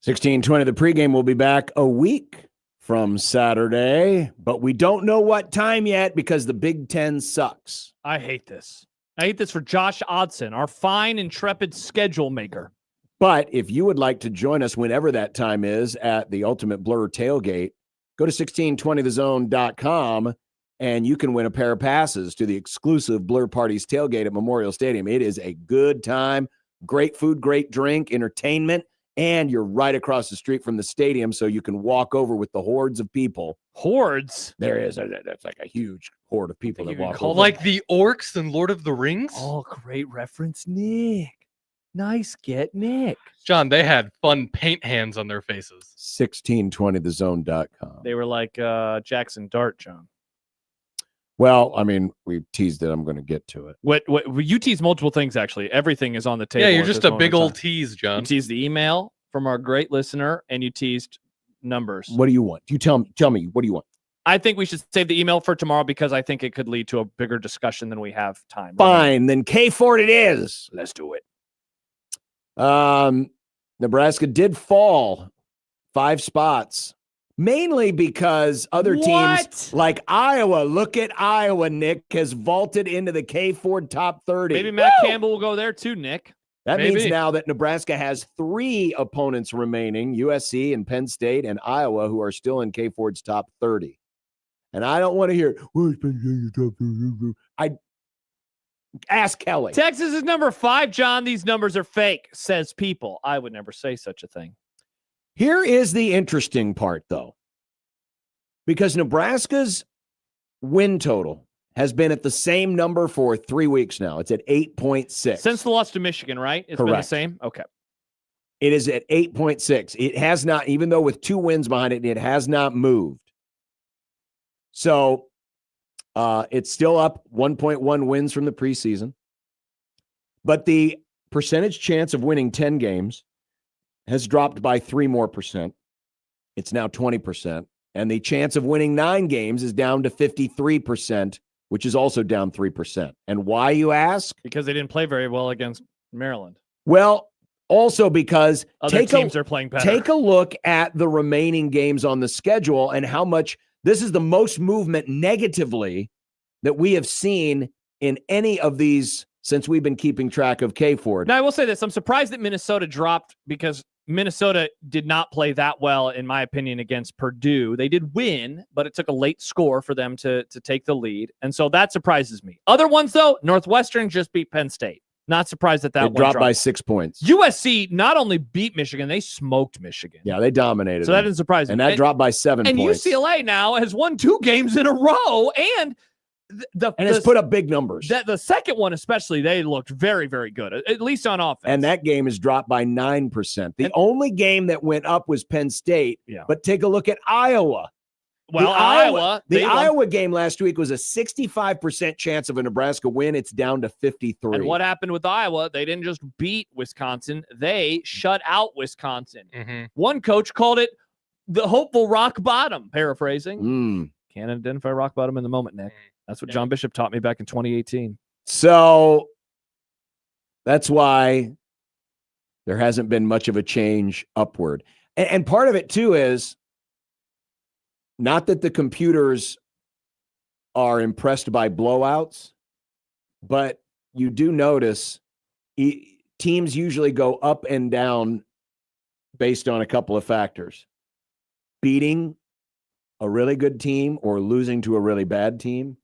$16.20, the pregame will be back a week from Saturday, but we don't know what time yet because the Big Ten sucks. I hate this. I hate this for Josh Odson, our fine, intrepid schedule maker. But if you would like to join us whenever that time is at the Ultimate Blur Tailgate, go to 1620thezone.com and you can win a pair of passes to the exclusive Blur Parties Tailgate at Memorial Stadium. It is a good time, great food, great drink, entertainment, and you're right across the street from the stadium, so you can walk over with the hordes of people. Hordes? There is. That's like a huge horde of people that walk over. Like the orcs in Lord of the Rings? Oh, great reference, Nick. Nice get, Nick. John, they had fun paint hands on their faces. 1620thezone.com. They were like Jackson Dart, John. Well, I mean, we teased it. I'm going to get to it. What you tease multiple things, actually. Everything is on the table. Yeah, you're just a big old tease, John. You teased the email from our great listener, and you teased numbers. What do you want? You tell me, what do you want? I think we should save the email for tomorrow because I think it could lead to a bigger discussion than we have time. Fine, then K Ford it is. Let's do it. Nebraska did fall 5 spots, mainly because other teams like Iowa, look at Iowa, Nick, has vaulted into the K Ford top 30. Maybe Matt Campbell will go there too, Nick. That means now that Nebraska has 3 opponents remaining, USC and Penn State and Iowa, who are still in K Ford's top 30. And I don't want to hear, where's Penn State top 30? I ask Kelly. Texas is number 5, John. These numbers are fake, says people. I would never say such a thing. Here is the interesting part, though, because Nebraska's win total has been at the same number for 3 weeks now. It's at 8.6. Since the loss to Michigan, right? It's been the same? Okay. It is at 8.6. It has not, even though with 2 wins behind it, it has not moved. So it's still up 1.1 wins from the preseason. But the percentage chance of winning 10 games has dropped by 3 more percent. It's now 20%. And the chance of winning 9 games is down to 53%, which is also down 3%. And why, you ask? Because they didn't play very well against Maryland. Well, also because other teams are playing better. Take a look at the remaining games on the schedule and how much this is the most movement negatively that we have seen in any of these since we've been keeping track of K Ford. Now, I will say this. I'm surprised that Minnesota dropped because Minnesota did not play that well, in my opinion, against Purdue. They did win, but it took a late score for them to take the lead. And so that surprises me. Other ones, though, Northwestern just beat Penn State. Not surprised that one dropped by 6 points. USC not only beat Michigan, they smoked Michigan. Yeah, they dominated. So that didn't surprise me. And that dropped by 7 and points. And UCLA now has won 2 games in a row. And it's put up big numbers. The second one especially, they looked very, very good, at least on offense. And that game is dropped by 9%. The only game that went up was Penn State. Yeah. But take a look at Iowa. Well, the Iowa game last week was a 65% chance of a Nebraska win. It's down to 53. And what happened with Iowa? They didn't just beat Wisconsin. They shut out Wisconsin. Mm-hmm. One coach called it the hopeful rock bottom, paraphrasing. Can't identify rock bottom in the moment, Nick. That's what John Bishop taught me back in 2018. So that's why there hasn't been much of a change upward. And part of it, too, is not that the computers are impressed by blowouts, but you do notice teams usually go up and down based on a couple of factors. Beating a really good team or losing to a really bad team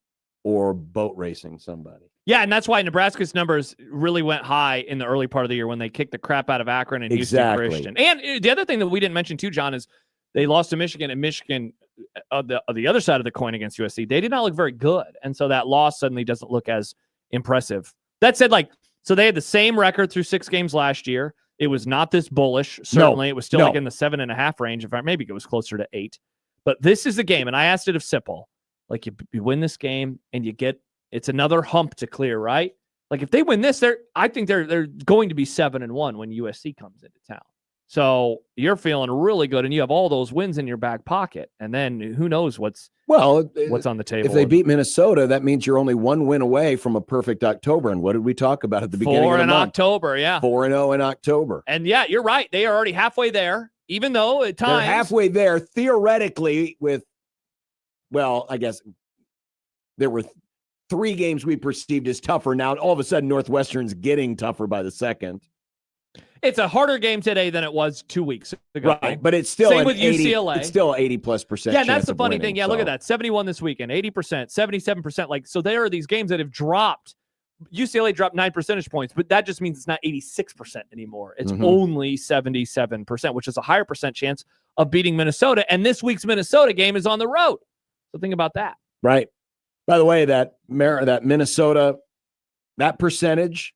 or boat racing somebody. Yeah, and that's why Nebraska's numbers really went high in the early part of the year when they kicked the crap out of Akron and Houston Christian. And the other thing that we didn't mention too, John, is they lost to Michigan, and Michigan, the other side of the coin against USC, they did not look very good. And so that loss suddenly doesn't look as impressive. That said, so they had the same record through 6 games last year. It was not this bullish. Certainly, it was still like in the 7.5 range. In fact, maybe it was closer to 8. But this is a game, and I asked it of Sipple. Like, you win this game, and it's another hump to clear, right? Like, if they win this, I think they're going to be 7-1 when USC comes into town. So you're feeling really good, and you have all those wins in your back pocket. And then who knows what's on the table. If they beat Minnesota, that means you're only 1 win away from a perfect October. And what did we talk about at the beginning of the month? 4 in October, yeah. 4-0 in October. And yeah, you're right. They are already halfway there, even though at times they're halfway there theoretically I guess there were 3 games we perceived as tougher. Now, all of a sudden, Northwestern's getting tougher by the second. It's a harder game today than it was 2 weeks ago. Right, but it's still same with UCLA. It's still 80+%. Yeah, that's the funny thing. Yeah, look at that. 71 this weekend, 80%, 77%. So there are these games that have dropped UCLA dropped 9 percentage points, but that just means it's not 86% anymore. It's Mhm. only 77%, which is a higher percent chance of beating Minnesota. And this week's Minnesota game is on the road. So think about that. Right. By the way, that Minnesota, that percentage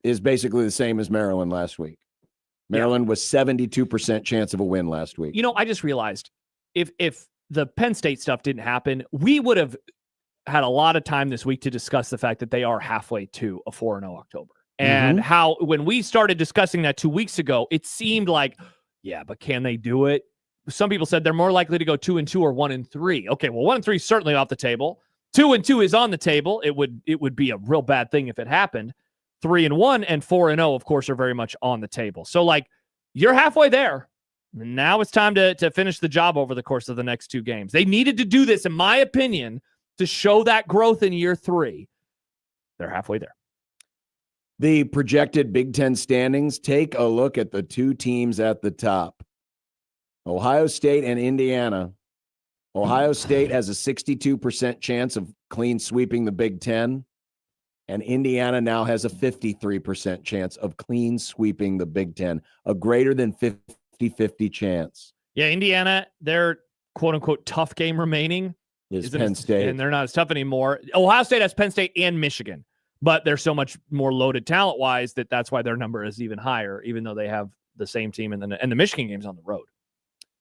is basically the same as Maryland last week. Maryland was 72% chance of a win last week. You know, I just realized if the Penn State stuff didn't happen, we would have had a lot of time this week to discuss the fact that they are halfway to a 4-0 October. And how when we started discussing that 2 weeks ago, it seemed like, yeah, but can they do it? Some people said they're more likely to go 2-2 or 1-3. Okay, well, 1-3 is certainly off the table. 2-2 is on the table. It would be a real bad thing if it happened. 3-1 and 4-0, of course, are very much on the table. So, like, you're halfway there. Now it's time to finish the job over the course of the next 2 games. They needed to do this, in my opinion, to show that growth in year 3. They're halfway there. The projected Big Ten standings, take a look at the 2 teams at the top. Ohio State and Indiana. Ohio State has a 62% chance of clean sweeping the Big Ten, and Indiana now has a 53% chance of clean sweeping the Big Ten, a greater than 50-50 chance. Yeah, Indiana, their quote-unquote tough game remaining is Penn State. And they're not as tough anymore. Ohio State has Penn State and Michigan, but they're so much more loaded talent-wise that's why their number is even higher, even though they have the same team, and the Michigan game's on the road.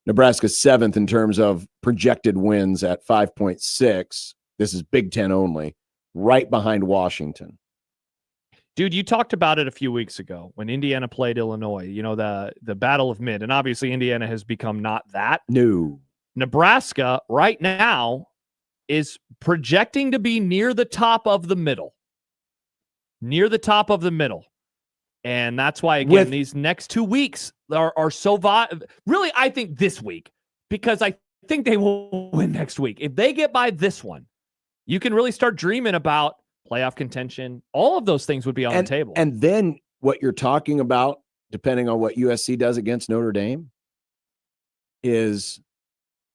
Nebraska's 7th in terms of projected wins at 5.6. This is Big Ten only, right behind Washington. Dude, you talked about it a few weeks ago when Indiana played Illinois, you know, the battle of mid. And obviously Indiana has become not that. No. Nebraska right now is projecting to be near the top of the middle. Near the top of the middle. And that's why, again, these next 2 weeks are so really, I think this week, because I think they will win next week. If they get by this one, you can really start dreaming about playoff contention. All of those things would be on the table. And then what you're talking about, depending on what USC does against Notre Dame, is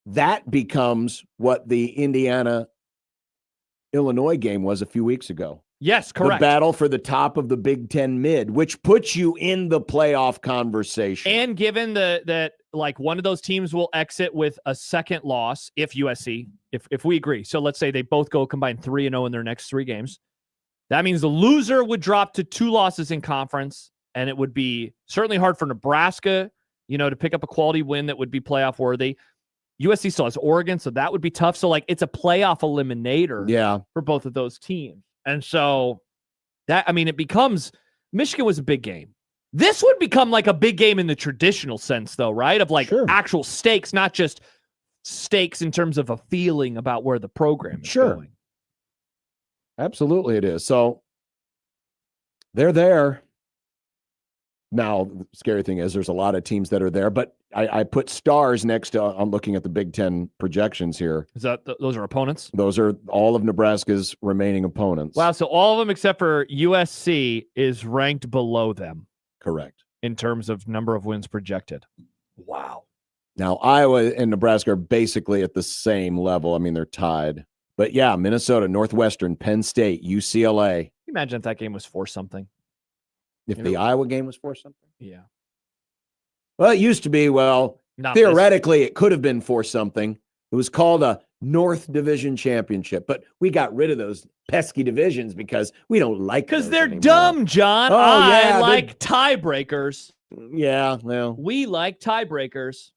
that becomes what the Indiana-Illinois game was a few weeks ago. Yes, correct. The battle for the top of the Big Ten mid, which puts you in the playoff conversation. And given that like one of those teams will exit with a second loss, if USC, if we agree. So let's say they both go combined 3-0 in their next 3 games. That means the loser would drop to 2 losses in conference, and it would be certainly hard for Nebraska, you know, to pick up a quality win that would be playoff worthy. USC still has Oregon, so that would be tough. So like it's a playoff eliminator for both of those teams. And so that, I mean, it becomes, Michigan was a big game. This would become like a big game in the traditional sense, though, right? Of like actual stakes, not just stakes in terms of a feeling about where the program is going. Absolutely it is. So they're there. Now, the scary thing is there's a lot of teams that are there, but I put stars next to, I'm looking at the Big Ten projections here. Is that, those are opponents? Those are all of Nebraska's remaining opponents. Wow, so all of them except for USC is ranked below them. Correct. In terms of number of wins projected. Wow. Now, Iowa and Nebraska are basically at the same level. I mean, they're tied. But yeah, Minnesota, Northwestern, Penn State, UCLA. Can you imagine if that game was for something? If the Iowa game was for something? Yeah. Well, it used to be, Not theoretically, it could have been for something. It was called a North Division Championship, but we got rid of those pesky divisions because we don't like because those they're anymore. dumb, John. Oh, I like tiebreakers. Yeah, well. We like tiebreakers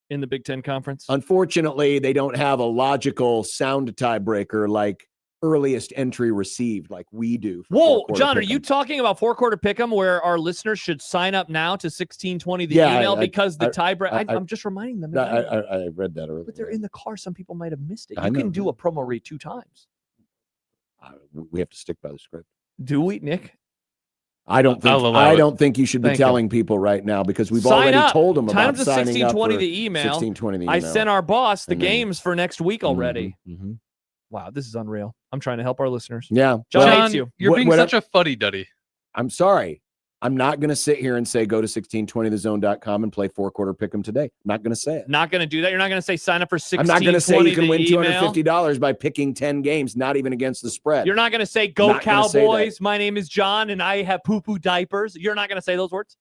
in the Big Ten Conference. Unfortunately, they don't have a logical sound tiebreaker like earliest entry received like we do. Whoa, John, are you talking about 4-quarter pick'em where our listeners should sign up now to 1620 the email because the tiebreaker? I'm just reminding them. I read that earlier. But they're in the car. Some people might have missed it. You can do a promo read 2 times. We have to stick by the script. Do we, Nick? I don't think you should be telling people right now because we've already told them about signing up for 1620 the email. 1620 the email. I sent our boss the games for next week already. Wow, this is unreal. I'm trying to help our listeners. Yeah. John hates you. You're being such a fuddy-duddy. I'm sorry. I'm not going to sit here and say go to 1620thezone.com and play 4-quarter pick'em today. I'm not going to say it. Not going to do that. You're not going to say sign up for 1620. I'm not going to say you can win email. $250 by picking 10 games, not even against the spread. You're not going to say go Cowboys. My name is John and I have poo-poo diapers. You're not going to say those words?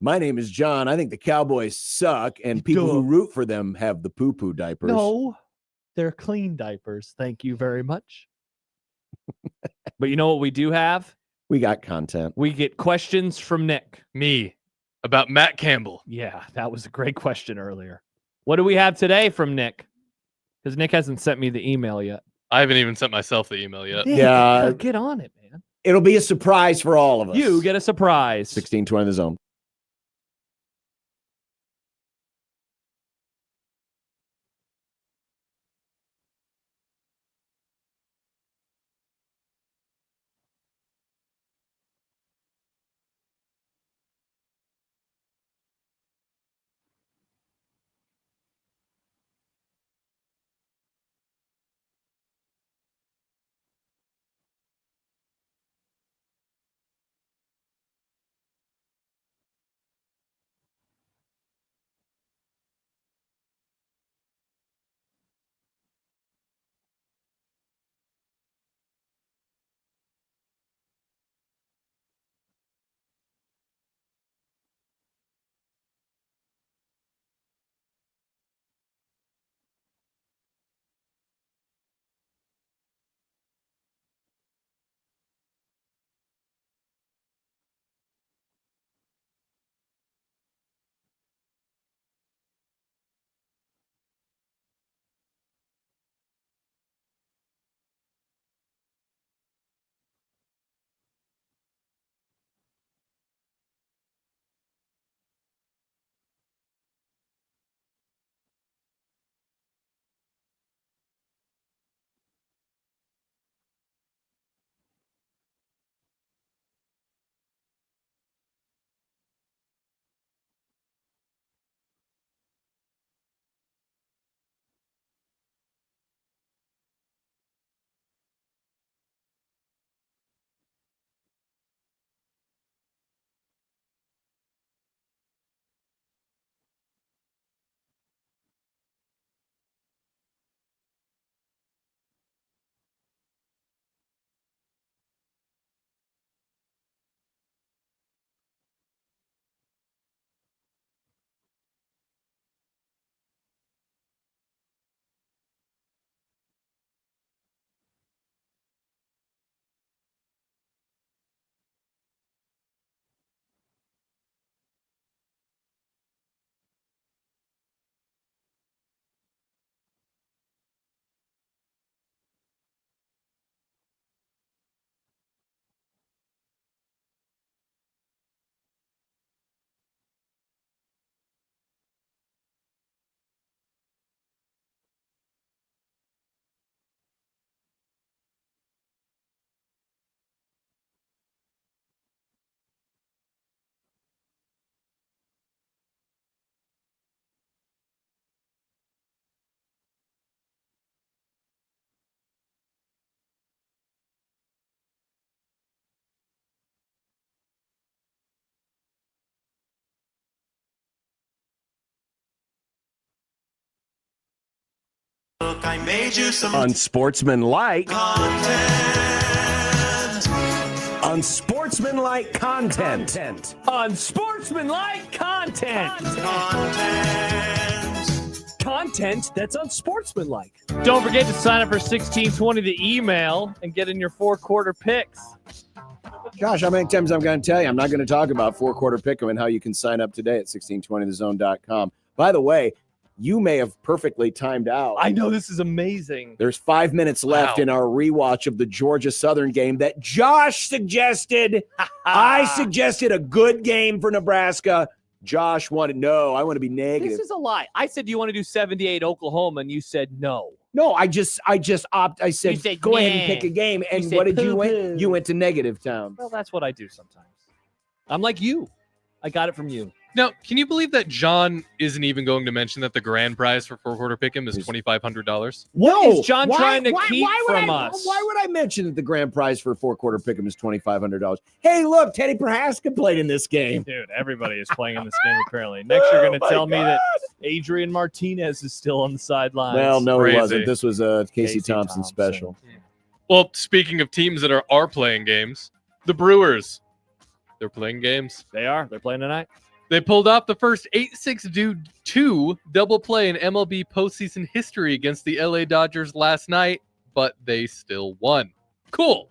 My name is John. I think the Cowboys suck, and people who root for them have the poo-poo diapers. No, they're clean diapers. Thank you very much. But you know what we do have? We got content. We get questions from Nick. Me. About Matt Campbell. Yeah, that was a great question earlier. What do we have today from Nick? Because Nick hasn't sent me the email yet. I haven't even sent myself the email yet. Yeah. Get on it, man. It'll be a surprise for all of us. You get a surprise. 1620 the zone. Look, I made you some Unsportsmanlike content. Unsportsmanlike content. Unsportsmanlike content. Content that's unsportsmanlike. Don't forget to sign up for 1620 the email and get in your 4-quarter picks. Josh, how many times I'm going to tell you? I'm not going to talk about 4-quarter pick'em and how you can sign up today at 1620thezone.com. By the way, you may have perfectly timed out. I know, this is amazing. There's 5 minutes left in our rewatch of the Georgia Southern game that Josh suggested. I suggested a good game for Nebraska. Josh wanted, no, I want to be negative. This is a lie. I said, do you want to do 78 Oklahoma? And you said no. No, I said, go ahead and pick a game. And what did you win? You went to negative town. Well, that's what I do sometimes. I'm like you. I got it from you. Now, can you believe that John isn't even going to mention that the grand prize for four-quarter pick'em is $2,500? What is John trying to keep from us? Why would I mention that the grand prize for a 4-quarter pick'em is $2,500? Hey, look, Teddy Prohaska played in this game. Dude, everybody is playing in this game apparently. Next, you're going to tell me that Adrian Martinez is still on the sidelines. Well, no, Crazy. he wasn't. This was a Casey Thompson special. Well, speaking of teams that are playing games, the Brewers, they're playing games. They are. They're playing tonight. They pulled off the first 8-6-2 double play in MLB postseason history against the LA Dodgers last night, but they still won. Cool.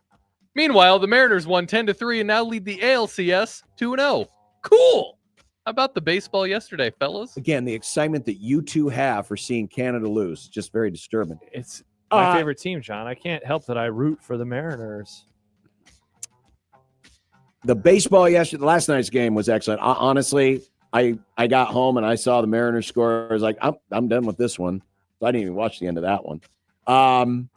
Meanwhile, the Mariners won 10-3 and now lead the ALCS 2-0. Cool. How about the baseball yesterday, fellas? Again, the excitement that you two have for seeing Canada lose, just very disturbing. It's my favorite team, John. I can't help that I root for the Mariners. The baseball yesterday, last night's game was excellent. Honestly, I got home and I saw the Mariners score. I was like, I'm done with this one. So I didn't even watch the end of that one.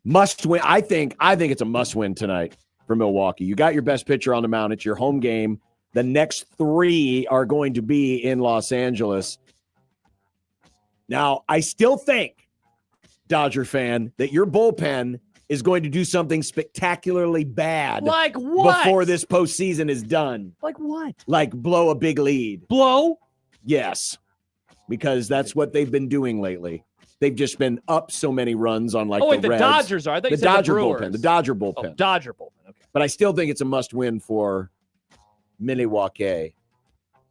Must win. I think it's a must win tonight for Milwaukee. You got your best pitcher on the mound. It's your home game. The next 3 are going to be in Los Angeles. Now, I still think, Dodger fan, that your bullpen is going to do something spectacularly bad. Like what? Before this postseason is done. Like what? Like blow a big lead. Blow? Yes. Because that's what they've been doing lately. They've just been up so many runs on the Reds. Dodgers are. I thought you the said Dodger the bullpen. The Dodger bullpen. Oh, Dodger bullpen. Okay. But I still think it's a must win for Milwaukee.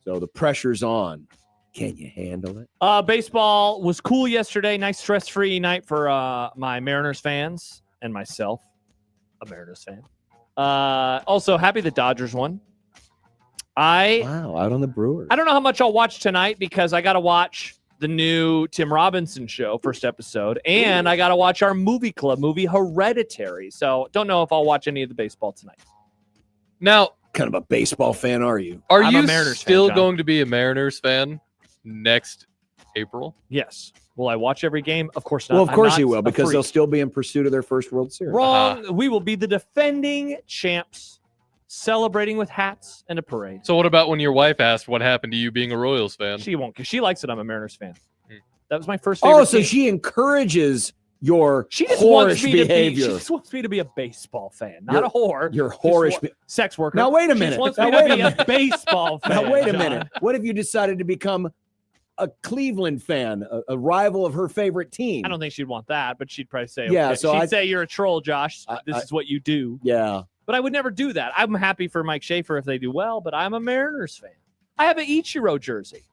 So the pressure's on. Can you handle it? Baseball was cool yesterday. Nice stress-free night for my Mariners fans and myself, a Mariners fan. Also, happy the Dodgers won. Wow, out on the Brewers. I don't know how much I'll watch tonight because I got to watch the new Tim Robinson show, first episode, and I got to watch our movie club movie, Hereditary. So don't know if I'll watch any of the baseball tonight. Now, what kind of a baseball fan are you? Are I'm you a Mariners still fan, John. going to be a Mariners fan next April? Yes. Will I watch every game? Of course not. Well, of course I'm you not will, a because freak. they'll still be in pursuit of their first World Series. Wrong. We will be the defending champs, celebrating with hats and a parade. So what about when your wife asked what happened to you being a Royals fan? She won't, because she likes it. I'm a Mariners fan. That was my first favorite So team. she encourages your She just whorish wants me behavior. she just wants me to be a baseball fan, not a whore. Your Just whorish sex worker. Now, wait a She minute. just wants Now, me to wait a be minute. a baseball fan. Now, wait a John. minute. What if you decided to become a Cleveland fan, a rival of her favorite team? I don't think she'd want that, but she'd probably say, Yeah, okay. so she'd I- say you're a troll, Josh. This is what you do. Yeah. But I would never do that. I'm happy for Mike Schaefer if they do well, but I'm a Mariners fan. I have an Ichiro jersey.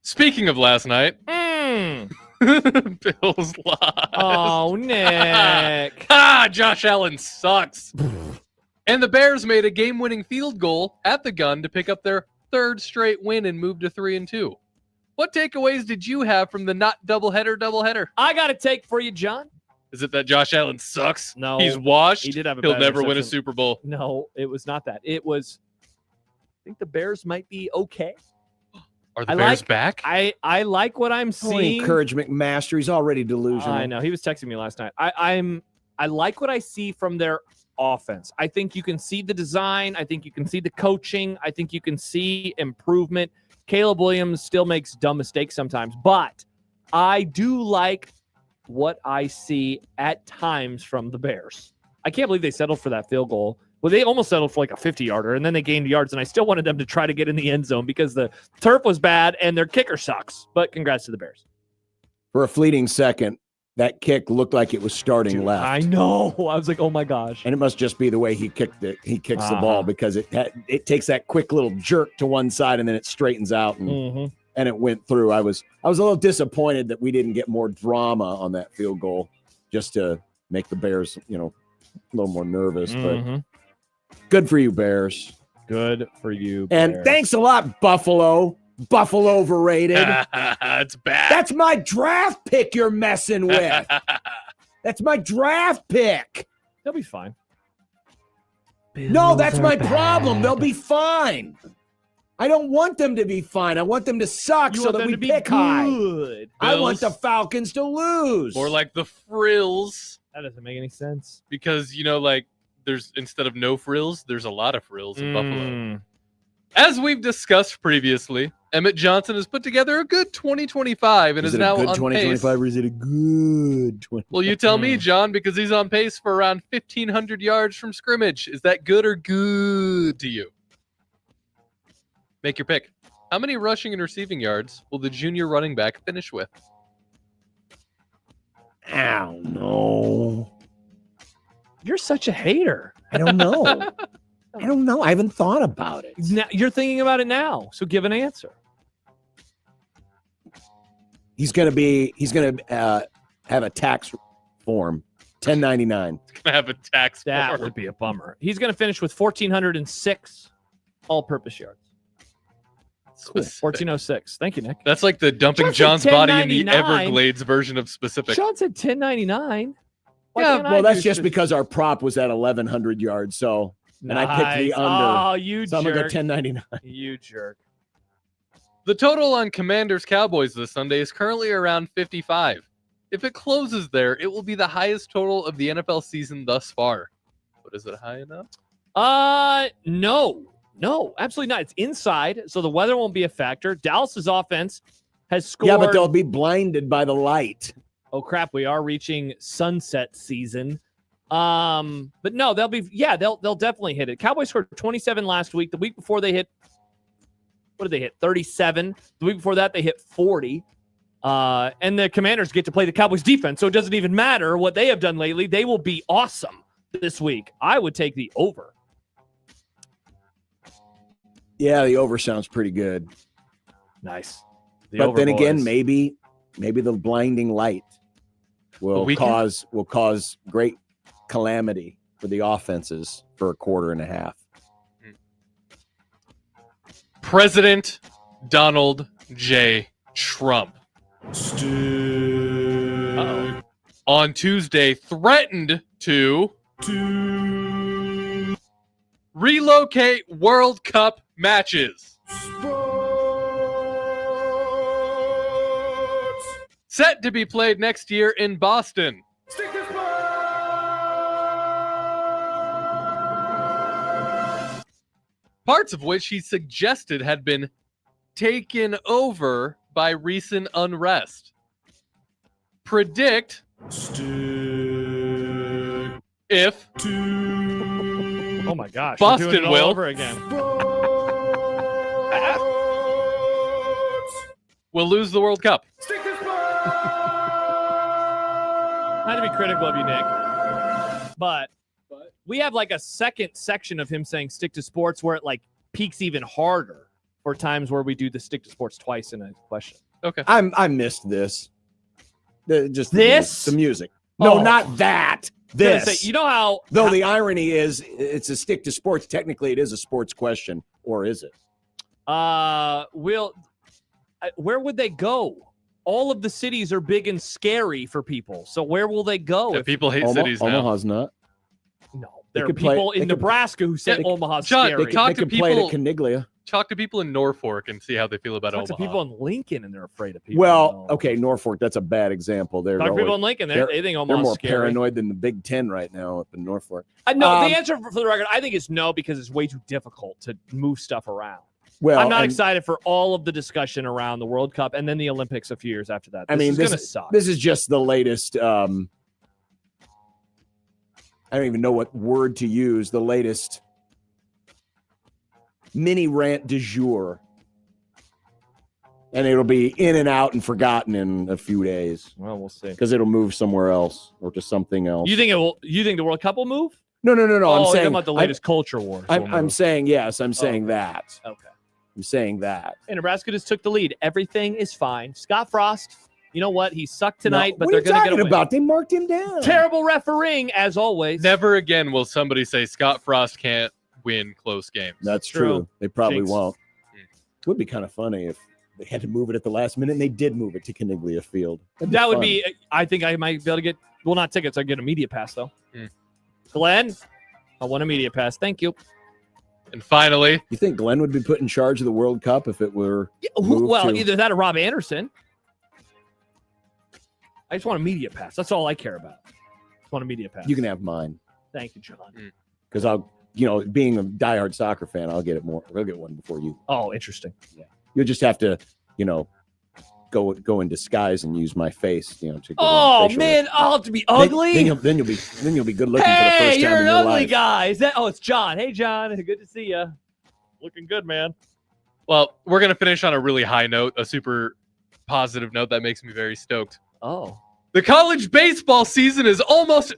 Speaking of last night, Bills lost. Oh, Nick. Josh Allen sucks. And the Bears made a game-winning field goal at the gun to pick up their 3rd straight win and move to 3-2. What takeaways did you have from the not doubleheader? I got a take for you, John. Is it that Josh Allen sucks? No. He's washed. He did have a He'll bad never win a interception. Super Bowl. No, it was not that. It was, I think the Bears might be okay. Are the Bears back? I like what I'm Don't seeing. encourage McMaster. He's already delusional. I know. He was texting me last night. I like what I see from their offense. I think you can see the design. I think you can see the coaching. I think you can see improvement. Caleb Williams still makes dumb mistakes sometimes, but I do like what I see at times from the Bears. I can't believe they settled for that field goal. Well, they almost settled for like a 50-yarder, and then they gained yards, and I still wanted them to try to get in the end zone because the turf was bad and their kicker sucks. But congrats to the Bears. For a fleeting second, that kick looked like it was starting left. I know. I was like, oh my gosh. And it must just be the way he kicked it. He kicks the ball because it takes that quick little jerk to one side and then it straightens out and it went through. I was a little disappointed that we didn't get more drama on that field goal just to make the Bears, a little more nervous. But good for you, Bears. Good for you, And Bears. thanks a lot, Buffalo. Buffalo overrated. It's bad. That's my draft pick you're messing with. That's my draft pick. They'll be fine. No, that's my problem. They'll be fine. I don't want them to be fine. I want them to suck You so want that them we to be pick high. good. I want the Bills. Falcons to lose. More like the frills. That doesn't make any sense. Because, there's instead of no frills, there's a lot of frills in Buffalo. As we've discussed previously, Emmett Johnson has put together a good 2025 and is now it a good on 2025 pace. or is it a good 20? Well, you tell me, John, because he's on pace for around 1,500 yards from scrimmage. Is that good or good to you? Make your pick. How many rushing and receiving yards will the junior running back finish with? I don't know. You're such a hater. I don't know. I don't know. I haven't thought about it. Now, you're thinking about it now, so give an answer. He's gonna have a tax form, 1099. He's gonna have a tax That form. would be a bummer. He's going to finish with 1,406 all-purpose yards. Cool. 1,406. Thank you, Nick. That's like the dumping Sean said John's body in the 1099. Everglades version of specific. Sean said 1099. Well, that's just because our prop was at 1,100 yards. So, and I picked the Nice. under. Oh, you so I'm gonna go jerk. 1099. You jerk. The total on Commanders Cowboys this Sunday is currently around 55. If it closes there, it will be the highest total of the NFL season thus far. But is it high enough? No, absolutely not. It's inside, so the weather won't be a factor. Dallas's offense has scored. Yeah, but they'll be blinded by the light. Oh crap, we are reaching sunset season. But no, they'll definitely hit it. Cowboys scored 27 last week. The week before they hit, what did they hit? 37. The week before that they hit 40. And the Commanders get to play the Cowboys defense, so it doesn't even matter what they have done lately. They will be awesome this week. I would take the over. Yeah, the over sounds pretty good. Nice. But then again, maybe the blinding light will cause great calamity for the offenses for a quarter and a half. President Donald J. Trump on Tuesday threatened to relocate World Cup matches. Set to be played next year in Boston. Parts of which he suggested had been taken over by recent unrest. Predict if oh my gosh, Boston we're doing it all will over again. will lose the World Cup. Not to be critical of you, Nick, but we have like a second section of him saying stick to sports where it like peaks even harder for times where we do the stick to sports twice in a question. Okay. I missed this. Just This? the music. No, Oh. not that. I was gonna This. say, you know how Though the irony is, it's a stick to sports. Technically, it is a sports question, or is it? where would they go? All of the cities are big and scary for people. So where will they go? Yeah, people hate cities now. Omaha's not. No, there are could play- people they in could- Nebraska who said Yeah, Omaha's John, scary. they talk They to could play it people. at Caniglia. Talk to people in Norfolk and see how they feel about Talk to Omaha. people in Lincoln and they're afraid of people. Well, okay, Norfolk. That's a bad example. They're Talk to people always- in Lincoln. They think they're Omaha's more scary. paranoid than the Big Ten right now up in Norfolk. No, the answer for the record, I think is no, because it's way too difficult to move stuff around. Well, I'm not and- excited for all of the discussion around the World Cup and then the Olympics a few years after that. I mean, is this going to suck. This is just the latest. I don't even know what word to use. The latest mini rant du jour, and it'll be in and out and forgotten in a few days. Well, we'll see. Because it'll move somewhere else or to something else. You think it will? You think the World Cup will move? No. Oh, I'm you're saying talking about the latest culture wars. I'm saying yes. I'm saying that. Okay. I'm saying that. Hey, Nebraska just took the lead. Everything is fine. Scott Frost, you know what? He sucked tonight, No, but what they're are you going to get a talking win. about? They marked him down. Terrible refereeing, as always. Never again will somebody say Scott Frost can't win close games. That's true. They probably Jinx. won't. It would be kind of funny if they had to move it at the last minute, and they did move it to Caniglia Field. That would fun. be, I think I might be able to get, well, not tickets. I get a media pass, though. Glenn, I want a media pass. Thank you. And finally, You think Glenn would be put in charge of the World Cup if it were moved Well, to- either that or Rob Anderson. I just want a media pass. That's all I care about. Just want a media pass. You can have mine Thank you, John. because I'll being a diehard soccer fan, I'll get it more. I'll get one before you. Oh, interesting. Yeah, you'll just have to, go in disguise and use my face, to. Get Oh man, I'll have to be ugly. Then you'll be good looking for the Hey, first you're time an in your ugly life. guy. Is that? Oh, it's John. Hey, John. Good to see you. Looking good, man. Well, we're going to finish on a really high note, a super positive note that makes me very stoked. Oh. The college baseball season is almost...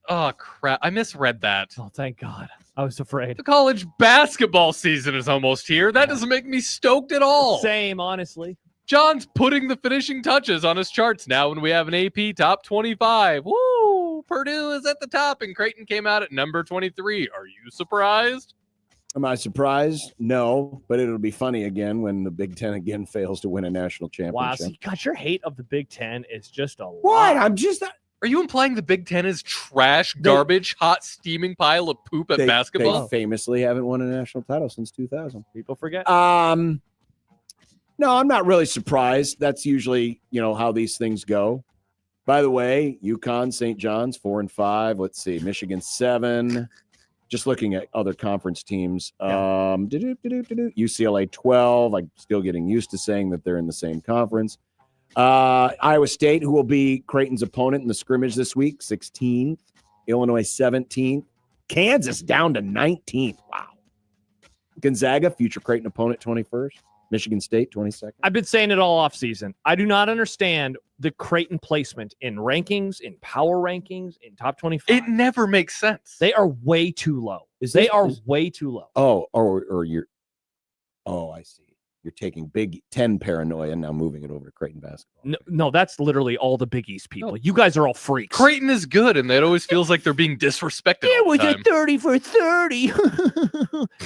Oh, crap. I misread that. Oh, thank God. I was afraid. The college basketball season is almost here. That doesn't make me stoked at all. Same, honestly. John's putting the finishing touches on his charts now, and we have an AP top 25. Woo! Purdue is at the top, and Creighton came out at number 23. Are you surprised? Am I surprised? No, but it'll be funny again when the Big Ten again fails to win a national Wow, championship. see, God, your hate of the Big Ten is just a lot. What? I'm just. Are you implying the Big Ten is trash, garbage, hot, steaming pile of poop at basketball? They famously haven't won a national title since 2000. People forget. No, I'm not really surprised. That's usually, how these things go. By the way, UConn, St. John's, 4-5. Let's see, Michigan 7. Just looking at other conference teams. UCLA 12. I'm still getting used to saying that they're in the same conference. Iowa State, who will be Creighton's opponent in the scrimmage this week, 16th. Illinois 17th. Kansas down to 19th. Wow. Gonzaga, future Creighton opponent, 21st. Michigan State, 22nd. I've been saying it all offseason. I do not understand the Creighton placement in rankings, in power rankings, in top 25. It never makes sense. They are way too low. They are way too low. Oh, or you're. Oh, I see. You're taking Big Ten paranoia and now moving it over to Creighton basketball. No, that's literally all the Big East people. You guys are all freaks. Creighton is good, and it always feels like they're being disrespected. It was a 30 for 30.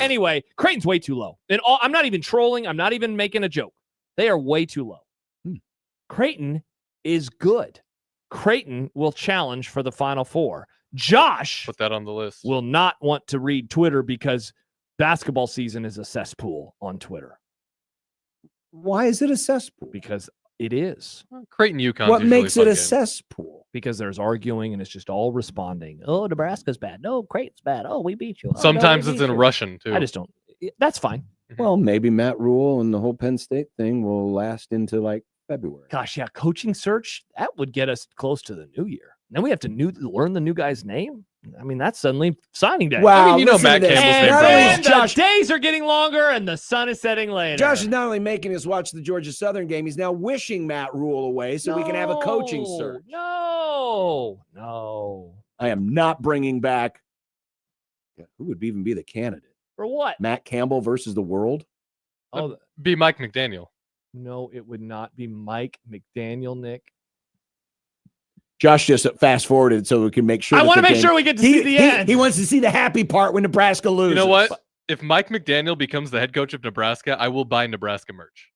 Anyway, Creighton's way too low. And I'm not even trolling. I'm not even making a joke. They are way too low. Creighton is good. Creighton will challenge for the Final Four. Josh put that on the list. Will not want to read Twitter because basketball season is a cesspool on Twitter. Why is it a cesspool? Because it is. Creighton, UConn. What makes it a cesspool? Because there's arguing and it's just all responding. Oh, Nebraska's bad. No, Creighton's bad. Oh, we beat you. Oh, Sometimes no, we it's beat in you. Russian, too. I just don't. That's fine. Well, maybe Matt Rule and the whole Penn State thing will last into like February. Gosh, yeah, coaching search, that would get us close to the new year. Then we have to learn the new guy's name. I mean, that's suddenly signing day. Wow, I mean, Matt Campbell's name. And the days are getting longer and the sun is setting later. Josh is not only making us watch the Georgia Southern game, he's now wishing Matt Rule away so we can have a coaching search. No. I am not bringing back. Who would even be the candidate? For what? Matt Campbell versus the world? Oh, be Mike McDaniel. No, it would not be Mike McDaniel, Nick. Josh just fast forwarded so we can make sure. I want to make sure we get to see the end. He wants to see the happy part when Nebraska loses. You know what? If Mike McDaniel becomes the head coach of Nebraska, I will buy Nebraska merch.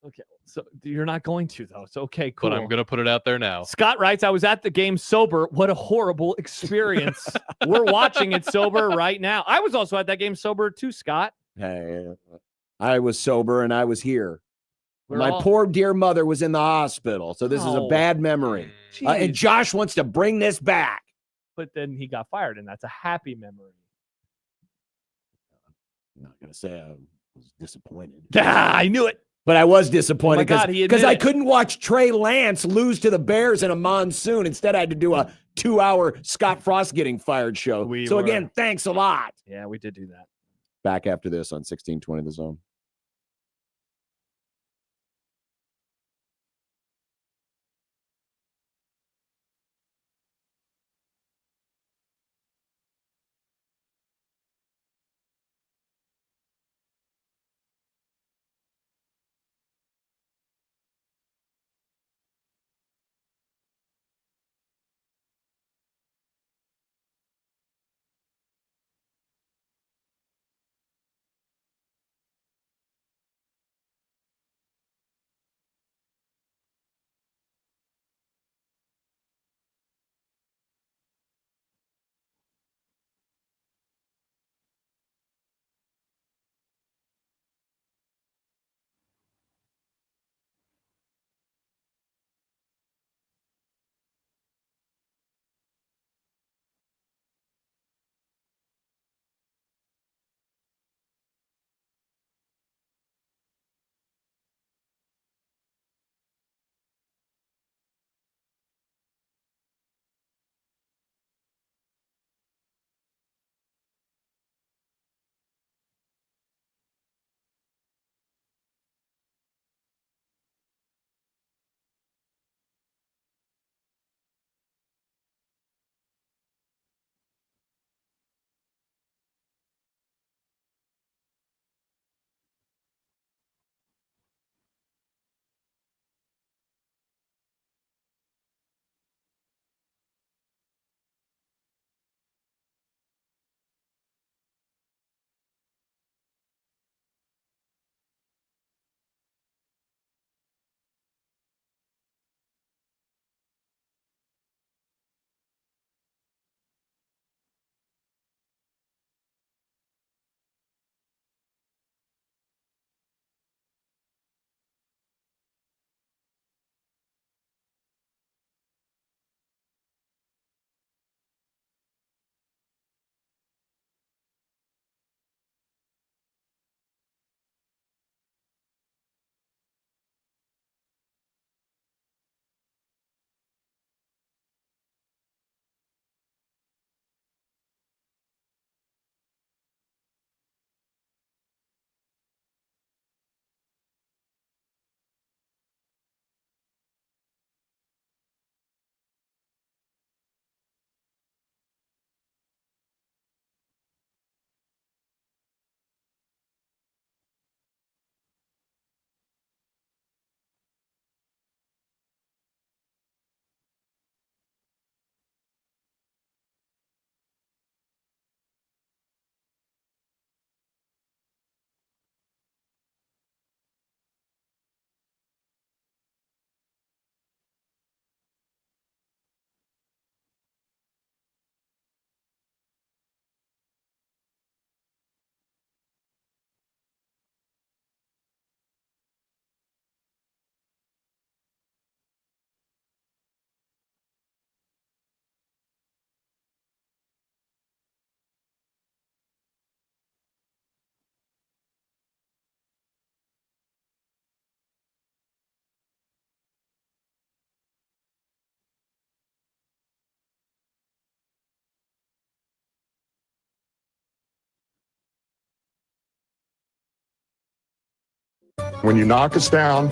Okay, so you're not going to, though. So, okay, cool. But I'm going to put it out there now. Scott writes, I was at the game sober. What a horrible experience. We're watching it sober right now. I was also at that game sober too, Scott. Hey, I was sober and I was here. My all... poor dear mother was in the hospital, so this is a bad memory. And Josh wants to bring this back. But then he got fired, and that's a happy memory. I'm not going to say I was disappointed. I knew it. But I was disappointed because I it. couldn't watch Trey Lance lose to the Bears in a monsoon. Instead, I had to do a 2-hour Scott Frost getting fired show. Again, thanks a lot. Yeah, we did do that. Back after this on 1620 The Zone. When you knock us down,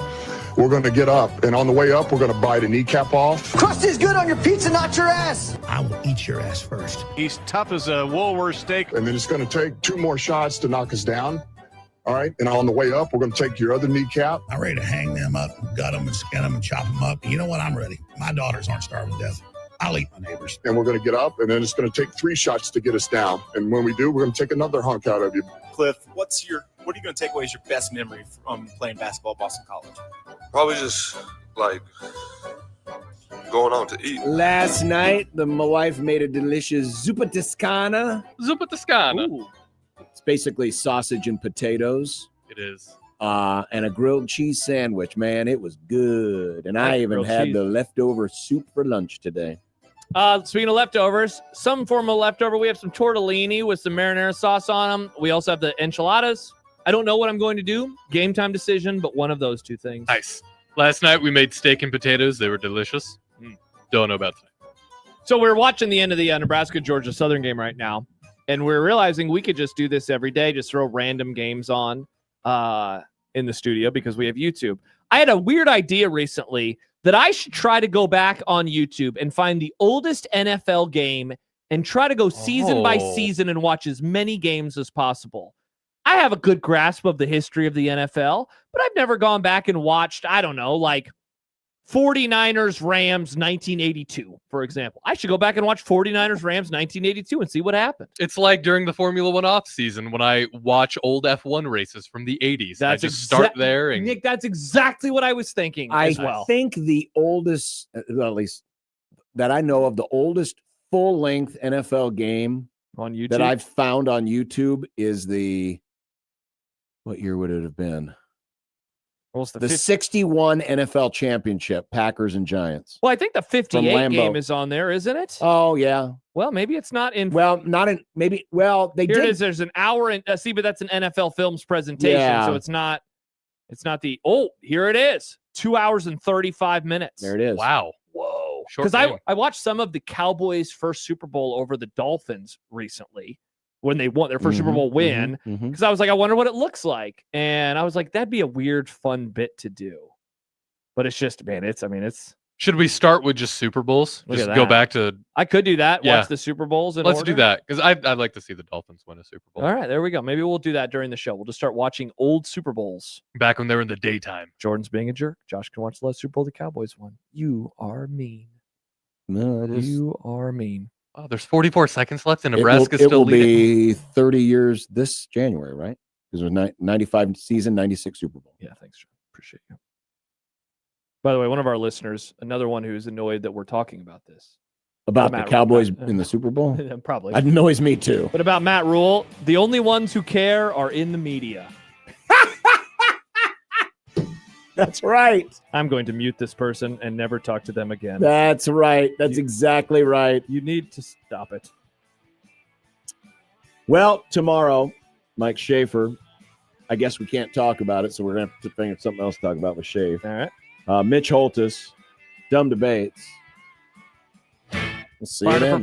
we're going to get up. And on the way up, we're going to bite a kneecap off. Crust is good on your pizza, not your ass. I will eat your ass first. He's tough as a Woolworth steak. And then it's going to take 2 more shots to knock us down. All right. And on the way up, we're going to take your other kneecap. I'm ready to hang them up, gut them, and skin them, and chop them up. You know what? I'm ready. My daughters aren't starving to death. I'll eat my neighbors. And we're going to get up, and then it's going to take 3 shots to get us down. And when we do, we're going to take another hunk out of you. Cliff, what are you going to take away as your best memory from playing basketball at Boston College? Probably just like going out to eat. Last night, my wife made a delicious zuppa toscana. Zuppa toscana. Ooh. It's basically sausage and potatoes. It is. And a grilled cheese sandwich. Man, it was good. And I even had the leftover soup for lunch today. Speaking of leftovers, some form of leftover, we have some tortellini with some marinara sauce on them. We also have the enchiladas. I don't know what I'm going to do. Game time decision, but one of those two things. Nice. Last night we made steak and potatoes. They were delicious. Don't know about tonight. So we're watching the end of the Nebraska-Georgia Southern game right now, and we're realizing we could just do this every day, just throw random games on in the studio because we have YouTube. I had a weird idea recently that I should try to go back on YouTube and find the oldest NFL game and try to go season by season and watch as many games as possible. I have a good grasp of the history of the NFL, but I've never gone back and watched, I don't know, like 49ers Rams 1982, for example. I should go back and watch 49ers Rams 1982 and see what happened. It's like during the Formula One off season when I watch old F1 races from the 80s. I just start there. And Nick, that's exactly what I was thinking as well. I think the oldest, well, at least that I know of, the oldest full-length NFL game on YouTube that I've found on YouTube is what year would it have been? The 61 NFL championship, Packers and Giants. Well, I think the 58 game is on there, isn't it? Oh, yeah. Well, maybe it's not in. Well, not in. Maybe. Well, they Here did. it is. There's an hour and see, but that's an NFL Films presentation, Yeah. so it's not. It's not the. Oh, here it is. 2 hours and 35 minutes. There it is. Wow. Whoa. Short Because game. I watched some of the Cowboys' first Super Bowl over the Dolphins recently when they won their 1st Super Bowl win. Because I was like, I wonder what it looks like, and I was like, that'd be a weird, fun bit to do. But it's just, man, it's. should we start with just Super Bowls? Look Just at go that. back to. I could do that. Yeah. Watch the Super Bowls. Let's do that because I'd like to see the Dolphins win a Super Bowl. All right, there we go. Maybe we'll do that during the show. We'll just start watching old Super Bowls. Back when they were in the daytime. Jordan's being a jerk. Josh can watch the last Super Bowl the Cowboys won. You are mean. No, You are mean. Oh, there's 44 seconds left and It Nebraska's will still leading. be 30 years this January, right? Because it was 95 season, 96 Super Bowl. Yeah, thanks, John. Appreciate you. By the way, one of our listeners, another one who's annoyed that we're talking about this. About the Matt Cowboys Rule. in the Super Bowl? Probably. That annoys me too. But about Matt Rule, the only ones who care are in the media. That's right. I'm going to mute this person and never talk to them again. That's right. That's exactly right. You need to stop it. Well, tomorrow, Mike Schaefer, I guess we can't talk about it, so we're going to have to think of something else to talk about with Schaefer. All right. Mitch Holtis, Dumb Debates. We'll see you then.